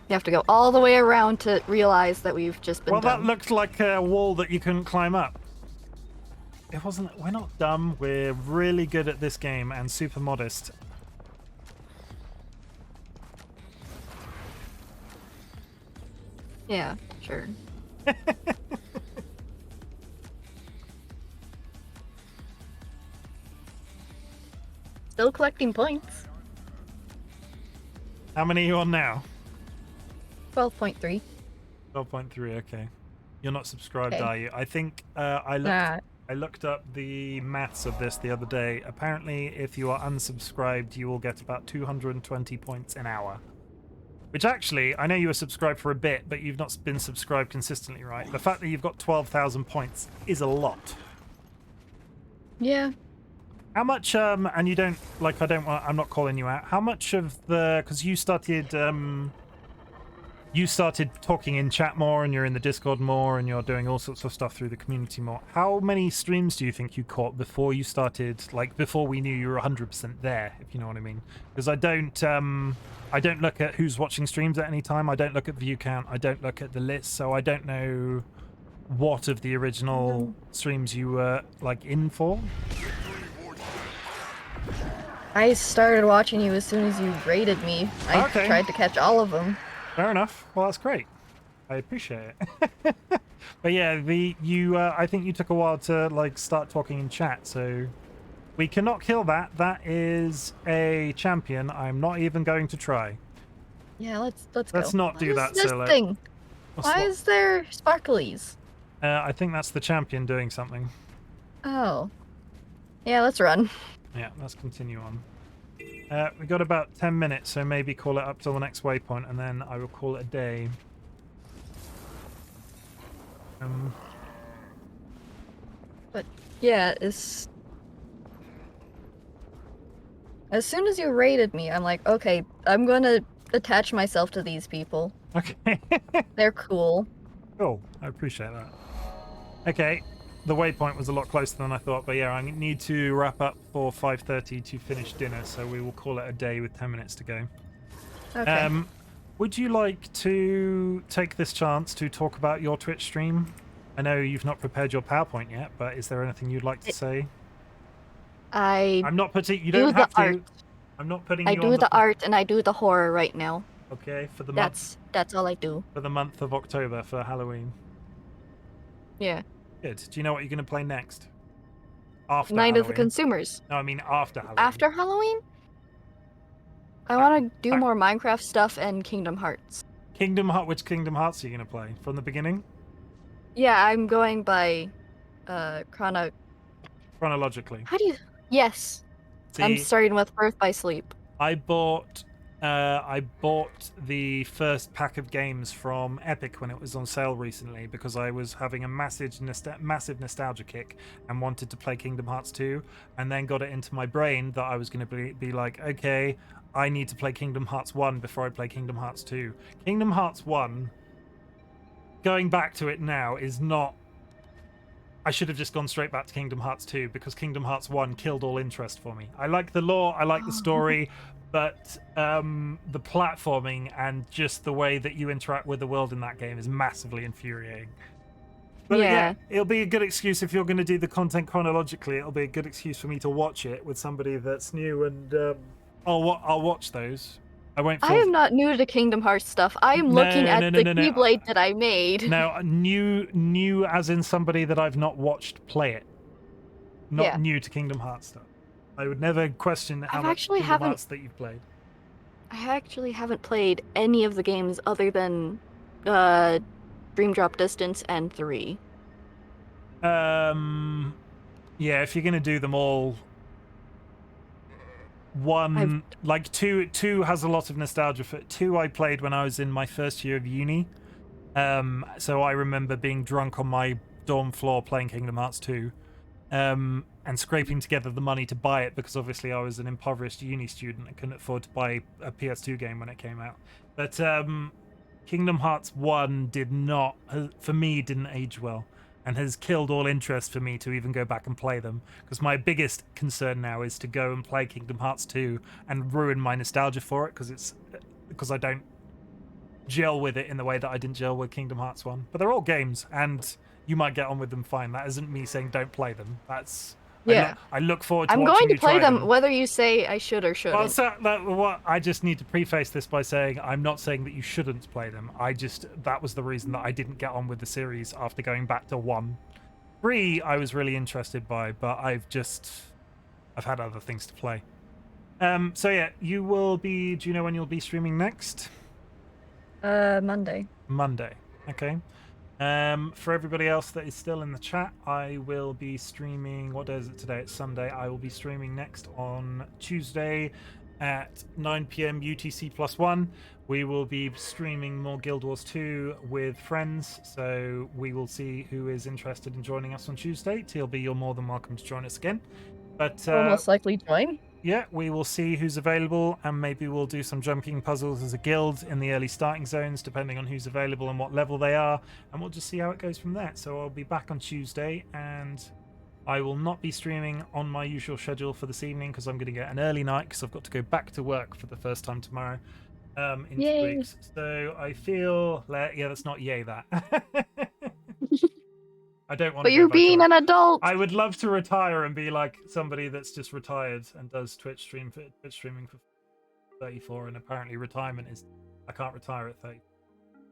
You have to go all the way around to realize that we've just been that looked like a wall that you couldn't climb up. It wasn't... We're not dumb. We're really good at this game and super modest. Yeah, sure. Still collecting points. How many are you on now? 12.3. 12.3, okay. You're not subscribed, Okay. are you? I think I looked up the maths of this the other day. Apparently, if you are unsubscribed, you will get about 220 points an hour. Which actually, I know you were subscribed for a bit, but you've not been subscribed consistently, right? The fact that you've got 12,000 points is a lot. Yeah. How much, and you don't, like, I'm not calling you out. How much of the, because you started talking in chat more, and you're in the Discord more, and you're doing all sorts of stuff through the community more. How many streams do you think you caught before you started, like, before we knew you were 100% there, if you know what I mean? Because I don't look at who's watching streams at any time. I don't look at view count. I don't look at the list, so I don't know what of the original streams you were, like, in for. I started watching you as soon as you raided me. I tried to catch all of them. Fair enough. Well, that's great. I appreciate it. But yeah, I think you took a while to like start talking in chat, so we cannot kill that. That is a champion. I'm not even going to try. Yeah, let's go. Let's not do that, this Scylla. thing? Why is there sparklies? I think that's the champion doing something. Oh. Yeah, let's run. Yeah, let's continue on. We got about 10 minutes, so maybe call it up till the next waypoint, and then I will call it a day. But yeah, as soon as you raided me, I'm like, okay, I'm gonna attach myself to these people. Okay. They're cool. Cool. I appreciate that. Okay. The waypoint was a lot closer than I thought, but yeah, I need to wrap up for 5:30 to finish dinner, so we will call it a day with 10 minutes to go. Okay. Would you like to take this chance to talk about your Twitch stream? I know you've not prepared your PowerPoint yet, but is there anything you'd like to say? I'm not putting. You don't have to. Art. I'm not putting. I you do on the art and I do the horror right now. Okay, for the month. That's all I do. For the month of October for Halloween. Yeah. Good. Do you know what you're going to play next? After Night Halloween. of the Consumers. No, I mean after Halloween. After Halloween? I want to do more Minecraft stuff and Kingdom Hearts. Which Kingdom Hearts are you going to play? From the beginning? Yeah, I'm going by chronologically. How do you... Yes. See, I'm starting with Birth by Sleep. I bought the first pack of games from Epic when it was on sale recently because I was having a massive nostalgia kick and wanted to play Kingdom Hearts 2, and then got it into my brain that I was going to be like, okay, I need to play Kingdom Hearts 1 before I play Kingdom Hearts 2. Kingdom Hearts 1, going back to it now, is not... I should have just gone straight back to Kingdom Hearts 2 because Kingdom Hearts 1 killed all interest for me. I like the lore, I like the story, but the platforming and just the way that you interact with the world in that game is massively infuriating. But yeah, it'll be a good excuse if you're going to do the content chronologically. It'll be a good excuse for me to watch it with somebody that's new, and I'll watch those. I am not new to Kingdom Hearts stuff. I'm looking at the Keyblade that I made. No, new as in somebody that I've not watched play it. Not new to Kingdom Hearts stuff. I would never question how much Kingdom Hearts that you've played. I actually haven't played any of the games other than Dream Drop Distance and 3. Yeah, if you're gonna do them all, two has a lot of nostalgia for it. 2 I played when I was in my first year of uni. So I remember being drunk on my dorm floor playing Kingdom Hearts 2. And scraping together the money to buy it because obviously I was an impoverished uni student and couldn't afford to buy a PS2 game when it came out. But Kingdom Hearts 1 didn't age well and has killed all interest for me to even go back and play them, because my biggest concern now is to go and play Kingdom Hearts 2 and ruin my nostalgia for it because I don't gel with it in the way that I didn't gel with Kingdom Hearts 1. But they're all games and you might get on with them fine. That isn't me saying don't play them. That's... Yeah. I look forward to I'm watching going to play them whether you say I should or shouldn't. Well, I just need to preface this by saying I'm not saying that you shouldn't play them. That was the reason that I didn't get on with the series after going back to 1. 3 I was really interested by, but I've had other things to play. So yeah, you will be. Do you know when you'll be streaming next? Monday. Monday. Okay. For everybody else that is still in the chat, I will be streaming. What day is it today? It's Sunday. I will be streaming next on Tuesday at 9 p.m. UTC +1. We will be streaming more Guild Wars 2 with friends, so we will see who is interested in joining us on Tuesday. TLB, you're more than welcome to join us again. But I'll most likely join. yeah, we will see who's available, and maybe we'll do some jumping puzzles as a guild in the early starting zones, depending on who's available and what level they are, and we'll just see how it goes from there. So I'll be back on Tuesday, and I will not be streaming on my usual schedule for this evening because I'm going to get an early night because I've got to go back to work for the first time tomorrow in 2 weeks. So I feel like, yeah, that's not yay that. I don't want to. But you're being an adult. I would love to retire and be like somebody that's just retired and does Twitch streaming for 34, and apparently retirement is I can't retire at 30.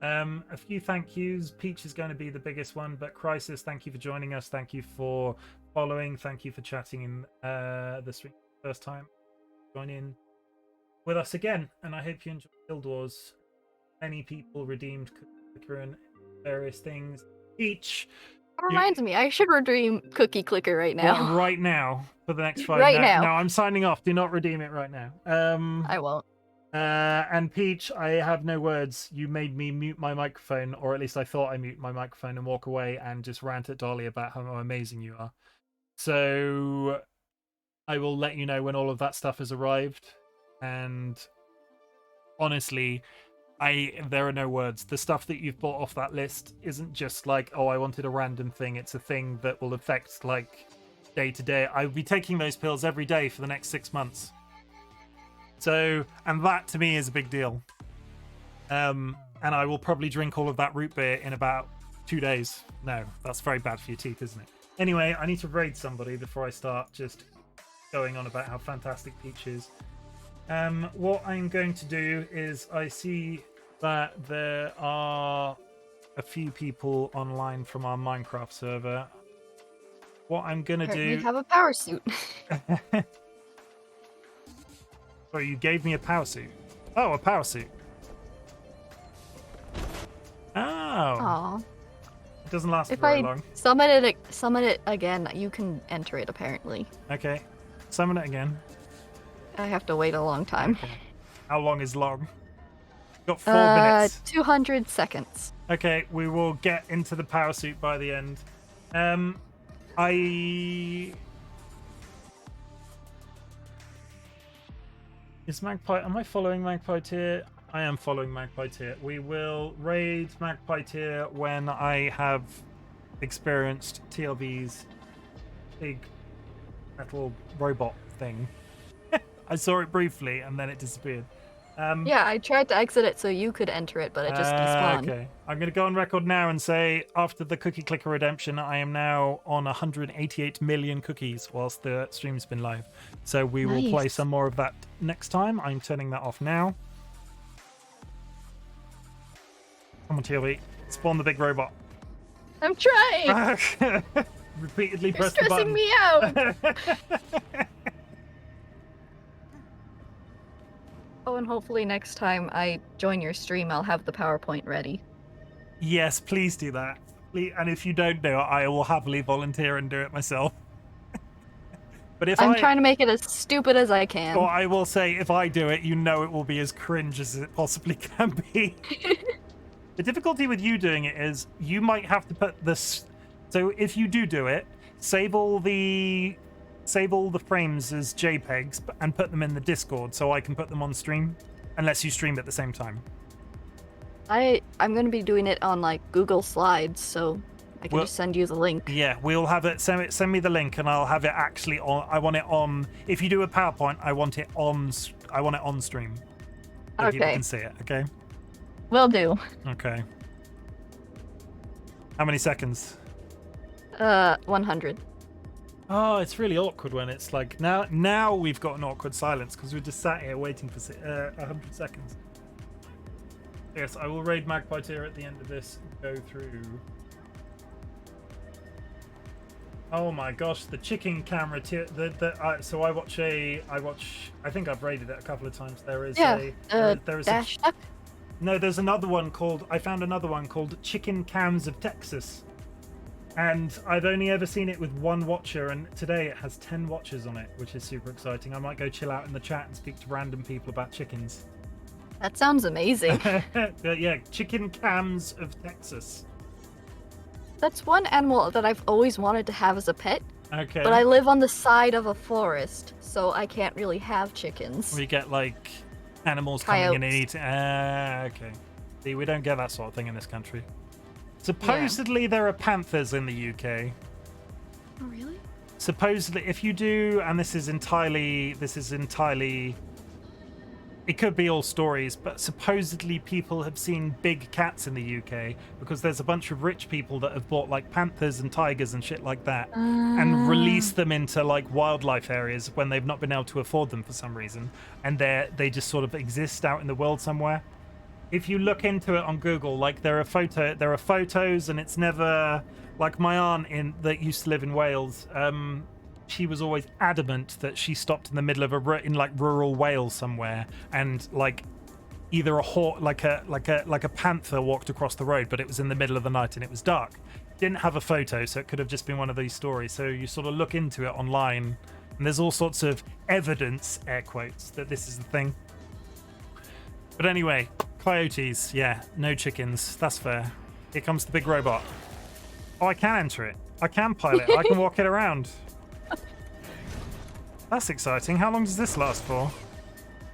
A few thank yous. Peach is going to be the biggest one, but Crisis, thank you for joining us. Thank you for following. Thank you for chatting in the stream first time. Join in with us again, and I hope you enjoy Guild Wars. Many people redeemed Clicker and various things. Peach. That reminds me, I should redeem Cookie Clicker right now. What, right now? For the next 5 Right now. No, I'm signing off. Do not redeem it right now. I won't. And Peach, I have no words. You made me mute my microphone, or at least I thought I mute my microphone and walk away and just rant at Dolly about how amazing you are. So I will let you know when all of that stuff has arrived. And honestly, there are no words. The stuff that you've bought off that list isn't just like, oh, I wanted a random thing. It's a thing that will affect like day to day. I'll be taking those pills every day for the next 6 months. So, and that to me is a big deal. And I will probably drink all of that root beer in about 2 days. No, that's very bad for your teeth, isn't it? Anyway, I need to raid somebody before I start just going on about how fantastic Peach is. What I'm going to do is I see that there are a few people online from our Minecraft server. What I'm going to do... You have a power suit. Sorry, you gave me a power suit. Oh, a power suit. Oh. Aww. It doesn't last If very I long. summon it again, you can enter it apparently. Okay. Summon it again. I have to wait a long time. Okay. How long is long? Got 4 minutes. 200 seconds. Okay, we will get into the power suit by the end. Is Magpie... Am I following Magpie Tier? I am following Magpie Tier. We will raid Magpie Tier when I have experienced TLB's big metal robot thing. I saw it briefly and then it disappeared. Yeah, I tried to exit it so you could enter it, but it just despawned. Okay. I'm going to go on record now and say, after the Cookie Clicker redemption, I am now on 188 million cookies whilst the stream's been live. So we will play some more of that next time. I'm turning that off now. Come on, TLB. Spawn the big robot. I'm trying! Repeatedly You're press the button. stressing me out! Oh, and hopefully next time I join your stream, I'll have the PowerPoint ready. Yes, please do that. Please, and if you don't do it, I will happily volunteer and do it myself. But if I'm trying to make it as stupid as I can. Well, I will say, if I do it, you know it will be as cringe as it possibly can be. The difficulty with you doing it is you might have to put this... So if you do it, save all the frames as JPEGs and put them in the Discord so I can put them on stream, unless you stream at the same time. I'm going to be doing it on like Google Slides, so I can just send you the link. Yeah, we'll have it. Send me the link, and I'll have it actually on. I want it on. If you do a PowerPoint, I want it on stream. So Okay. people can see it. Okay. Will do. Okay. How many seconds? 100. Oh, it's really awkward when it's like now we've got an awkward silence because we're just sat here waiting for 100 seconds. Yes, I will raid Magpie Tier at the end of this. Go through Oh my gosh, the chicken camera. So I watch. I think I've rated it a couple of times. There is there is Dash Duck. No, there's another one called. I found another one called Chicken Cams of Texas, and I've only ever seen it with one watcher, and today it has 10 watchers on it, which is super exciting. I might go chill out in the chat and speak to random people about chickens. That sounds amazing. But yeah, Chicken Cams of Texas. That's one animal that I've always wanted to have as a pet. Okay. But I live on the side of a forest, so I can't really have chickens. We get like animals coming in and eating. Okay. See, we don't get that sort of thing in this country. Supposedly there are panthers in the UK. Oh, really? Supposedly, if you do, and this is entirely, it could be all stories, but supposedly people have seen big cats in the UK because there's a bunch of rich people that have bought like panthers and tigers and shit like that and released them into like wildlife areas when they've not been able to afford them for some reason, and they just sort of exist out in the world somewhere. If you look into it on Google, like there are photos, and it's never like my aunt that used to live in Wales. She was always adamant that she stopped in the middle of in like rural Wales somewhere, and like either like a panther walked across the road, but it was in the middle of the night and it was dark. Didn't have a photo, so it could have just been one of these stories. So you sort of look into it online, and there's all sorts of evidence, air quotes, that this is the thing. But anyway, coyotes, yeah, no chickens. That's fair. Here comes the big robot. Oh, I can enter it. I can pilot it. I can walk it around. That's exciting. How long does this last for?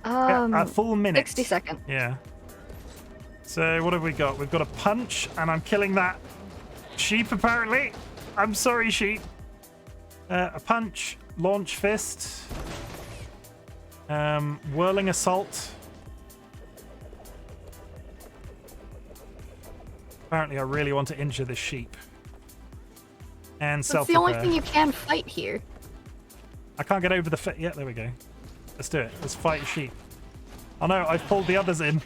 A full minute. 60 seconds. Yeah. So what have we got? We've got a punch, and I'm killing that sheep, apparently. I'm sorry, sheep. A punch, launch fist, whirling assault. Apparently, I really want to injure this sheep. And That's the only thing you can fight here. I can't get over the yeah, there we go. Let's do it. Let's fight a sheep. Oh no, I've pulled the others in.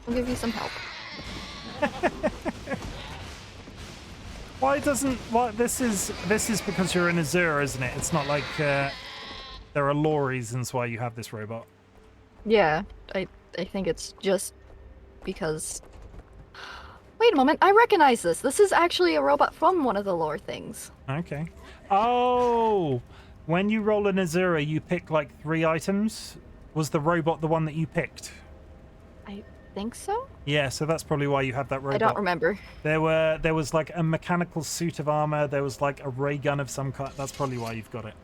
I'll give you some help. Why doesn't this is because you're in Azure, isn't it? It's not like there are law reasons why you have this robot. Yeah, I think it's just because. Wait a moment, I recognize this. This is actually a robot from one of the lore things. Okay. Oh, when you roll an Azura, you pick like 3 items. Was the robot the one that you picked? I think so. Yeah, so that's probably why you have that robot. I don't remember. There was like a mechanical suit of armor. There was like a ray gun of some kind. That's probably why you've got it.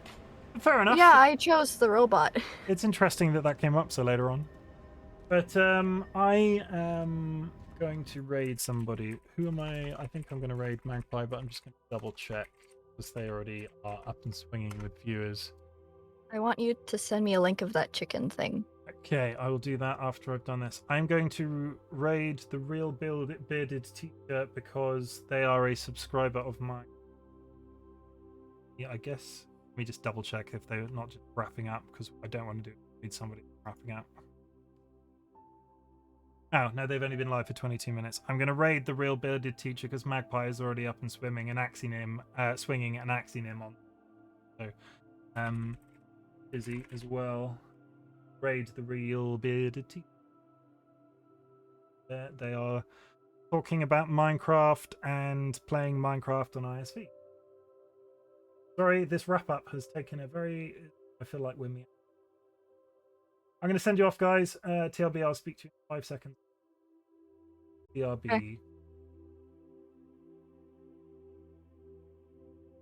Fair enough. Yeah, I chose the robot. It's interesting that came up so later on. But I am going to raid somebody. Who am I? I think I'm going to raid Magpie, but I'm just going to double check because they already are up and swinging with viewers. I want you to send me a link of that chicken thing. Okay, I will do that after I've done this. I'm going to raid the Real Bearded Teacher because they are a subscriber of mine. Yeah, I guess. Let me just double check if they're not just wrapping up, because I don't want to need somebody wrapping up. Oh, no, they've only been live for 22 minutes. I'm going to raid the Real Bearded Teacher because Magpie is already up and swimming and swinging and axing him on. So, Izzy as well. Raid the Real Bearded Teacher. They are talking about Minecraft and playing Minecraft on ISV. Sorry, this wrap-up has taken a very... I feel like we're me. I'm going to send you off, guys. TLB, I'll speak to you in 5 seconds. TRB. Okay.